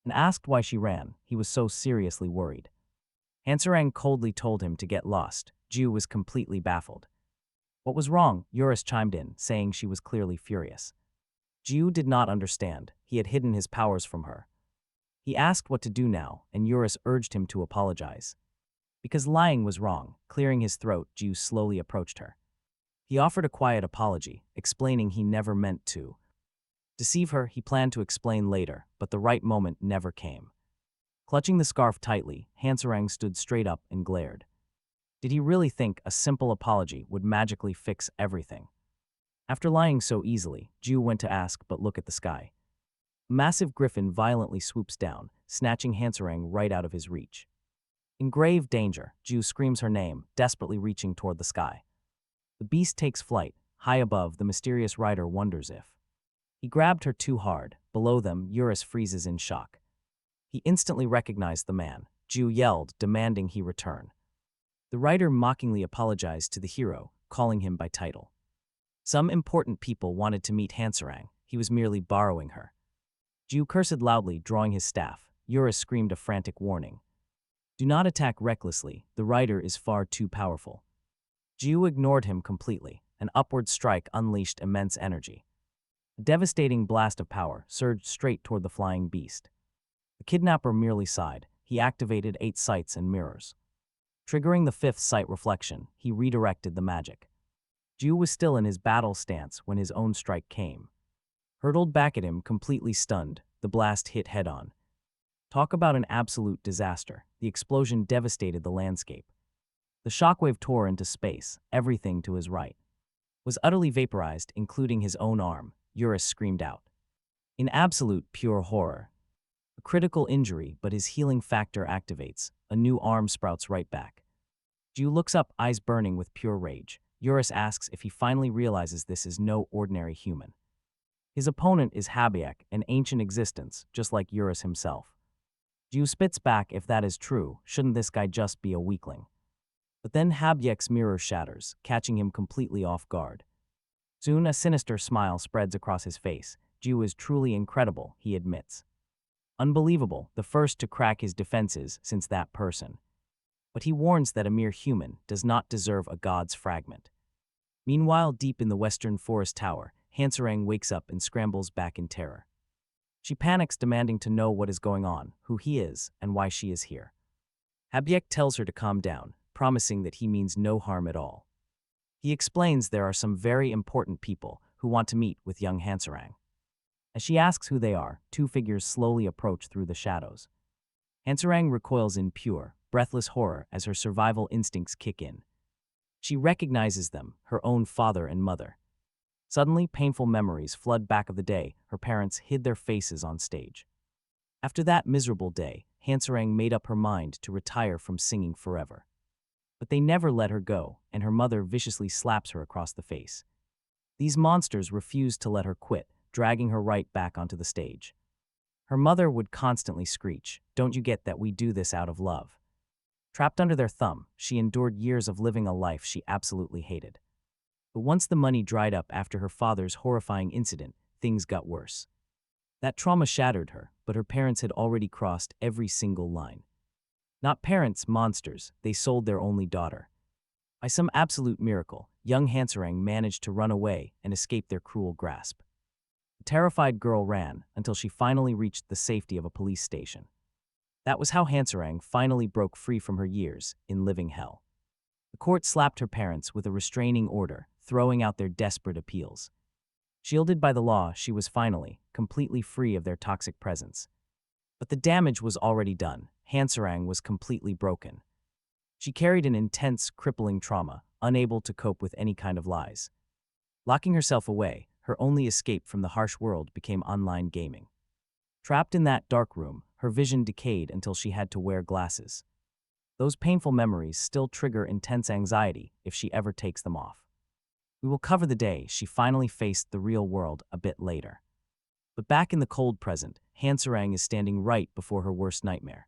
and asked why she ran. He was so seriously worried. Hansarang coldly told him to get lost. Ju was completely baffled. What was wrong? Eurus chimed in, saying she was clearly furious. Ju did not understand. He had hidden his powers from her. He asked what to do now, and Eurus urged him to apologize. Because lying was wrong. Clearing his throat, Ju slowly approached her. He offered a quiet apology, explaining he never meant to deceive her. He planned to explain later, but the right moment never came. Clutching the scarf tightly, Hansarang stood straight up and glared. Did he really think a simple apology would magically fix everything? After lying so easily, Ju went to ask, but look at the sky. A massive griffin violently swoops down, snatching Hansarang right out of his reach. In grave danger, Ju screams her name, desperately reaching toward the sky. The beast takes flight. High above, the mysterious rider wonders if he grabbed her too hard. Below them, Eurus freezes in shock. He instantly recognized the man. Ju yelled, demanding he return. The rider mockingly apologized to the hero, calling him by title. Some important people wanted to meet Hansarang. He was merely borrowing her. Ju cursed loudly, drawing his staff. Eurus screamed a frantic warning. Do not attack recklessly. The rider is far too powerful. Ju ignored him completely. An upward strike unleashed immense energy. A devastating blast of power surged straight toward the flying beast. The kidnapper merely sighed. He activated 8 sights and mirrors. Triggering the 5th sight reflection, he redirected the magic. Ju was still in his battle stance when his own strike came. Hurtled back at him, completely stunned, the blast hit head-on. Talk about an absolute disaster. The explosion devastated the landscape. The shockwave tore into space. Everything to his right was utterly vaporized, including his own arm. Eurus screamed out in absolute pure horror. A critical injury, but his healing factor activates. A new arm sprouts right back. Ju looks up, eyes burning with pure rage. Eurus asks if he finally realizes this is no ordinary human. His opponent is Habiak, an ancient existence, just like Eurus himself. Ju spits back, if that is true, shouldn't this guy just be a weakling? But then Habiak's mirror shatters, catching him completely off guard. Soon a sinister smile spreads across his face. Ju is truly incredible, he admits. Unbelievable, the first to crack his defenses since that person. But he warns that a mere human does not deserve a god's fragment. Meanwhile, deep in the western forest tower, Hansarang wakes up and scrambles back in terror. She panics, demanding to know what is going on, who he is, and why she is here. Habiak tells her to calm down, promising that he means no harm at all. He explains there are some very important people who want to meet with young Hansarang. As she asks who they are, two figures slowly approach through the shadows. Hansarang recoils in pure, breathless horror as her survival instincts kick in. She recognizes them, her own father and mother. Suddenly, painful memories flood back of the day her parents hid their faces on stage. After that miserable day, Hansarang made up her mind to retire from singing forever. But they never let her go, and her mother viciously slaps her across the face. These monsters refused to let her quit, dragging her right back onto the stage. Her mother would constantly screech, "Don't you get that we do this out of love?" Trapped under their thumb, she endured years of living a life she absolutely hated. But once the money dried up after her father's horrifying incident, things got worse. That trauma shattered her, but her parents had already crossed every single line. Not parents, monsters, they sold their only daughter. By some absolute miracle, young Hansarang managed to run away and escape their cruel grasp. The terrified girl ran until she finally reached the safety of a police station. That was how Hansarang finally broke free from her years in living hell. The court slapped her parents with a restraining order, throwing out their desperate appeals. Shielded by the law, she was finally completely free of their toxic presence. But the damage was already done. Hansarang was completely broken. She carried an intense, crippling trauma, unable to cope with any kind of lies. Locking herself away, her only escape from the harsh world became online gaming. Trapped in that dark room, her vision decayed until she had to wear glasses. Those painful memories still trigger intense anxiety if she ever takes them off. We will cover the day she finally faced the real world a bit later. But back in the cold present, Hansarang is standing right before her worst nightmare.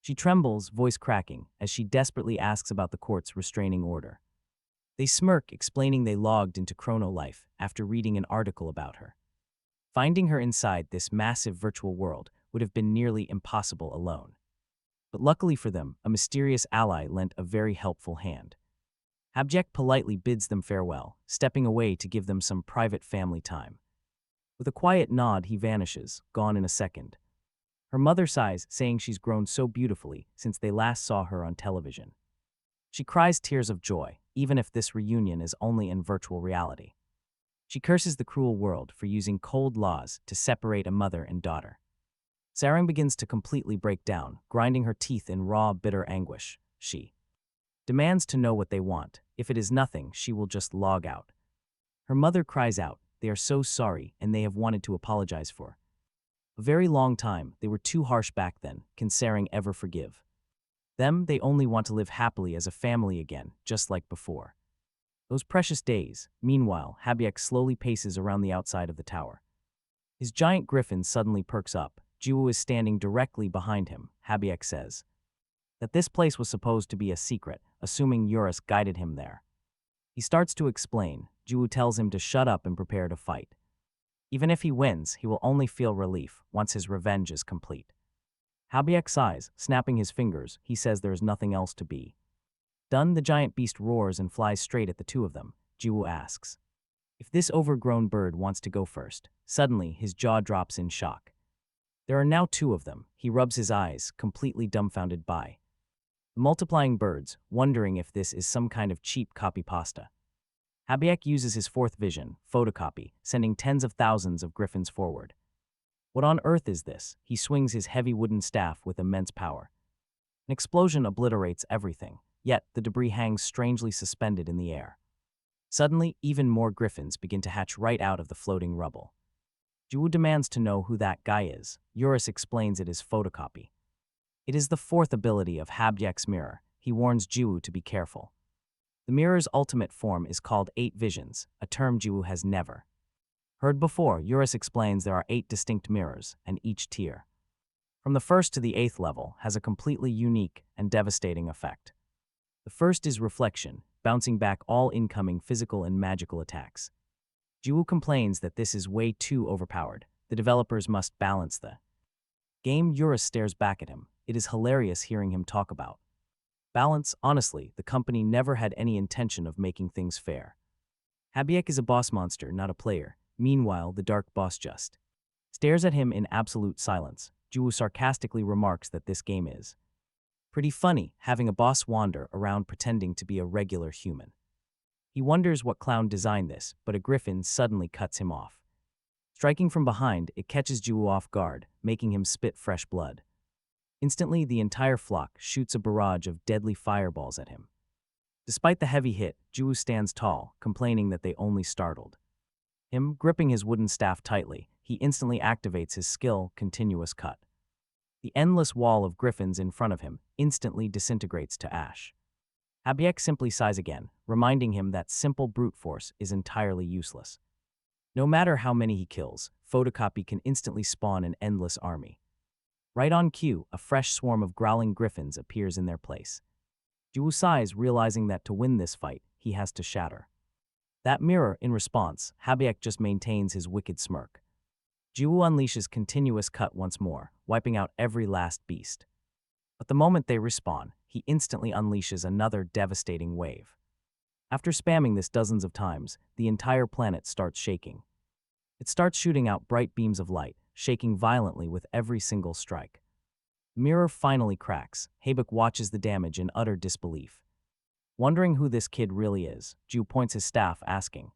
She trembles, voice cracking, as she desperately asks about the court's restraining order. They smirk, explaining they logged into Kronol Life after reading an article about her. Finding her inside this massive virtual world would have been nearly impossible alone. But luckily for them, a mysterious ally lent a very helpful hand. Habjek politely bids them farewell, stepping away to give them some private family time. With a quiet nod, he vanishes, gone in a second. Her mother sighs, saying she's grown so beautifully since they last saw her on television. She cries tears of joy, even if this reunion is only in virtual reality. She curses the cruel world for using cold laws to separate a mother and daughter. Sarang begins to completely break down, grinding her teeth in raw, bitter anguish. She demands to know what they want. If it is nothing, she will just log out. Her mother cries out, they are so sorry and they have wanted to apologize for a very long time. They were too harsh back then. Can Sarang ever forgive them? They only want to live happily as a family again, just like before. Those precious days. Meanwhile, Habjek slowly paces around the outside of the tower. His giant griffin suddenly perks up. Jiwoo is standing directly behind him. Habjek says that this place was supposed to be a secret, assuming Eurus guided him there. He starts to explain. Jiwoo tells him to shut up and prepare to fight. Even if he wins, he will only feel relief once his revenge is complete. Habjek sighs, snapping his fingers. He says there is nothing else to be done. The giant beast roars and flies straight at the two of them. Jiwoo asks if this overgrown bird wants to go first. Suddenly, his jaw drops in shock. There are now two of them. He rubs his eyes, completely dumbfounded by the multiplying birds, wondering if this is some kind of cheap copy pasta. Habjek uses his fourth vision, photocopy, sending tens of thousands of griffins forward. What on earth is this? He swings his heavy wooden staff with immense power. An explosion obliterates everything, yet the debris hangs strangely suspended in the air. Suddenly, even more griffins begin to hatch right out of the floating rubble. Jiwoo demands to know who that guy is. Eurus explains it is photocopy. It is the fourth ability of Habjek's mirror. He warns Jiwoo to be careful. The mirror's ultimate form is called 8 visions, a term Jiwoo has never heard before. Eurus explains there are 8 distinct mirrors, and each tier, from the 1st to the 8th level, has a completely unique and devastating effect. The first is reflection, bouncing back all incoming physical and magical attacks. Jiwoo complains that this is way too overpowered. The developers must balance the game. Eurus stares back at him. It is hilarious hearing him talk about balance. Honestly, the company never had any intention of making things fair. Habjek is a boss monster, not a player. Meanwhile, the dark boss just stares at him in absolute silence. Jiwoo sarcastically remarks that this game is Pretty funny having a boss wander around pretending to be a regular human. He wonders what clown designed this, but a griffin suddenly cuts him off. Striking from behind, it catches Jiwoo off guard, making him spit fresh blood. Instantly, the entire flock shoots a barrage of deadly fireballs at him. Despite the heavy hit, Jiwoo stands tall, complaining that they only startled him. Gripping his wooden staff tightly, he instantly activates his skill, Continuous Cut. The endless wall of griffins in front of him instantly disintegrates to ash. Habiek simply sighs again, reminding him that simple brute force is entirely useless. No matter how many he kills, photocopy can instantly spawn an endless army. Right on cue, a fresh swarm of growling griffins appears in their place. Jiwoo sighs, realizing that to win this fight, he has to shatter that mirror. In response, Habiek just maintains his wicked smirk. Jiwoo unleashes Continuous Cut once more, wiping out every last beast. But the moment they respawn, he instantly unleashes another devastating wave. After spamming this dozens of times, the entire planet starts shaking. It starts shooting out bright beams of light, shaking violently with every single strike. The mirror finally cracks. Habiek watches the damage in utter disbelief. Wondering who this kid really is, Jiwoo points his staff, asking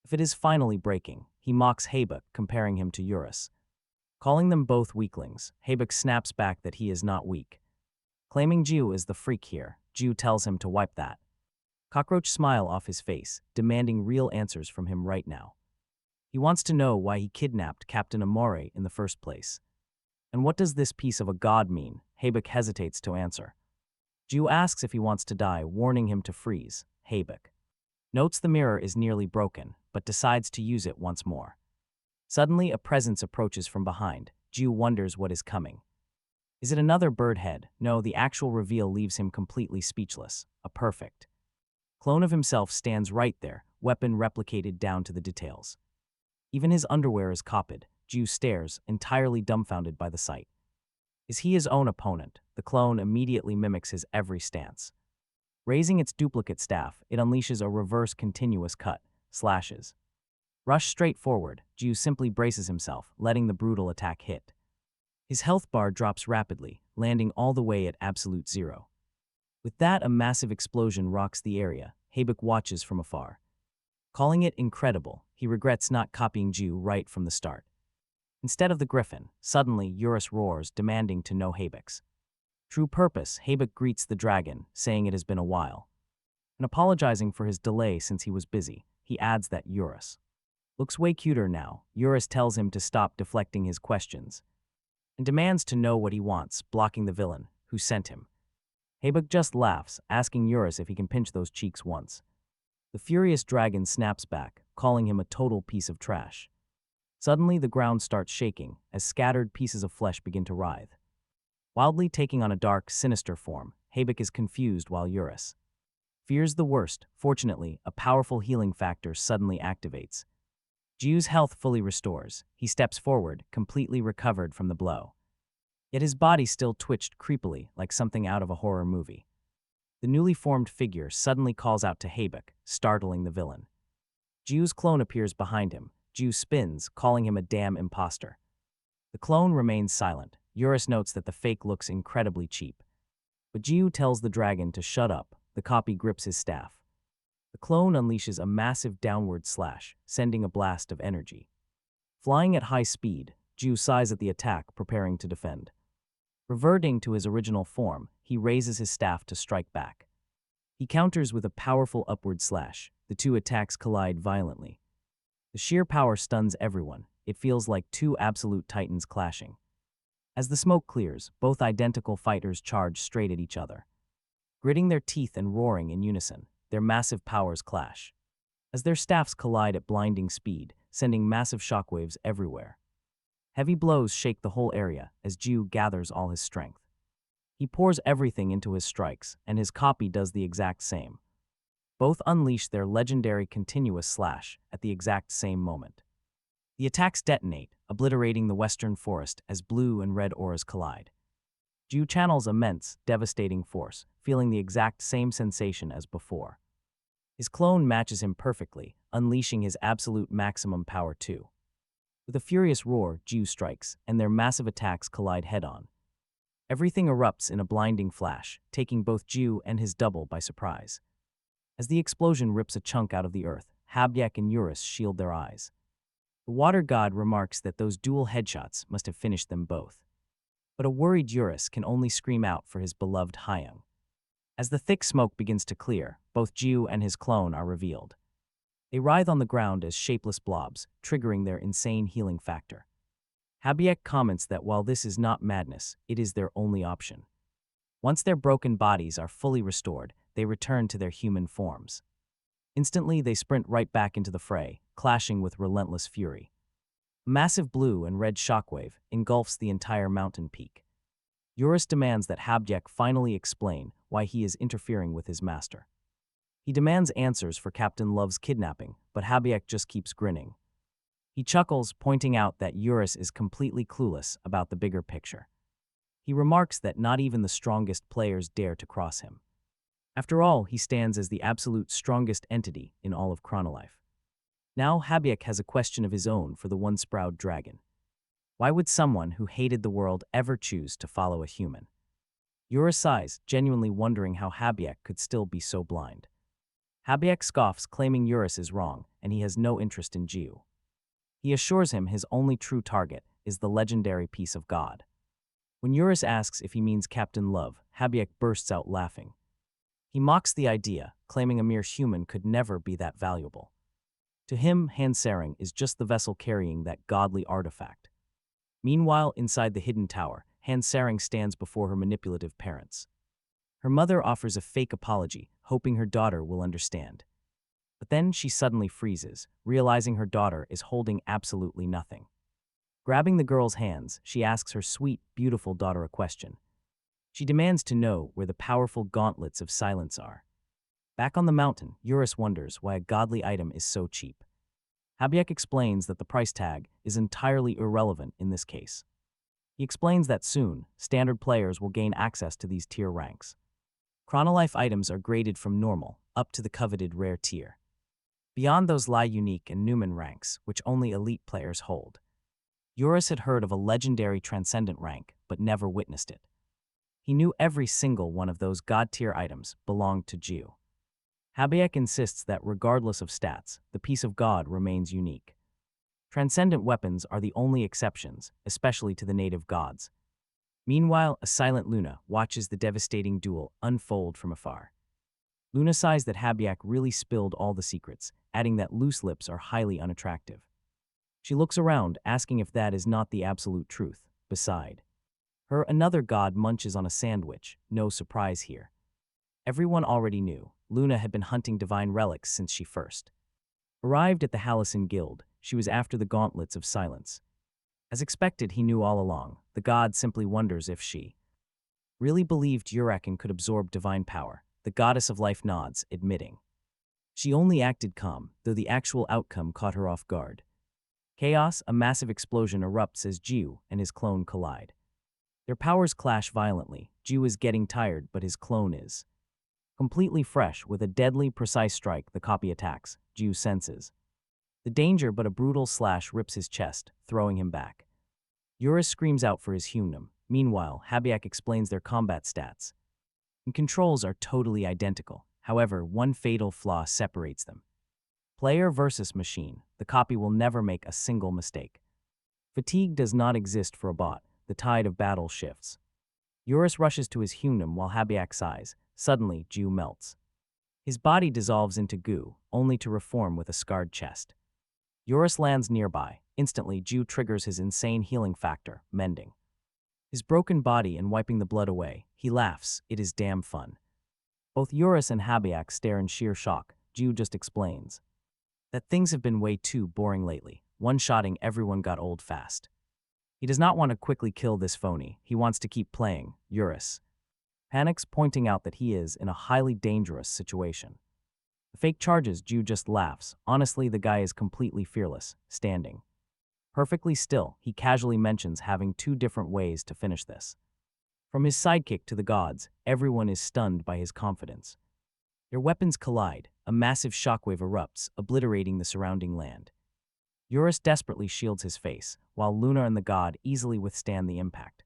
if it is finally breaking. He mocks Habiek, comparing him to Eurus. Calling them both weaklings, Habiek snaps back that he is not weak. Claiming Jiwoo is the freak here, Jiwoo tells him to wipe that cockroach smile off his face, demanding real answers from him right now. He wants to know why he kidnapped Captain Amore in the first place. And what does this piece of a god mean? Habiek hesitates to answer. Jiwoo asks if he wants to die, warning him to freeze. Habiek notes the mirror is nearly broken, but decides to use it once more. Suddenly, a presence approaches from behind. Jiwoo wonders what is coming. Is it another bird head? No, the actual reveal leaves him completely speechless. A perfect clone of himself stands right there, weapon replicated down to the details. Even his underwear is copied. Jiwoo stares, entirely dumbfounded by the sight. Is he his own opponent? The clone immediately mimics his every stance. Raising its duplicate staff, it unleashes a reverse Continuous Cut, slashes. Rush straight forward, Jiwoo simply braces himself, letting the brutal attack hit. His health bar drops rapidly, landing all the way at absolute zero. With that, a massive explosion rocks the area. Habiek watches from afar. Calling it incredible, he regrets not copying Jiwoo right from the start. Instead of the griffin, suddenly Eurus roars, demanding to know Habiek's true purpose. Habiek greets the dragon, saying it has been a while. And apologizing for his delay since he was busy, he adds that Eurus looks way cuter now. Eurus tells him to stop deflecting his questions and demands to know what he wants, blocking the villain who sent him. Habiek just laughs, asking Eurus if he can pinch those cheeks once. The furious dragon snaps back, calling him a total piece of trash. Suddenly, the ground starts shaking as scattered pieces of flesh begin to writhe, wildly taking on a dark, sinister form. Habiek is confused while Eurus fears the worst. Fortunately, a powerful healing factor suddenly activates. Jiwoo's health fully restores. He steps forward, completely recovered from the blow. Yet his body still twitched creepily, like something out of a horror movie. The newly formed figure suddenly calls out to Habiek, startling the villain. Jiwoo's clone appears behind him. Jiwoo spins, calling him a damn imposter. The clone remains silent. Eurus notes that the fake looks incredibly cheap. But Jiwoo tells the dragon to shut up. The copy grips his staff. The clone unleashes a massive downward slash, sending a blast of energy. Flying at high speed, Jiwoo sighs at the attack, preparing to defend. Reverting to his original form, he raises his staff to strike back. He counters with a powerful upward slash. The two attacks collide violently. The sheer power stuns everyone. It feels like two absolute titans clashing. As the smoke clears, both identical fighters charge straight at each other. Gritting their teeth and roaring in unison, their massive powers clash. As their staffs collide at blinding speed, sending massive shockwaves everywhere. Heavy blows shake the whole area as Jiwoo gathers all his strength. He pours everything into his strikes, and his copy does the exact same. Both unleash their legendary continuous slash at the exact same moment. The attacks detonate, obliterating the western forest as blue and red auras collide. Jiwoo channels immense, devastating force, feeling the exact same sensation as before. His clone matches him perfectly, unleashing his absolute maximum power too. With a furious roar, Jiwoo strikes, and their massive attacks collide head-on. Everything erupts in a blinding flash, taking both Jiu and his double by surprise. As the explosion rips a chunk out of the earth, Habyak and Eurus shield their eyes. The water god remarks that those dual headshots must have finished them both. But a worried Eurus can only scream out for his beloved Hyung. As the thick smoke begins to clear, both Jiu and his clone are revealed. They writhe on the ground as shapeless blobs, triggering their insane healing factor. Habyak comments that while this is not madness, it is their only option. Once their broken bodies are fully restored, they return to their human forms. Instantly, they sprint right back into the fray, clashing with relentless fury. A massive blue and red shockwave engulfs the entire mountain peak. Eurus demands that Habyak finally explain why he is interfering with his master. He demands answers for Captain Love's kidnapping, but Habyak just keeps grinning. He chuckles, pointing out that Eurus is completely clueless about the bigger picture. He remarks that not even the strongest players dare to cross him. After all, he stands as the absolute strongest entity in all of Kronol Life. Now Habyak has a question of his own for the one-sprowed dragon. Why would someone who hated the world ever choose to follow a human? Eurus sighs, genuinely wondering how Habyak could still be so blind. Habyak scoffs, claiming Eurus is wrong, and he has no interest in Jiu. He assures him his only true target is the legendary piece of God. When Eurus asks if he means Captain Love, Habyak bursts out laughing. He mocks the idea, claiming a mere human could never be that valuable. To him, Hansering is just the vessel carrying that godly artifact. Meanwhile, inside the hidden tower, Hansering stands before her manipulative parents. Her mother offers a fake apology, hoping her daughter will understand. But then she suddenly freezes, realizing her daughter is holding absolutely nothing. Grabbing the girl's hands, she asks her sweet, beautiful daughter a question. She demands to know where the powerful gauntlets of silence are. Back on the mountain, Eurus wonders why a godly item is so cheap. Habyak explains that the price tag is entirely irrelevant in this case. He explains that soon, standard players will gain access to these tier ranks. Kronol Life items are graded from normal up to the coveted rare tier. Beyond those lie unique and Newman ranks, which only elite players hold. Eurus had heard of a legendary transcendent rank, but never witnessed it. He knew every single one of those god-tier items belonged to Jiu. Habyak insists that regardless of stats, the piece of God remains unique. Transcendent weapons are the only exceptions, especially to the native gods. Meanwhile, a silent Luna watches the devastating duel unfold from afar. Luna sighs that Habyak really spilled all the secrets, adding that loose lips are highly unattractive. She looks around, asking if that is not the absolute truth. Beside her, another god munches on a sandwich, no surprise here. Everyone already knew, Luna had been hunting divine relics since she first arrived at the Hallison Guild. She was after the gauntlets of silence. As expected, he knew all along. The god simply wonders if she really believed Urakin could absorb divine power. The goddess of life nods, admitting she only acted calm, though the actual outcome caught her off guard. Chaos, a massive explosion erupts as Jiu and his clone collide. Their powers clash violently. Jiu is getting tired, but his clone is completely fresh. With a deadly, precise strike, the copy attacks. Jiu senses the danger, but a brutal slash rips his chest, throwing him back. Eurus screams out for his humanum. Meanwhile, Habyak explains their combat stats. And controls are totally identical. However, one fatal flaw separates them. Player versus machine. The copy will never make a single mistake. Fatigue does not exist for a bot. The tide of battle shifts. Eurus rushes to his humanum while Habyak sighs. Suddenly, Jiu melts. His body dissolves into goo, only to reform with a scarred chest. Eurus lands nearby. Instantly, Jiu triggers his insane healing factor, mending his broken body and wiping the blood away. He laughs. It is damn fun. Both Eurus and Habyak stare in sheer shock. Jiu just explains that things have been way too boring lately. One-shotting everyone got old fast. He does not want to quickly kill this phony. He wants to keep playing. Eurus panics, pointing out that he is in a highly dangerous situation. The fake charges, Jiu just laughs. Honestly, the guy is completely fearless, standing perfectly still. He casually mentions having two different ways to finish this. From his sidekick to the gods, everyone is stunned by his confidence. Their weapons collide. A massive shockwave erupts, obliterating the surrounding land. Eurus desperately shields his face, while Luna and the god easily withstand the impact.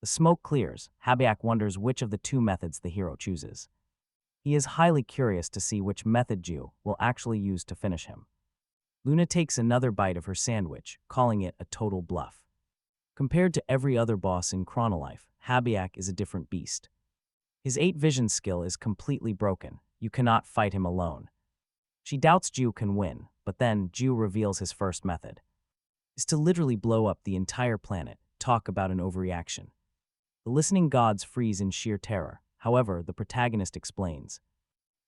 The smoke clears. Habiak wonders which of the two methods the hero chooses. He is highly curious to see which method Ju will actually use to finish him. Luna takes another bite of her sandwich, calling it a total bluff. Compared to every other boss in Kronol Life, Habiak is a different beast. His 8 vision skill is completely broken. You cannot fight him alone. She doubts Ju can win, but then Ju reveals his first method. Is to literally blow up the entire planet. Talk about an overreaction. The listening gods freeze in sheer terror. However, the protagonist explains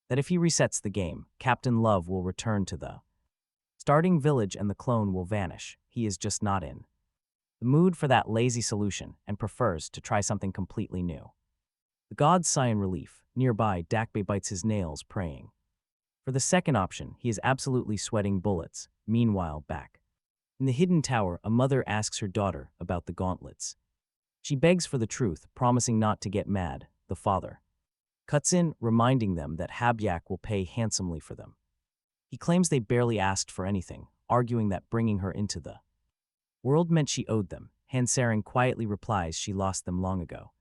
that if he resets the game, Captain Love will return to the starting village and the clone will vanish. He is just not in the mood for that lazy solution and prefers to try something completely new. The gods sigh in relief. Nearby, Dakbe bites his nails, praying. For the second option, he is absolutely sweating bullets. Meanwhile, back in the hidden tower, a mother asks her daughter about the gauntlets. She begs for the truth, promising not to get mad. The father cuts in, reminding them that Habiak will pay handsomely for them. He claims they barely asked for anything, arguing that bringing her into the world meant she owed them. Hansering quietly replies she lost them long ago.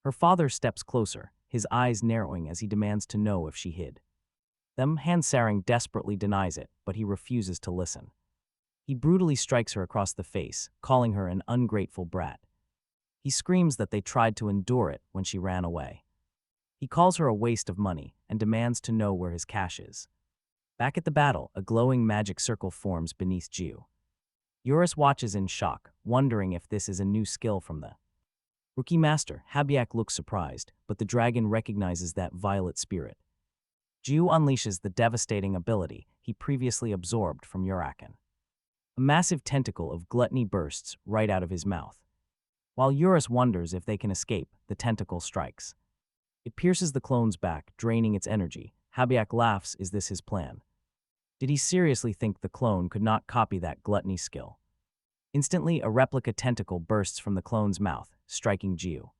Her father steps closer, his eyes narrowing as he demands to know if she hid them. Hansering desperately denies it, but he refuses to listen. He brutally strikes her across the face, calling her an ungrateful brat. He screams that they tried to endure it when she ran away. He calls her a waste of money and demands to know where his cash is. Back at the battle, a glowing magic circle forms beneath Ju. Eurus watches in shock, wondering if this is a new skill from the rookie master. Habiak looks surprised, but the dragon recognizes that violet spirit. Ju unleashes the devastating ability he previously absorbed from Urakan. A massive tentacle of gluttony bursts right out of his mouth. While Eurus wonders if they can escape, the tentacle strikes. It pierces the clone's back, draining its energy. Habiak laughs. Is this his plan? Did he seriously think the clone could not copy that gluttony skill? Instantly, a replica tentacle bursts from the clone's mouth, striking Ju.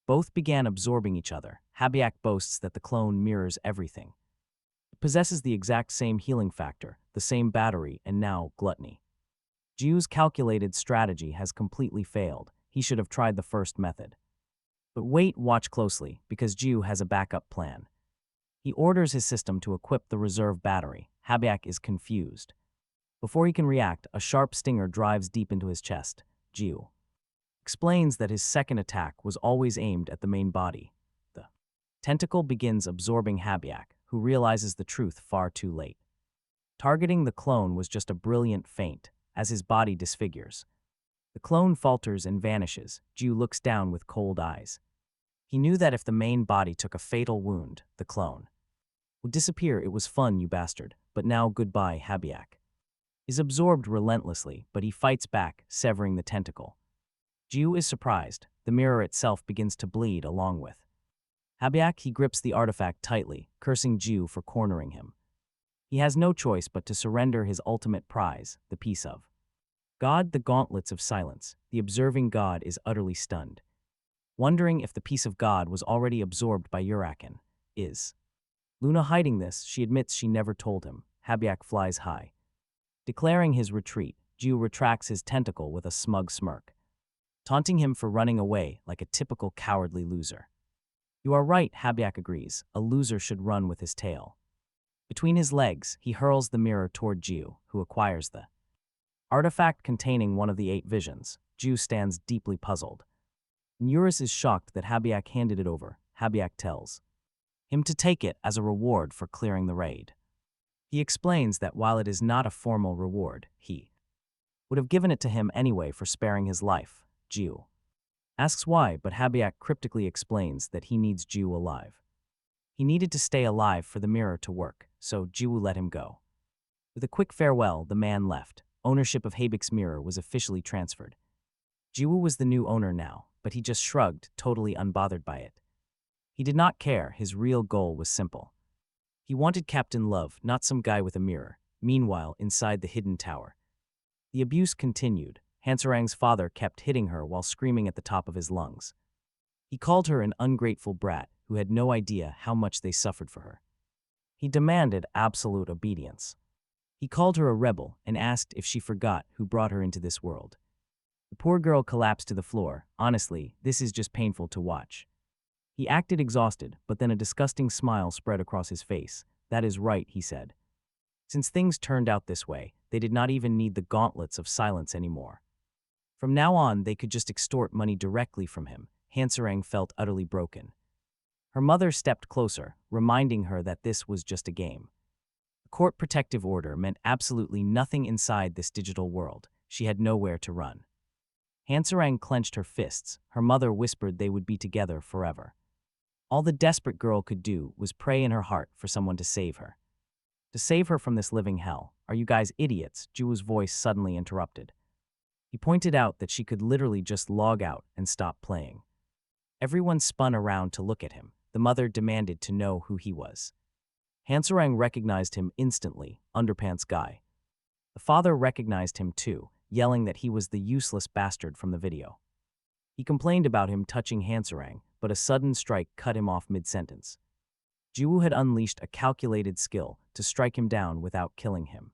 Both began absorbing each other. Habiak boasts that the clone mirrors everything. It possesses the exact same healing factor, the same battery, and now gluttony. Ju's calculated strategy has completely failed. He should have tried the first method. But wait, watch closely, because Ju has a backup plan. He orders his system to equip the reserve battery. Habiak is confused. Before he can react, a sharp stinger drives deep into his chest. Ju explains that his second attack was always aimed at the main body. The tentacle begins absorbing Habiak, who realizes the truth far too late. Targeting the clone was just a brilliant feint, as his body disfigures. The clone falters and vanishes. Ju looks down with cold eyes. He knew that if the main body took a fatal wound, the clone would disappear. It was fun, you bastard, but now goodbye. Habiak is absorbed relentlessly, but he fights back, severing the tentacle. Ju is surprised. The mirror itself begins to bleed along with Habiak. He grips the artifact tightly, cursing Ju for cornering him. He has no choice but to surrender his ultimate prize, the piece of God, the gauntlets of silence. The observing god is utterly stunned, wondering if the piece of God was already absorbed by Urakan. Is Luna hiding this? She admits she never told him. Habiak flies high. Declaring his retreat, Ju retracts his tentacle with a smug smirk, taunting him for running away like a typical cowardly loser. You are right, Habiak agrees. A loser should run with his tail between his legs. He hurls the mirror toward Ju, who acquires the artifact containing one of the 8 visions. Ju stands deeply puzzled. Eurus is shocked that Habiak handed it over. Habiak tells him to take it as a reward for clearing the raid. He explains that while it is not a formal reward, he would have given it to him anyway for sparing his life. Ju asks why, but Habiak cryptically explains that he needs Ju alive. He needed to stay alive for the mirror to work, so Ju let him go. With a quick farewell, the man left. Ownership of Habiak's mirror was officially transferred. Ju was the new owner now, but he just shrugged, totally unbothered by it. He did not care. His real goal was simple. He wanted Captain Love, not some guy with a mirror. Meanwhile, inside the hidden tower, the abuse continued. Hansarang's father kept hitting her while screaming at the top of his lungs. He called her an ungrateful brat who had no idea how much they suffered for her. He demanded absolute obedience. He called her a rebel and asked if she forgot who brought her into this world. The poor girl collapsed to the floor. Honestly, this is just painful to watch. He acted exhausted, but then a disgusting smile spread across his face. That is right, he said. Since things turned out this way, they did not even need the gauntlets of silence anymore. From now on, they could just extort money directly from him. Hansarang felt utterly broken. Her mother stepped closer, reminding her that this was just a game. The court protective order meant absolutely nothing inside this digital world. She had nowhere to run. Hansarang clenched her fists. Her mother whispered they would be together forever. All the desperate girl could do was pray in her heart for someone to save her. To save her from this living hell. Are you guys idiots? Juwoo's voice suddenly interrupted. He pointed out that she could literally just log out and stop playing. Everyone spun around to look at him. The mother demanded to know who he was. Hansarang recognized him instantly, Underpants Guy. The father recognized him too, yelling that he was the useless bastard from the video. He complained about him touching Hansarang, but a sudden strike cut him off mid-sentence. Juwoo had unleashed a calculated skill to strike him down without killing him.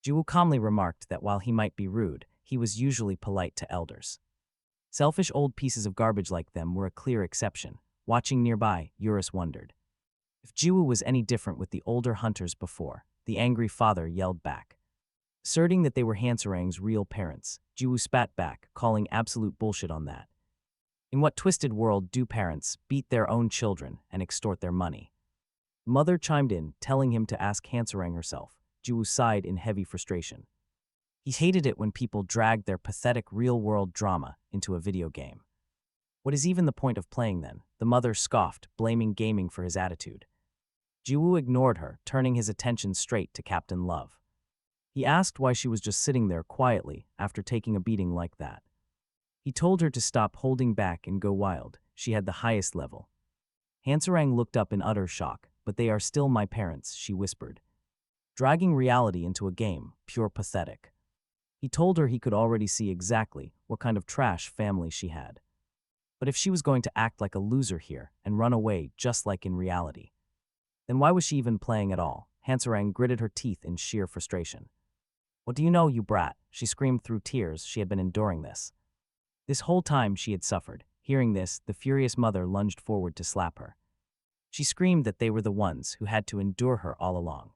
Juwoo calmly remarked that while he might be rude, he was usually polite to elders. Selfish old pieces of garbage like them were a clear exception. Watching nearby, Eurus wondered. If Juwoo was any different with the older hunters before, the angry father yelled back. Asserting that they were Hansarang's real parents, Juwoo spat back, calling absolute bullshit on that. In what twisted world do parents beat their own children and extort their money? Mother chimed in, telling him to ask Hansarang herself. Juwoo sighed in heavy frustration. He hated it when people dragged their pathetic real-world drama into a video game. What is even the point of playing then? The mother scoffed, blaming gaming for his attitude. Juwoo ignored her, turning his attention straight to Captain Love. He asked why she was just sitting there quietly after taking a beating like that. He told her to stop holding back and go wild. She had the highest level. Hansarang looked up in utter shock. But they are still my parents, she whispered. Dragging reality into a game, pure pathetic. He told her he could already see exactly what kind of trash family she had. But if she was going to act like a loser here and run away just like in reality, then why was she even playing at all? Hansarang gritted her teeth in sheer frustration. What do you know, you brat? She screamed through tears. She had been enduring this. This whole time she had suffered. Hearing this, the furious mother lunged forward to slap her. She screamed that they were the ones who had to endure her all along.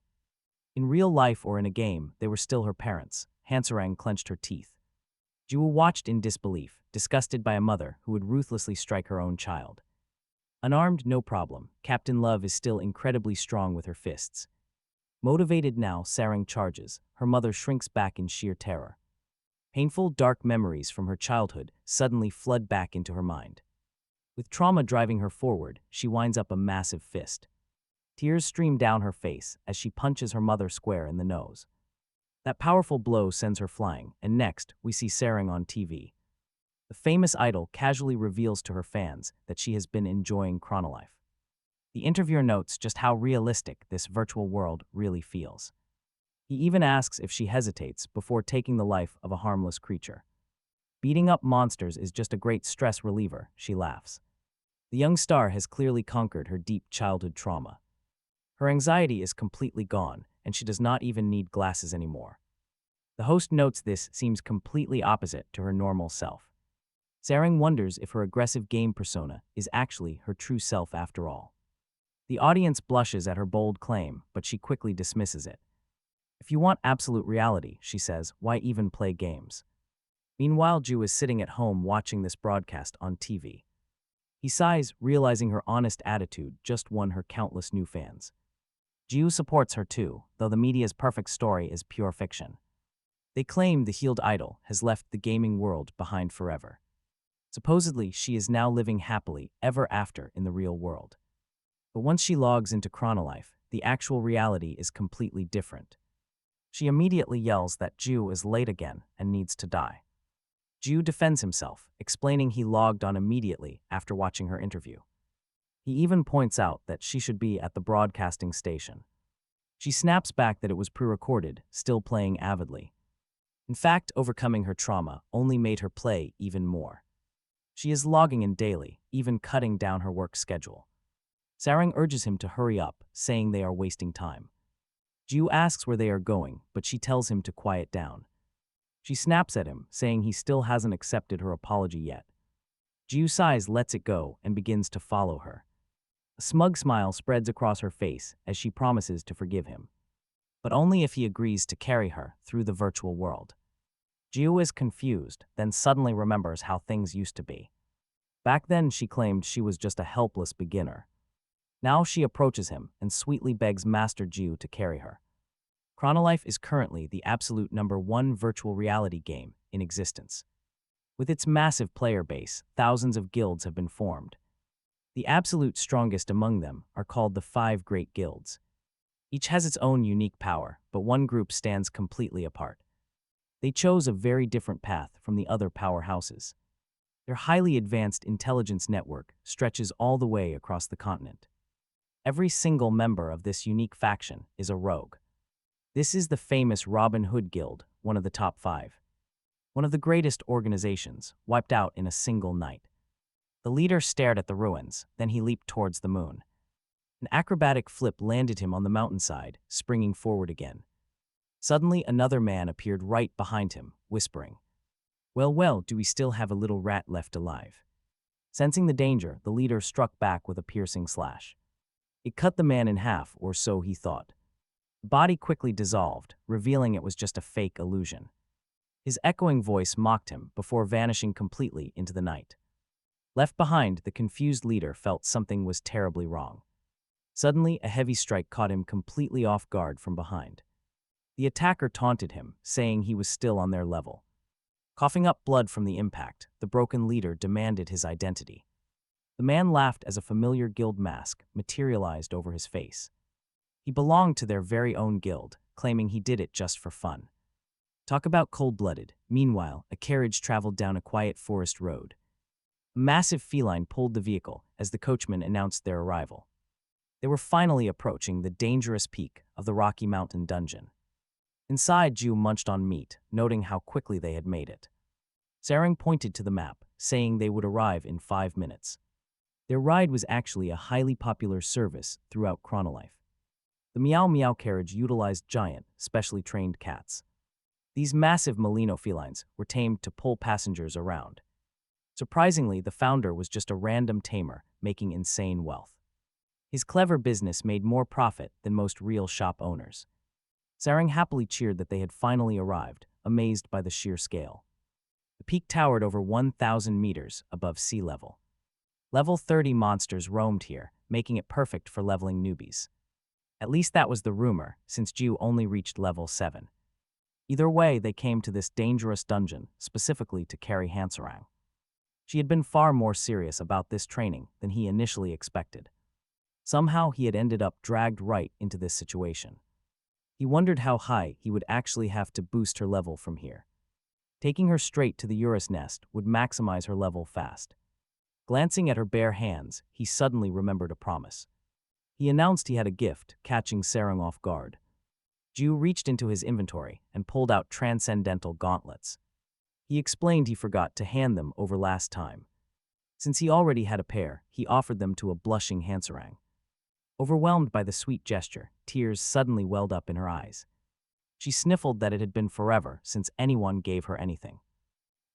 In real life or in a game, they were still her parents. Hansarang clenched her teeth. Juwoo watched in disbelief, disgusted by a mother who would ruthlessly strike her own child. Unarmed, no problem. Captain Love is still incredibly strong with her fists. Motivated now, Sarang charges. Her mother shrinks back in sheer terror. Painful, dark memories from her childhood suddenly flood back into her mind. With trauma driving her forward, she winds up a massive fist. Tears stream down her face as she punches her mother square in the nose. That powerful blow sends her flying, and next, we see Sarang on TV. The famous idol casually reveals to her fans that she has been enjoying Kronol Life. The interviewer notes just how realistic this virtual world really feels. He even asks if she hesitates before taking the life of a harmless creature. Beating up monsters is just a great stress reliever, she laughs. The young star has clearly conquered her deep childhood trauma. Her anxiety is completely gone, and she does not even need glasses anymore. The host notes this seems completely opposite to her normal self. Sarang wonders if her aggressive game persona is actually her true self after all. The audience blushes at her bold claim, but she quickly dismisses it. If you want absolute reality, she says, why even play games? Meanwhile, Ju is sitting at home watching this broadcast on TV. He sighs, realizing her honest attitude just won her countless new fans. Ju supports her too, though the media's perfect story is pure fiction. They claim the healed idol has left the gaming world behind forever. Supposedly, she is now living happily ever after in the real world. But once she logs into Kronol Life, the actual reality is completely different. She immediately yells that Ju is late again and needs to die. Ju defends himself, explaining he logged on immediately after watching her interview. He even points out that she should be at the broadcasting station. She snaps back that it was pre-recorded, still playing avidly. In fact, overcoming her trauma only made her play even more. She is logging in daily, even cutting down her work schedule. Sarang urges him to hurry up, saying they are wasting time. Ju asks where they are going, but she tells him to quiet down. She snaps at him, saying he still hasn't accepted her apology yet. Jiu sighs, lets it go, and begins to follow her. A smug smile spreads across her face as she promises to forgive him, but only if he agrees to carry her through the virtual world. Jiu is confused, then suddenly remembers how things used to be. Back then, she claimed she was just a helpless beginner. Now she approaches him and sweetly begs Master Jiu to carry her. Kronol Life is currently the absolute #1 virtual reality game in existence. With its massive player base, thousands of guilds have been formed. The absolute strongest among them are called the 5 Great Guilds. Each has its own unique power, but one group stands completely apart. They chose a very different path from the other powerhouses. Their highly advanced intelligence network stretches all the way across the continent. Every single member of this unique faction is a rogue. This is the famous Robin Hood Guild, one of the top 5. One of the greatest organizations, wiped out in a single night. The leader stared at the ruins, then he leaped towards the moon. An acrobatic flip landed him on the mountainside, springing forward again. Suddenly, another man appeared right behind him, whispering, well, do we still have a little rat left alive?" Sensing the danger, the leader struck back with a piercing slash. It cut the man in half, or so he thought. The body quickly dissolved, revealing it was just a fake illusion. His echoing voice mocked him before vanishing completely into the night. Left behind, the confused leader felt something was terribly wrong. Suddenly, a heavy strike caught him completely off guard from behind. The attacker taunted him, saying he was still on their level. Coughing up blood from the impact, the broken leader demanded his identity. The man laughed as a familiar guild mask materialized over his face. He belonged to their very own guild, claiming he did it just for fun. Talk about cold-blooded. Meanwhile, a carriage traveled down a quiet forest road. A massive feline pulled the vehicle as the coachman announced their arrival. They were finally approaching the dangerous peak of the Rocky Mountain dungeon. Inside, Jiu munched on meat, noting how quickly they had made it. Sarang pointed to the map, saying they would arrive in 5 minutes. Their ride was actually a highly popular service throughout Kronol Life. The Meow Meow carriage utilized giant, specially trained cats. These massive Merlino felines were tamed to pull passengers around. Surprisingly, the founder was just a random tamer making insane wealth. His clever business made more profit than most real shop owners. Sarang happily cheered that they had finally arrived, amazed by the sheer scale. The peak towered over 1,000 meters above sea level. Level 30 monsters roamed here, making it perfect for leveling newbies. At least that was the rumor, since Jiu only reached level 7. Either way, they came to this dangerous dungeon, specifically to carry Hansarang. She had been far more serious about this training than he initially expected. Somehow he had ended up dragged right into this situation. He wondered how high he would actually have to boost her level from here. Taking her straight to the Urus nest would maximize her level fast. Glancing at her bare hands, he suddenly remembered a promise. He announced he had a gift, catching Sarang off guard. Jiu reached into his inventory and pulled out transcendental gauntlets. He explained he forgot to hand them over last time. Since he already had a pair, he offered them to a blushing Hansarang. Overwhelmed by the sweet gesture, tears suddenly welled up in her eyes. She sniffled that it had been forever since anyone gave her anything.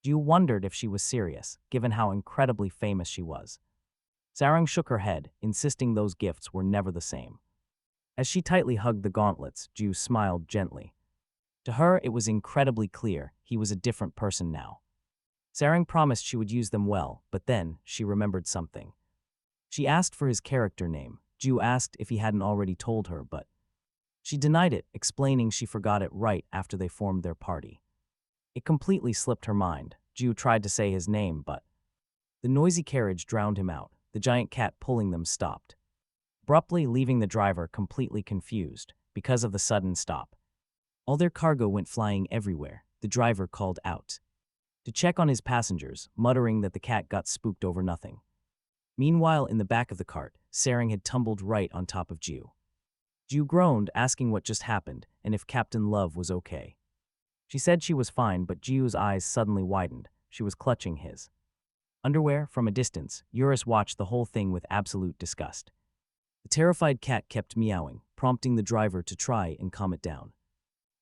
Jiu wondered if she was serious, given how incredibly famous she was. Sarang shook her head, insisting those gifts were never the same. As she tightly hugged the gauntlets, Jiu smiled gently. To her, it was incredibly clear he was a different person now. Sarang promised she would use them well, but then she remembered something. She asked for his character name. Jiu asked if he hadn't already told her, but she denied it, explaining she forgot it right after they formed their party. It completely slipped her mind. Jiu tried to say his name, but the noisy carriage drowned him out. The giant cat pulling them stopped, abruptly leaving the driver completely confused because of the sudden stop. All their cargo went flying everywhere. The driver called out to check on his passengers, muttering that the cat got spooked over nothing. Meanwhile, in the back of the cart, Sarang had tumbled right on top of Jiu. Jiu groaned, asking what just happened and if Captain Love was okay. She said she was fine, but Jiu's eyes suddenly widened. She was clutching his underwear from a distance. Urus watched the whole thing with absolute disgust. The terrified cat kept meowing, prompting the driver to try and calm it down.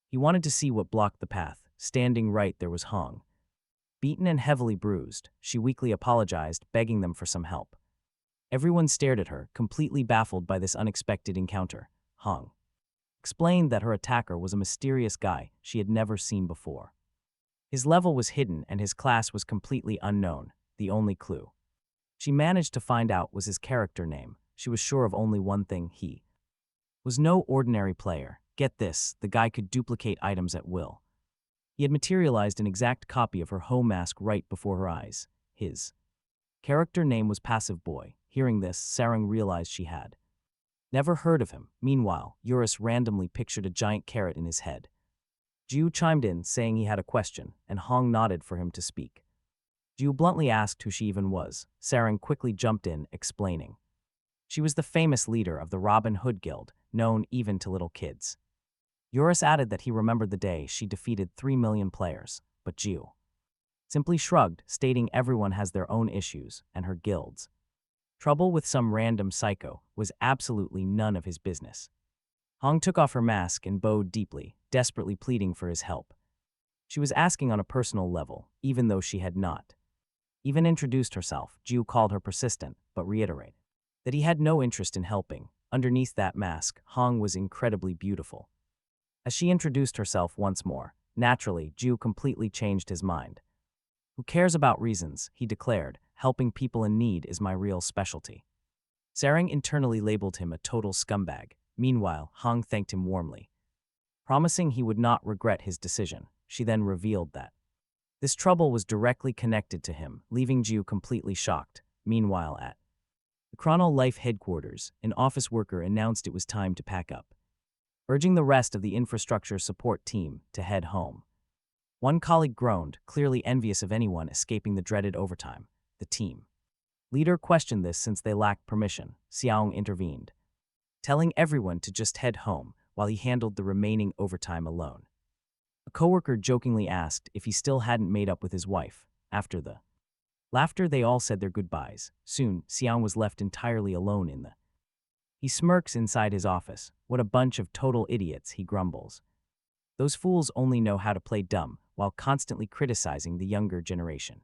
He wanted to see what blocked the path, Standing right there was Hong. Beaten and heavily bruised, she weakly apologized, begging them for some help. Everyone stared at her, completely baffled by this unexpected encounter. Hong explained that her attacker was a mysterious guy she had never seen before. His level was hidden and his class was completely unknown. The only clue she managed to find out was his character name. She was sure of only one thing: he was no ordinary player. Get this, the guy could duplicate items at will. He had materialized an exact copy of her home mask right before her eyes. His character name was Passive Boy. Hearing this, Sarang realized she had never heard of him. Meanwhile, Eurus randomly pictured a giant carrot in his head. Jiu chimed in, saying he had a question, and Hong nodded for him to speak. Jiu bluntly asked who she even was. Sarang quickly jumped in, explaining she was the famous leader of the Robin Hood Guild, known even to little kids. Eurus added that he remembered the day she defeated 3 million players, but Jiu simply shrugged, stating everyone has their own issues, and her guild's trouble with some random psycho was absolutely none of his business. Hong took off her mask and bowed deeply, desperately pleading for his help. She was asking on a personal level, even though she had not even introduced herself. Jiu called her persistent, but reiterated that he had no interest in helping. Underneath that mask, Hong was incredibly beautiful. As she introduced herself once more, naturally, Jiu completely changed his mind. Who cares about reasons, he declared, helping people in need is my real specialty. Sarang internally labeled him a total scumbag. Meanwhile, Hong thanked him warmly, promising he would not regret his decision. She then revealed that this trouble was directly connected to him, leaving Jiu completely shocked. Meanwhile, at the Kronol Life headquarters, an office worker announced it was time to pack up, urging the rest of the infrastructure support team to head home. One colleague groaned, clearly envious of anyone escaping the dreaded overtime. The team leader questioned this since they lacked permission. Xiaong intervened, telling everyone to just head home while he handled the remaining overtime alone. A coworker jokingly asked if he still hadn't made up with his wife. After the laughter, they all said their goodbyes. Soon, Xiaong was left entirely alone in the He smirks inside his office. What a bunch of total idiots, he grumbles. Those fools only know how to play dumb, while constantly criticizing the younger generation.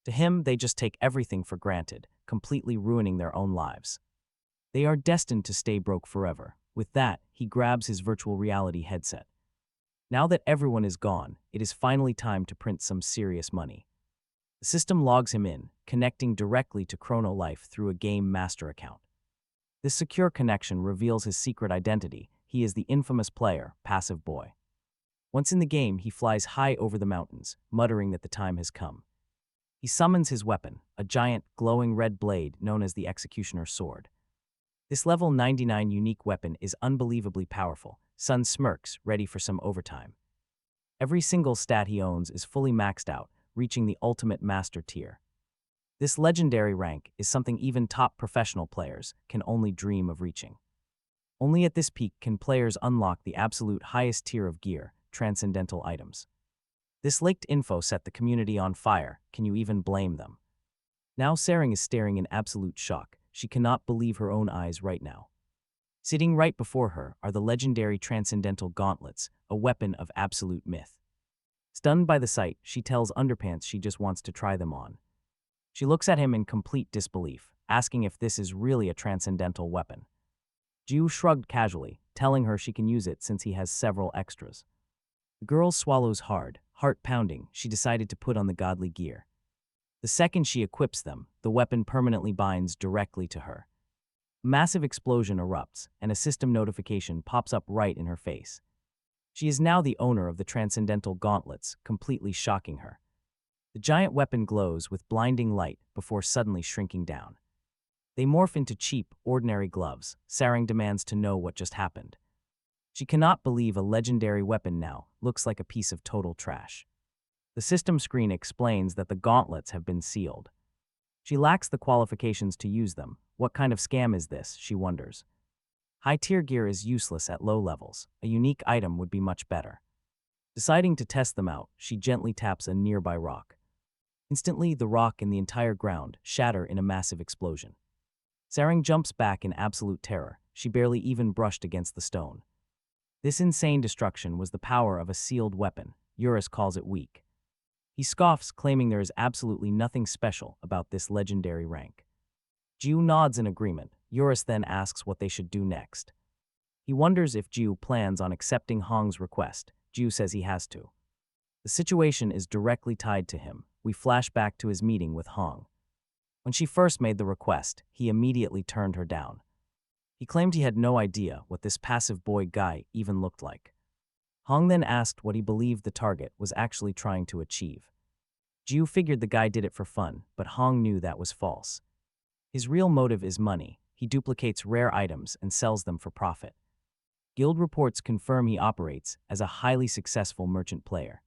To him, they just take everything for granted, completely ruining their own lives. They are destined to stay broke forever. With that, he grabs his virtual reality headset. Now that everyone is gone, it is finally time to print some serious money. The system logs him in, connecting directly to Kronol Life through a game master account. This secure connection reveals his secret identity. He is the infamous player, Passive Boy. Once in the game, he flies high over the mountains, muttering that the time has come. He summons his weapon, a giant, glowing red blade known as the Executioner's Sword. This level 99 unique weapon is unbelievably powerful. Sun smirks, ready for some overtime. Every single stat he owns is fully maxed out, reaching the ultimate master tier. This legendary rank is something even top professional players can only dream of reaching. Only at this peak can players unlock the absolute highest tier of gear, transcendental items. This leaked info set the community on fire. Can you even blame them? Now Sarang is staring in absolute shock. She cannot believe her own eyes right now. Sitting right before her are the legendary transcendental gauntlets, a weapon of absolute myth. Stunned by the sight, she tells Underpants she just wants to try them on. She looks at him in complete disbelief, asking if this is really a transcendental weapon. Jiu shrugged casually, telling her she can use it since he has several extras. The girl swallows hard, heart pounding. She decided to put on the godly gear. The second she equips them, the weapon permanently binds directly to her. A massive explosion erupts, and a system notification pops up right in her face. She is now the owner of the transcendental gauntlets, completely shocking her. The giant weapon glows with blinding light before suddenly shrinking down. They morph into cheap, ordinary gloves. Sarang demands to know what just happened. She cannot believe a legendary weapon now looks like a piece of total trash. The system screen explains that the gauntlets have been sealed. She lacks the qualifications to use them. What kind of scam is this, she wonders. High-tier gear is useless at low levels. A unique item would be much better. Deciding to test them out, she gently taps a nearby rock. Instantly, the rock and the entire ground shatter in a massive explosion. Sarang jumps back in absolute terror. She barely even brushed against the stone. This insane destruction was the power of a sealed weapon. Eurus calls it weak. He scoffs, claiming there is absolutely nothing special about this legendary rank. Jiu nods in agreement. Eurus then asks what they should do next. He wonders if Jiu plans on accepting Hong's request. Jiu says he has to. The situation is directly tied to him. We flash back to his meeting with Hong. When she first made the request, he immediately turned her down. He claimed he had no idea what this passive boy guy even looked like. Hong then asked what he believed the target was actually trying to achieve. Jiu figured the guy did it for fun, but Hong knew that was false. His real motive is money. He duplicates rare items and sells them for profit. Guild reports confirm he operates as a highly successful merchant player.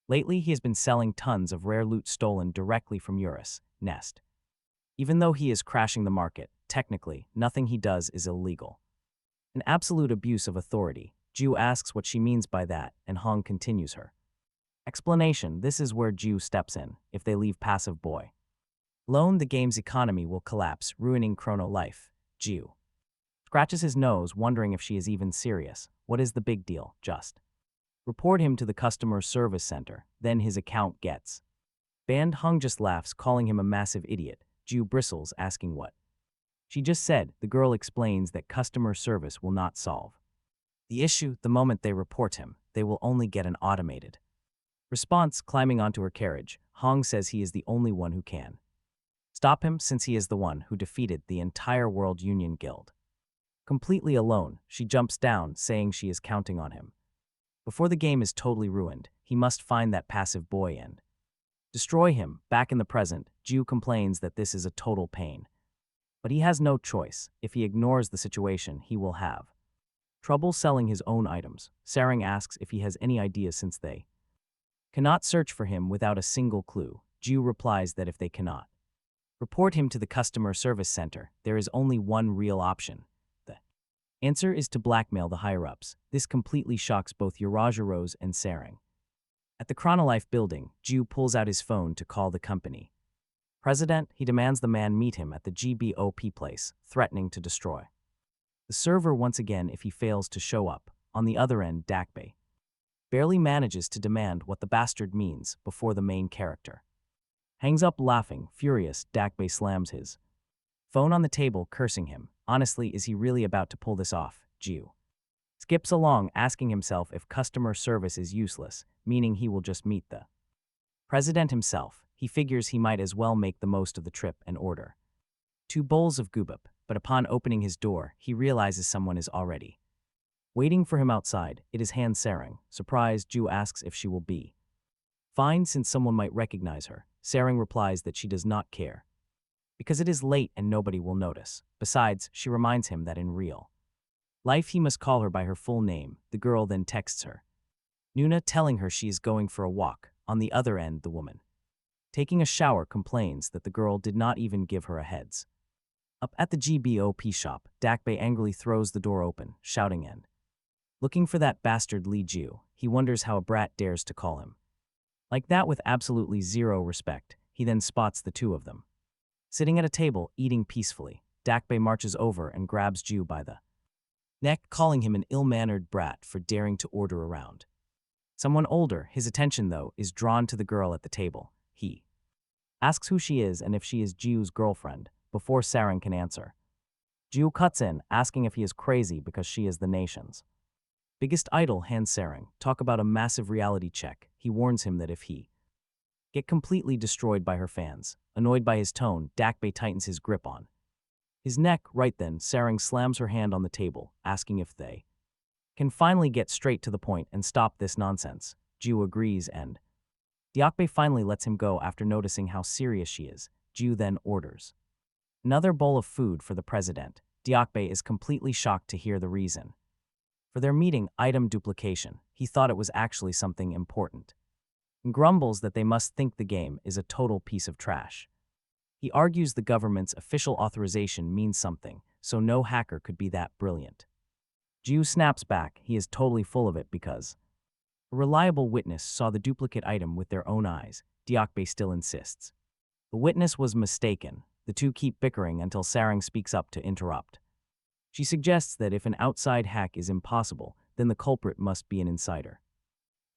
Lately, he has been selling tons of rare loot stolen directly from Eurus' nest. Even though he is crashing the market, technically, nothing he does is illegal. An absolute abuse of authority. Jiu asks what she means by that, and Hong continues her explanation. This is where Jiu steps in. If they leave passive boy alone, the game's economy will collapse, ruining Kronol Life. Jiu scratches his nose, wondering if she is even serious. What is the big deal? Just report him to the customer service center, then his account gets banned. Hong just laughs, calling him a massive idiot. Jiu bristles, asking what she just said. The girl explains that customer service will not solve the issue. The moment they report him, they will only get an automated response. Climbing onto her carriage, Hong says he is the only one who can stop him, since he is the one who defeated the entire World Union Guild. Completely alone, she jumps down, saying she is counting on him. Before the game is totally ruined, he must find that passive boy and destroy him. Back in the present, Jiu complains that this is a total pain. But he has no choice. If he ignores the situation, he will have trouble selling his own items. Sarang asks if he has any ideas, since they cannot search for him without a single clue. Jiu replies that if they cannot report him to the customer service center, there is only one real option. The answer is to blackmail the higher-ups. This completely shocks both Rose and Sarang. At the Kronol Life building, Jiu pulls out his phone to call the company president. He demands the man meet him at the GBOP place, threatening to destroy the server once again if he fails to show up. On the other end, Dakbei barely manages to demand what the bastard means before the main character hangs up laughing. Furious, Dakbei slams his phone on the table, cursing him. Honestly, is he really about to pull this off? Jiu skips along, asking himself if customer service is useless, meaning he will just meet the president himself. He figures he might as well make the most of the trip and order 2 bowls of gubap, but upon opening his door, he realizes someone is already waiting for him outside. It is Han Sarang. Surprised, Jiu asks if she will be fine since someone might recognize her. Sarang replies that she does not care, because it is late and nobody will notice. Besides, she reminds him that in real life he must call her by her full name. The girl then texts her Nuna, telling her she is going for a walk. On the other end, the woman taking a shower complains that the girl did not even give her a heads up. At the GBOP shop, Dakbei angrily throws the door open, shouting and looking for that bastard Li Jiu. He wonders how a brat dares to call him like that with absolutely zero respect. He then spots the two of them sitting at a table, eating peacefully. Dakbei marches over and grabs Jiu by the neck, calling him an ill-mannered brat for daring to order around someone older. His attention, though, is drawn to the girl at the table. He asks who she is and if she is Jiu's girlfriend, before Sarang can answer. Jiu cuts in, asking if he is crazy because she is the nation's biggest idol. Han Sarang talk about a massive reality check. He warns him that if he get completely destroyed by her fans. Annoyed by his tone, Dakbei tightens his grip on his neck. Right then, Sarang slams her hand on the table, asking if they can finally get straight to the point and stop this nonsense. Jiu agrees and Dakbei finally lets him go after noticing how serious she is. Jiu then orders another bowl of food for the president. Dakbei is completely shocked to hear the reason for their meeting: item duplication. He thought it was actually something important, and grumbles that they must think the game is a total piece of trash. He argues the government's official authorization means something, so no hacker could be that brilliant. Jiu snaps back. He is totally full of it because a reliable witness saw the duplicate item with their own eyes. Dakbei still insists the witness was mistaken. The two keep bickering until Sarang speaks up to interrupt. She suggests that if an outside hack is impossible, then the culprit must be an insider.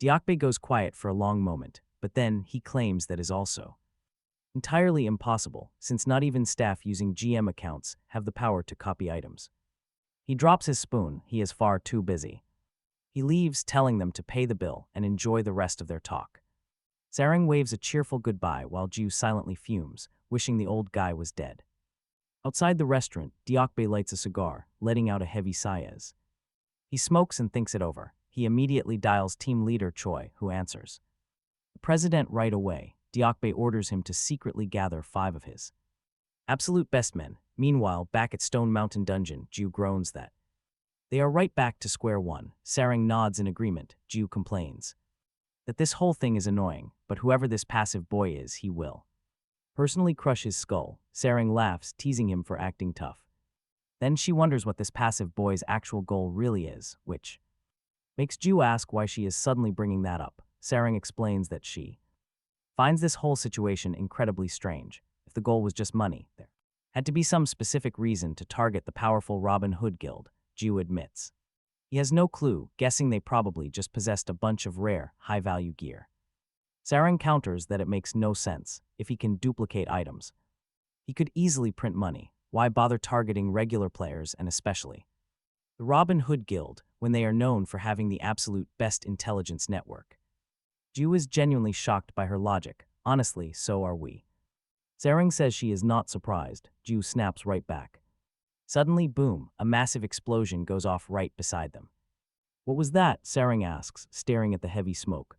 Diakbe goes quiet for a long moment, but then he claims that is also entirely impossible, since not even staff using GM accounts have the power to copy items. He drops his spoon, he is far too busy. He leaves, telling them to pay the bill and enjoy the rest of their talk. Sarang waves a cheerful goodbye while Ju silently fumes, wishing the old guy was dead. Outside the restaurant, Diakbe lights a cigar, letting out a heavy sigh as he smokes and thinks it over. He immediately dials team leader Choi, who answers the president right away. Diakbe orders him to secretly gather 5 of his absolute best men. Meanwhile, back at Stone Mountain Dungeon, Ju groans that they are right back to square one. Sarang nods in agreement. Ju complains that this whole thing is annoying, but whoever this passive boy is, he will personally crush his skull. Sarang laughs, teasing him for acting tough. Then she wonders what this passive boy's actual goal really is, which makes Ju ask why she is suddenly bringing that up. Sarang explains that she finds this whole situation incredibly strange. If the goal was just money, there had to be some specific reason to target the powerful Robin Hood Guild, Ju admits. He has no clue, guessing they probably just possessed a bunch of rare, high-value gear. Sarang counters that it makes no sense. If he can duplicate items, he could easily print money. Why bother targeting regular players, and especially the Robin Hood Guild, when they are known for having the absolute best intelligence network? Ju is genuinely shocked by her logic. Honestly, so are we. Sarang says she is not surprised. Ju snaps right back. Suddenly, boom, a massive explosion goes off right beside them. What was that? Sarang asks, staring at the heavy smoke.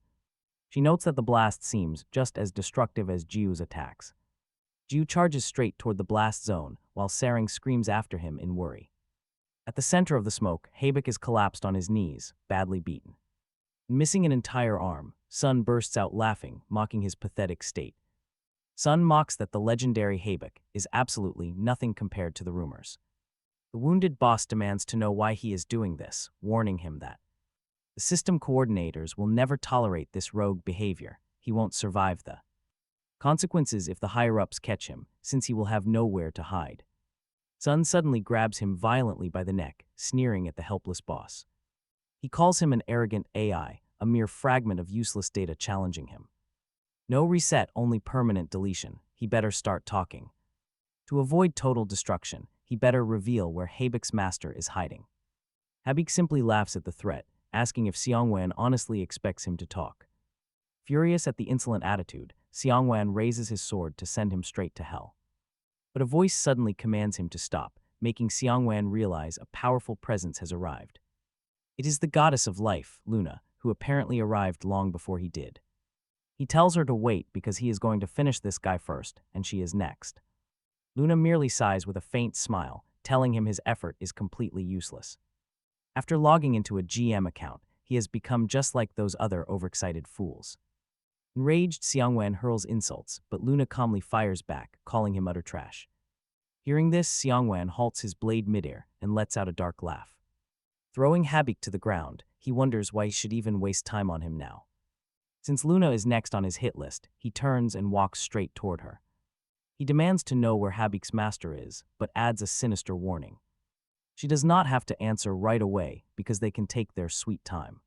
She notes that the blast seems just as destructive as Ju's attacks. Ju charges straight toward the blast zone, while Sarang screams after him in worry. At the center of the smoke, Habik is collapsed on his knees, badly beaten. Missing an entire arm, Sun bursts out laughing, mocking his pathetic state. Sun mocks that the legendary Habik is absolutely nothing compared to the rumors. The wounded boss demands to know why he is doing this, warning him that the system coordinators will never tolerate this rogue behavior. He won't survive the consequences if the higher-ups catch him, since he will have nowhere to hide. Sun suddenly grabs him violently by the neck, sneering at the helpless boss. He calls him an arrogant AI, a mere fragment of useless data challenging him. No reset, only permanent deletion. He better start talking. To avoid total destruction, he better reveal where Habik's master is hiding. Habik simply laughs at the threat, asking if Xiangwan honestly expects him to talk. Furious at the insolent attitude, Xiangwan raises his sword to send him straight to hell. But a voice suddenly commands him to stop, making Xiangwan realize a powerful presence has arrived. It is the goddess of life, Luna, who apparently arrived long before he did. He tells her to wait because he is going to finish this guy first, and she is next. Luna merely sighs with a faint smile, telling him his effort is completely useless. After logging into a GM account, he has become just like those other overexcited fools. Enraged, Xiangwan hurls insults, but Luna calmly fires back, calling him utter trash. Hearing this, Xiangwan halts his blade midair and lets out a dark laugh. Throwing Habik to the ground, he wonders why he should even waste time on him now. Since Luna is next on his hit list, he turns and walks straight toward her. He demands to know where Habik's master is, but adds a sinister warning. She does not have to answer right away because they can take their sweet time.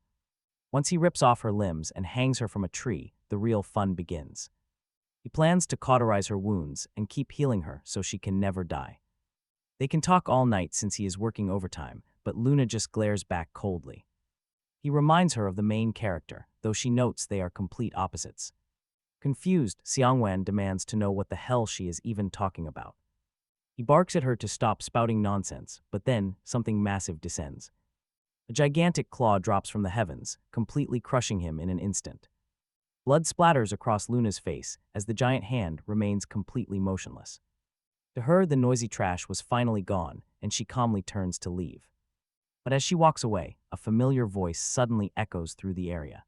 Once he rips off her limbs and hangs her from a tree, the real fun begins. He plans to cauterize her wounds and keep healing her so she can never die. They can talk all night since he is working overtime, but Luna just glares back coldly. He reminds her of the main character, though she notes they are complete opposites. Confused, Xiangwan demands to know what the hell she is even talking about. He barks at her to stop spouting nonsense, but then something massive descends. A gigantic claw drops from the heavens, completely crushing him in an instant. Blood splatters across Luna's face as the giant hand remains completely motionless. To her, the noisy trash was finally gone, and she calmly turns to leave. But as she walks away, a familiar voice suddenly echoes through the area.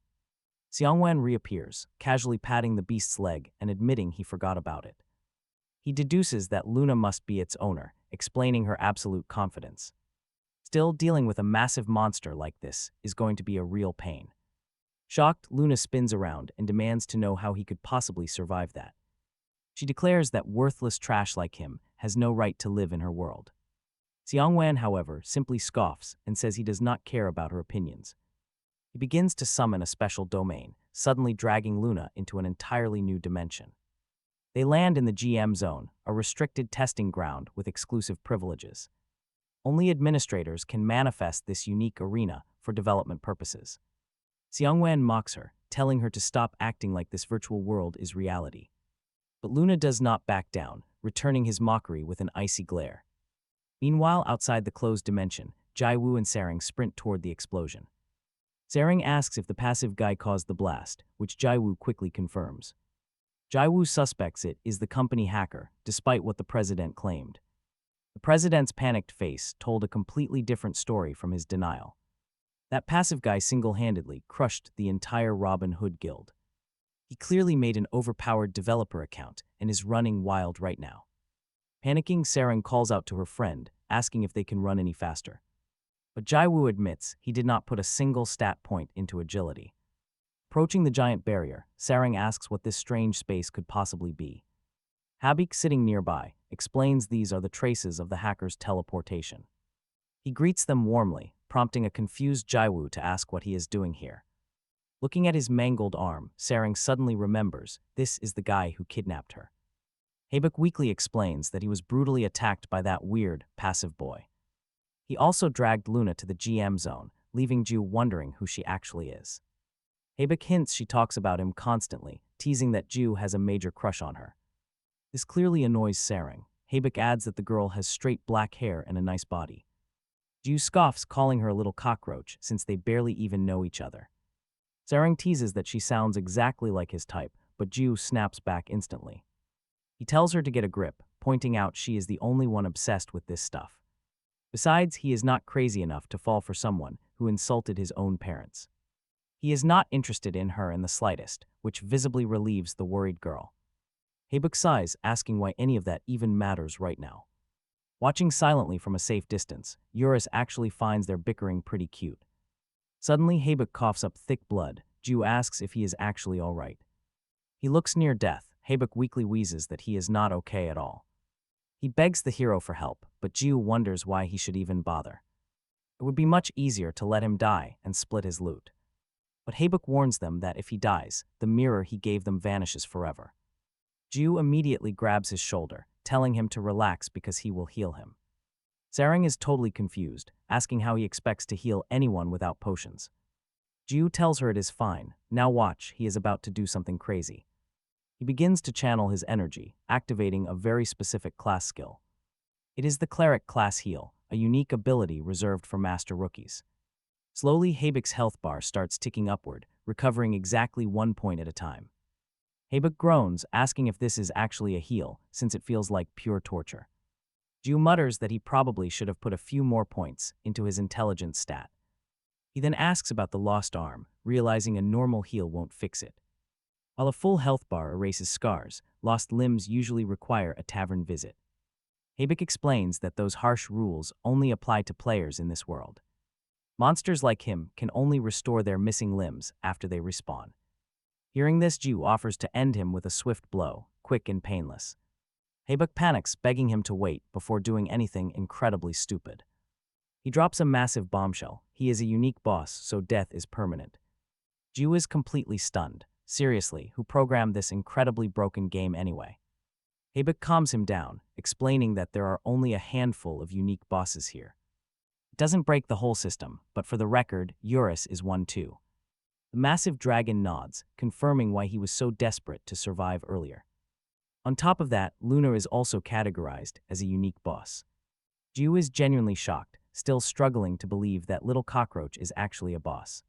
Xiangwan reappears, casually patting the beast's leg and admitting he forgot about it. He deduces that Luna must be its owner, explaining her absolute confidence. Still, dealing with a massive monster like this is going to be a real pain. Shocked, Luna spins around and demands to know how he could possibly survive that. She declares that worthless trash like him has no right to live in her world. Xiangwan, however, simply scoffs and says he does not care about her opinions. He begins to summon a special domain, suddenly dragging Luna into an entirely new dimension. They land in the GM zone, a restricted testing ground with exclusive privileges. Only administrators can manifest this unique arena for development purposes. Xiangwen mocks her, telling her to stop acting like this virtual world is reality. But Luna does not back down, returning his mockery with an icy glare. Meanwhile, outside the closed dimension, Jaiwoo and Sarang sprint toward the explosion. Sarang asks if the passive guy caused the blast, which Jaiwoo quickly confirms. Jaiwoo suspects it is the company hacker, despite what the president claimed. The president's panicked face told a completely different story from his denial. That passive guy single-handedly crushed the entire Robin Hood guild. He clearly made an overpowered developer account and is running wild right now. Panicking, Sarang calls out to her friend, asking if they can run any faster. But Jaiwoo admits he did not put a single stat point into agility. Approaching the giant barrier, Sarang asks what this strange space could possibly be. Habik, sitting nearby, explains these are the traces of the hacker's teleportation. He greets them warmly, prompting a confused Jaiwoo to ask what he is doing here. Looking at his mangled arm, Sarang suddenly remembers this is the guy who kidnapped her. Habik weakly explains that he was brutally attacked by that weird, passive boy. He also dragged Luna to the GM zone, leaving Ju wondering who she actually is. Habik hints she talks about him constantly, teasing that Ju has a major crush on her. This clearly annoys Sarang. Habik adds that the girl has straight black hair and a nice body. Ju scoffs, calling her a little cockroach since they barely even know each other. Sarang teases that she sounds exactly like his type, but Ju snaps back instantly. He tells her to get a grip, pointing out she is the only one obsessed with this stuff. Besides, he is not crazy enough to fall for someone who insulted his own parents. He is not interested in her in the slightest, which visibly relieves the worried girl. Habik sighs, asking why any of that even matters right now. Watching silently from a safe distance, Eurus actually finds their bickering pretty cute. Suddenly, Habik coughs up thick blood. Ju asks if he is actually all right. He looks near death. Habik weakly wheezes that he is not okay at all. He begs the hero for help, but Ju wonders why he should even bother. It would be much easier to let him die and split his loot. But Habik warns them that if he dies, the mirror he gave them vanishes forever. Ju immediately grabs his shoulder, telling him to relax because he will heal him. Sarang is totally confused, asking how he expects to heal anyone without potions. Ju tells her it is fine. Now watch, he is about to do something crazy. He begins to channel his energy, activating a very specific class skill. It is the Cleric class heal, a unique ability reserved for master rookies. Slowly, Habik's health bar starts ticking upward, recovering exactly 1 point at a time. Habik groans, asking if this is actually a heal, since it feels like pure torture. Ju mutters that he probably should have put a few more points into his intelligence stat. He then asks about the lost arm, realizing a normal heal won't fix it. While a full health bar erases scars, lost limbs usually require a tavern visit. Habik explains that those harsh rules only apply to players in this world. Monsters like him can only restore their missing limbs after they respawn. Hearing this, Ju offers to end him with a swift blow, quick and painless. Habik panics, begging him to wait before doing anything incredibly stupid. He drops a massive bombshell. He is a unique boss, so death is permanent. Ju is completely stunned. Seriously, who programmed this incredibly broken game anyway? Habik calms him down, explaining that there are only a handful of unique bosses here. It doesn't break the whole system, but for the record, Eurus is one too. The massive dragon nods, confirming why he was so desperate to survive earlier. On top of that, Luna is also categorized as a unique boss. Ju is genuinely shocked, still struggling to believe that little cockroach is actually a boss.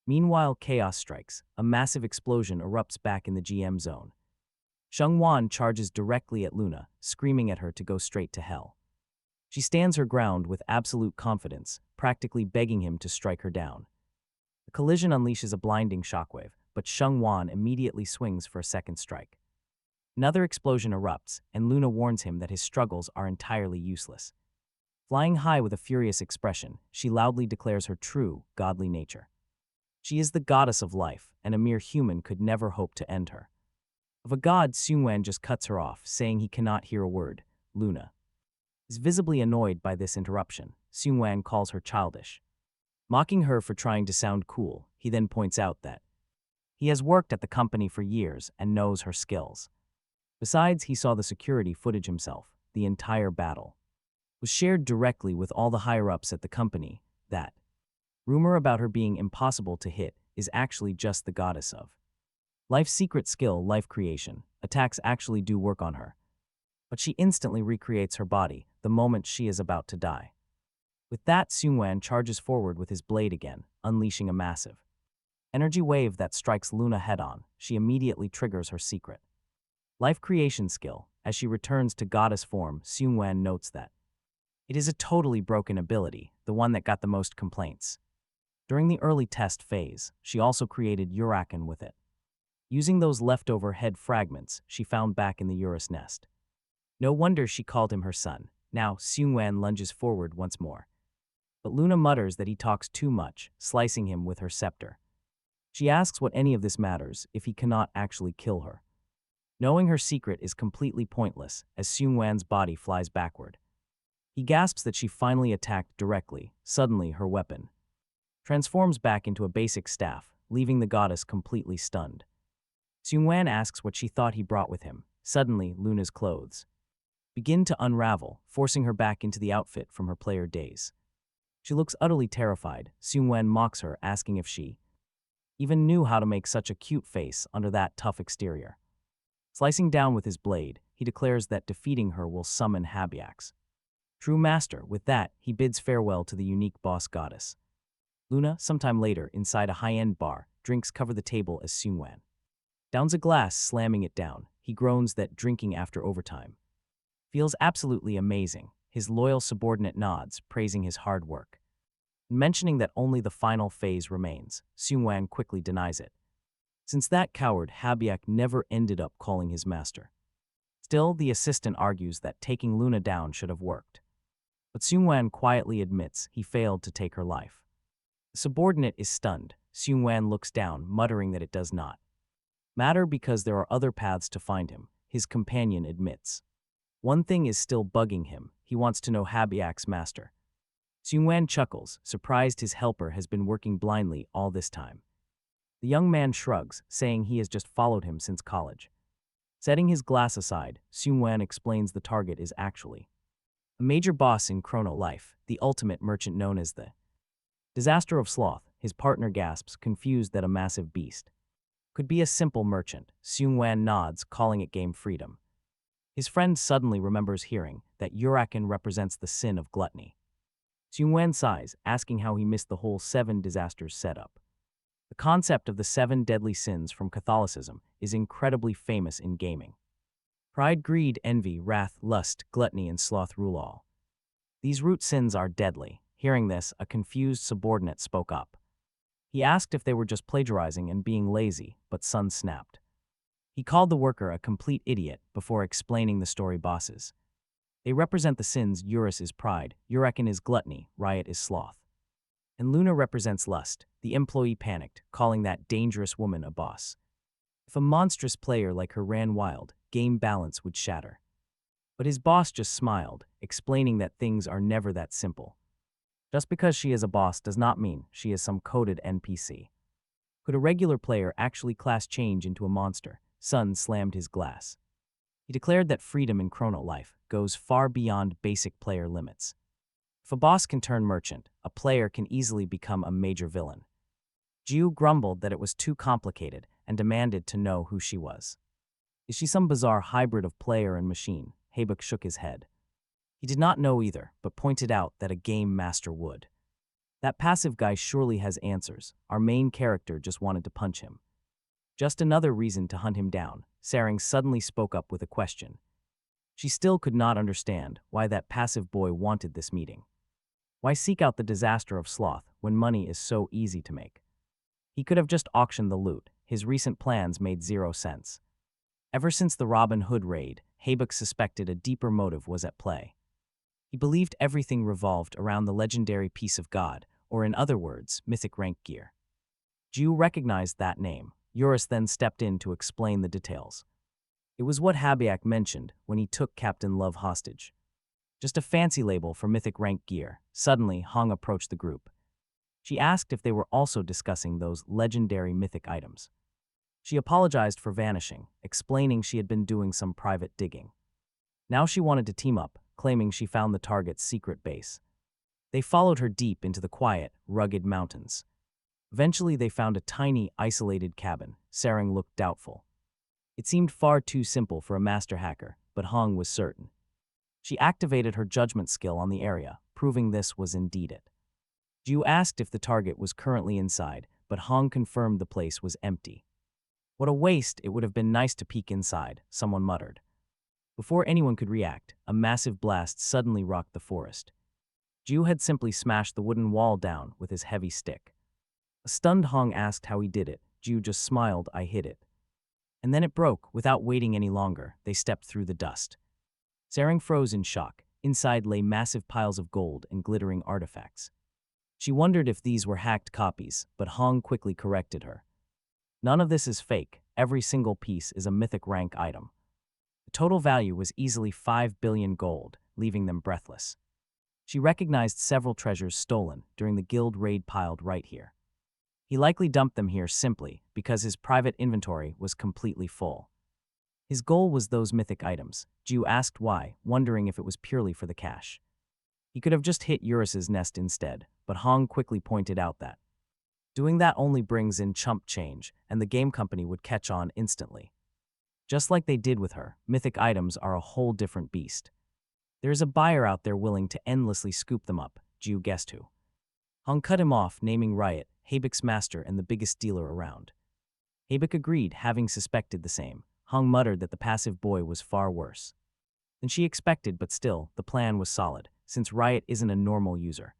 Meanwhile, chaos strikes. A massive explosion erupts back in the GM zone. Shengwan charges directly at Luna, screaming at her to go straight to hell. She stands her ground with absolute confidence, practically begging him to strike her down. The collision unleashes a blinding shockwave, but Shengwan immediately swings for a second strike. Another explosion erupts, and Luna warns him that his struggles are entirely useless. Flying high with a furious expression, she loudly declares her true, godly nature. She is the goddess of life, and a mere human could never hope to end her. Of a god, Xingwen just cuts her off, saying he cannot hear a word. Luna is visibly annoyed by this interruption. Xingwen calls her childish. Mocking her for trying to sound cool, he then points out that he has worked at the company for years and knows her skills. Besides, he saw the security footage himself. The entire battle was shared directly with all the higher-ups at the company. That rumor about her being impossible to hit is actually just the goddess of life's secret skill, life creation. Attacks actually do work on her, but she instantly recreates her body the moment she is about to die. With that, Seungwan charges forward with his blade again, unleashing a massive energy wave that strikes Luna head-on. She immediately triggers her secret life creation skill. As she returns to goddess form, Seungwan notes that it is a totally broken ability, the one that got the most complaints. During the early test phase, she also created Uraken with it, using those leftover head fragments she found back in the Urus nest. No wonder she called him her son. Now, Seungwan lunges forward once more, but Luna mutters that he talks too much, slicing him with her scepter. She asks what any of this matters if he cannot actually kill her. Knowing her secret is completely pointless as Seungwan's body flies backward. He gasps that she finally attacked directly. Suddenly, her weapon transforms back into a basic staff, leaving the goddess completely stunned. Seungwan asks what she thought he brought with him. Suddenly, Luna's clothes begin to unravel, forcing her back into the outfit from her player days. She looks utterly terrified. Seungwan mocks her, asking if she even knew how to make such a cute face under that tough exterior. Slicing down with his blade, he declares that defeating her will summon Habiak's true master. With that, he bids farewell to the unique boss goddess. Luna, sometime later, inside a high-end bar, drinks cover the table as Seungwan downs a glass, slamming it down. He groans that drinking after overtime feels absolutely amazing. His loyal subordinate nods, praising his hard work. Mentioning that only the final phase remains, Seungwan quickly denies it, since that coward Habiak never ended up calling his master. Still, the assistant argues that taking Luna down should have worked, but Seungwan quietly admits he failed to take her life. The subordinate is stunned. Seungwan looks down, muttering that it does not matter because there are other paths to find him. His companion admits one thing is still bugging him. He wants to know Habiak's master. Seungwan chuckles, surprised his helper has been working blindly all this time. The young man shrugs, saying he has just followed him since college. Setting his glass aside, Seungwan explains the target is actually a major boss in Kronol Life, the ultimate merchant known as the Disaster of Sloth. His partner gasps, confused that a massive beast could be a simple merchant. Seungwan nods, calling it game freedom. His friend suddenly remembers hearing that Uraken represents the sin of gluttony. Seungwan sighs, asking how he missed the whole 7 disasters setup. The concept of the 7 deadly sins from Catholicism is incredibly famous in gaming. Pride, greed, envy, wrath, lust, gluttony, and sloth rule all. These root sins are deadly. Hearing this, a confused subordinate spoke up. He asked if they were just plagiarizing and being lazy, but Sun snapped. He called the worker a complete idiot before explaining the story bosses. They represent the sins. Urus is pride, Uraken is gluttony, Riot is sloth, and Luna represents lust. The employee panicked, calling that dangerous woman a boss. If a monstrous player like her ran wild, game balance would shatter. But his boss just smiled, explaining that things are never that simple. Just because she is a boss does not mean she is some coded NPC. Could a regular player actually class change into a monster? Sun slammed his glass. He declared that freedom in Kronol Life goes far beyond basic player limits. If a boss can turn merchant, a player can easily become a major villain. Jiu grumbled that it was too complicated and demanded to know who she was. Is she some bizarre hybrid of player and machine? Habuk shook his head. He did not know either, but pointed out that a game master would. That passive guy surely has answers. Our main character just wanted to punch him. Just another reason to hunt him down. Sarang suddenly spoke up with a question. She still could not understand why that passive boy wanted this meeting. Why seek out the disaster of sloth when money is so easy to make? He could have just auctioned the loot. His recent plans made 0 sense. Ever since the Robin Hood raid, Habuk suspected a deeper motive was at play. He believed everything revolved around the legendary piece of God, or in other words, mythic rank gear. Jiu recognized that name. Urus then stepped in to explain the details. It was what Habiak mentioned when he took Captain Love hostage. Just a fancy label for mythic rank gear. Suddenly, Hong approached the group. She asked if they were also discussing those legendary mythic items. She apologized for vanishing, explaining she had been doing some private digging. Now she wanted to team up, claiming she found the target's secret base. They followed her deep into the quiet, rugged mountains. Eventually, they found a tiny, isolated cabin. Sarang looked doubtful. It seemed far too simple for a master hacker, but Hong was certain. She activated her judgment skill on the area, proving this was indeed it. Ju asked if the target was currently inside, but Hong confirmed the place was empty. What a waste, it would have been nice to peek inside, someone muttered. Before anyone could react, a massive blast suddenly rocked the forest. Ju had simply smashed the wooden wall down with his heavy stick. A stunned Hong asked how he did it. Ju just smiled, "I hit it." And then it broke. Without waiting any longer, they stepped through the dust. Sarang froze in shock. Inside lay massive piles of gold and glittering artifacts. She wondered if these were hacked copies, but Hong quickly corrected her. None of this is fake. Every single piece is a mythic rank item. The total value was easily 5 billion gold, leaving them breathless. She recognized several treasures stolen during the guild raid piled right here. He likely dumped them here simply because his private inventory was completely full. His goal was those mythic items. Ju asked why, wondering if it was purely for the cash. He could have just hit Eurus's nest instead, but Hong quickly pointed out that doing that only brings in chump change, and the game company would catch on instantly. Just like they did with her, mythic items are a whole different beast. There's a buyer out there willing to endlessly scoop them up. Ju guessed who. Hong cut him off, naming Riot, Habik's master and the biggest dealer around. Habik agreed, having suspected the same. Hong muttered that the passive boy was far worse than she expected, but still, the plan was solid, since Riot isn't a normal user.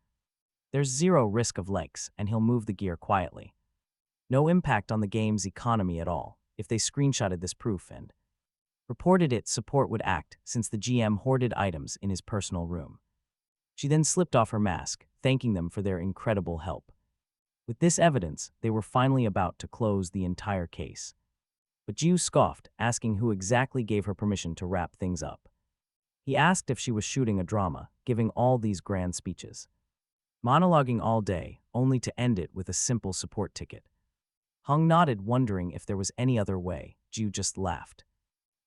There's zero risk of leaks, and he'll move the gear quietly. No impact on the game's economy at all. If they screenshotted this proof and reported it, support would act, since the GM hoarded items in his personal room. She then slipped off her mask, thanking them for their incredible help. With this evidence, they were finally about to close the entire case. But Ju scoffed, asking who exactly gave her permission to wrap things up. He asked if she was shooting a drama, giving all these grand speeches, monologuing all day, only to end it with a simple support ticket. Hong nodded, wondering if there was any other way. Ju just laughed.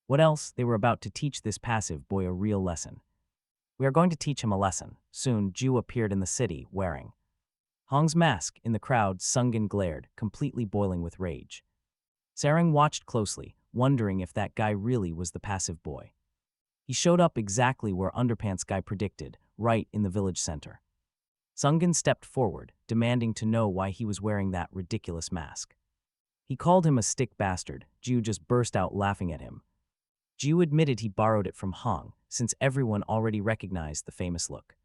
What else? They were about to teach this passive boy a real lesson. We are going to teach him a lesson. Soon, Ju appeared in the city, wearing Hong's mask. In the crowd, Sungin glared, completely boiling with rage. Sarang watched closely, wondering if that guy really was the passive boy. He showed up exactly where Underpants Guy predicted, right in the village center. Sungin stepped forward, demanding to know why he was wearing that ridiculous mask. He called him a stick bastard. Ju just burst out laughing at him. Ju admitted he borrowed it from Hong, since everyone already recognized the famous look.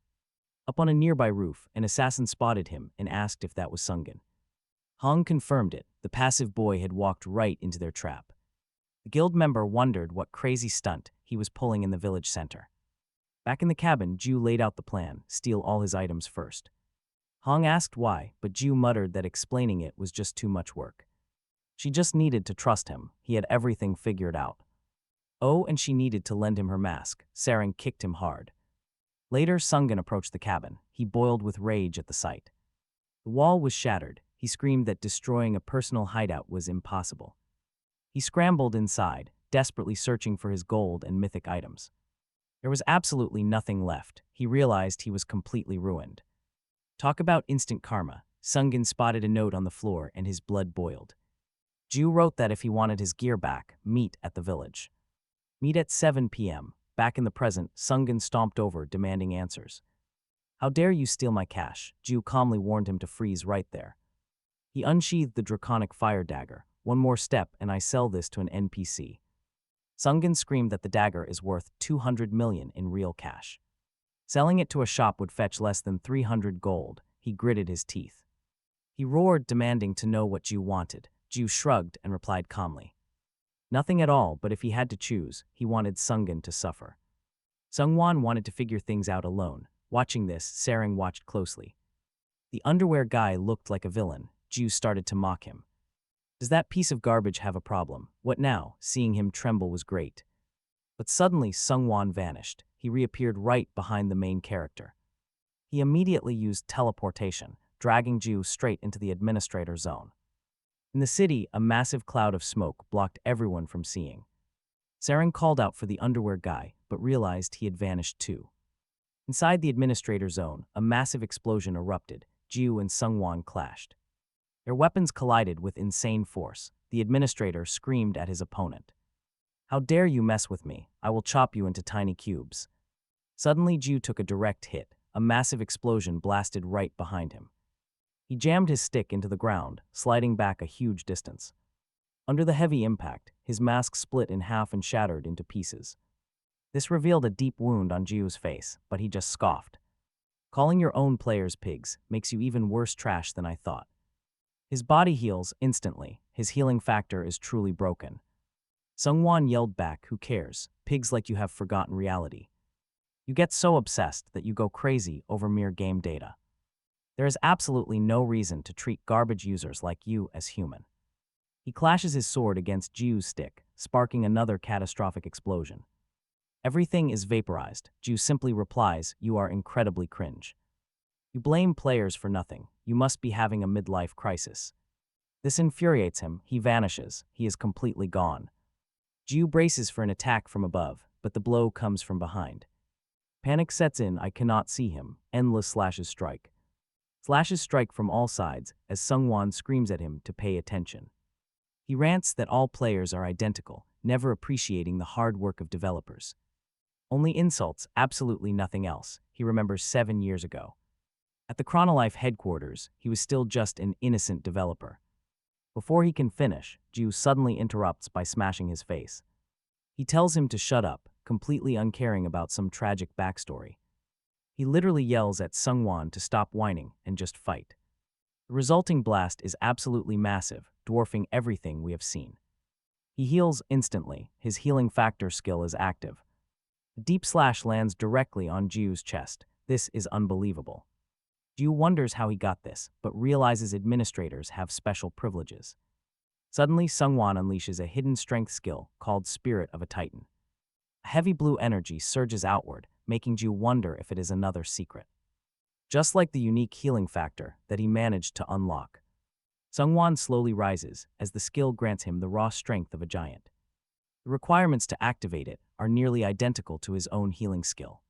Up on a nearby roof, an assassin spotted him and asked if that was Sungin. Hong confirmed it. The passive boy had walked right into their trap. The guild member wondered what crazy stunt he was pulling in the village center. Back in the cabin, Ju laid out the plan, steal all his items first. Hong asked why, but Ju muttered that explaining it was just too much work. She just needed to trust him. He had everything figured out. Oh, and she needed to lend him her mask. Sarang kicked him hard. Later, Sungin approached the cabin. He boiled with rage at the sight. The wall was shattered. He screamed that destroying a personal hideout was impossible. He scrambled inside, desperately searching for his gold and mythic items. There was absolutely nothing left. He realized he was completely ruined. Talk about instant karma. Sungin spotted a note on the floor and his blood boiled. Ju wrote that if he wanted his gear back, meet at the village. Meet at 7 p.m. Back in the present, Sungin stomped over, demanding answers. How dare you steal my cash? Ju calmly warned him to freeze right there. He unsheathed the draconic fire dagger. One more step and I sell this to an NPC. Sungin screamed that the dagger is worth 200 million in real cash. Selling it to a shop would fetch less than 300 gold. He gritted his teeth. He roared, demanding to know what Ju wanted. Ju shrugged and replied calmly. Nothing at all, but if he had to choose, he wanted Sungin to suffer. Sungwon wanted to figure things out alone. Watching this, Sarang watched closely. The underwear guy looked like a villain. Ju started to mock him. Does that piece of garbage have a problem? What now? Seeing him tremble was great. But suddenly Sungwon vanished. He reappeared right behind the main character. He immediately used teleportation. dragging Ju straight into the administrator zone. In the city, a massive cloud of smoke blocked everyone from seeing. Saren called out for the underwear guy, but realized he had vanished too. Inside the administrator zone, a massive explosion erupted. Ju and Sungwon clashed. Their weapons collided with insane force. The administrator screamed at his opponent. "How dare you mess with me? I will chop you into tiny cubes." Suddenly, Ju took a direct hit. A massive explosion blasted right behind him. He jammed his stick into the ground, sliding back a huge distance. Under the heavy impact, his mask split in half and shattered into pieces. This revealed a deep wound on Ju's face, but he just scoffed. "Calling your own players pigs makes you even worse trash than I thought." His body heals instantly. His healing factor is truly broken. Sungwon yelled back, "Who cares? Pigs like you have forgotten reality. You get so obsessed that you go crazy over mere game data. There is absolutely no reason to treat garbage users like you as human." He clashes his sword against Ju's stick, sparking another catastrophic explosion. Everything is vaporized. Ju simply replies, "You are incredibly cringe. You blame players for nothing. You must be having a midlife crisis." This infuriates him. He vanishes. He is completely gone. Ju braces for an attack from above, but the blow comes from behind. Panic sets in. I cannot see him. Endless slashes strike. Slashes strike from all sides as Sungwon screams at him to pay attention. He rants that all players are identical, never appreciating the hard work of developers. Only insults, absolutely nothing else, he remembers 7 years ago. At the Kronol Life headquarters, he was still just an innocent developer. Before he can finish, Ju suddenly interrupts by smashing his face. He tells him to shut up, completely uncaring about some tragic backstory. He literally yells at Sungwon to stop whining and just fight. The resulting blast is absolutely massive, dwarfing everything we have seen. He heals instantly. His healing factor skill is active. A deep slash lands directly on Ju's chest. This is unbelievable. Ju wonders how he got this, but realizes administrators have special privileges. Suddenly, Sungwon unleashes a hidden strength skill called Spirit of a Titan. A heavy blue energy surges outward, making Ju wonder if it is another secret. Just like the unique healing factor that he managed to unlock. Sungwon slowly rises as the skill grants him the raw strength of a giant. The requirements to activate it are nearly identical to his own healing skill.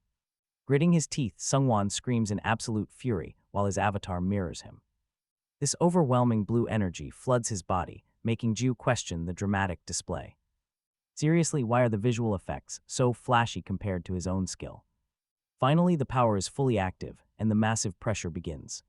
Gritting his teeth, Sungwon screams in absolute fury while his avatar mirrors him. This overwhelming blue energy floods his body, making Ju question the dramatic display. Seriously, why are the visual effects so flashy compared to his own skill? Finally, the power is fully active, and the massive pressure begins.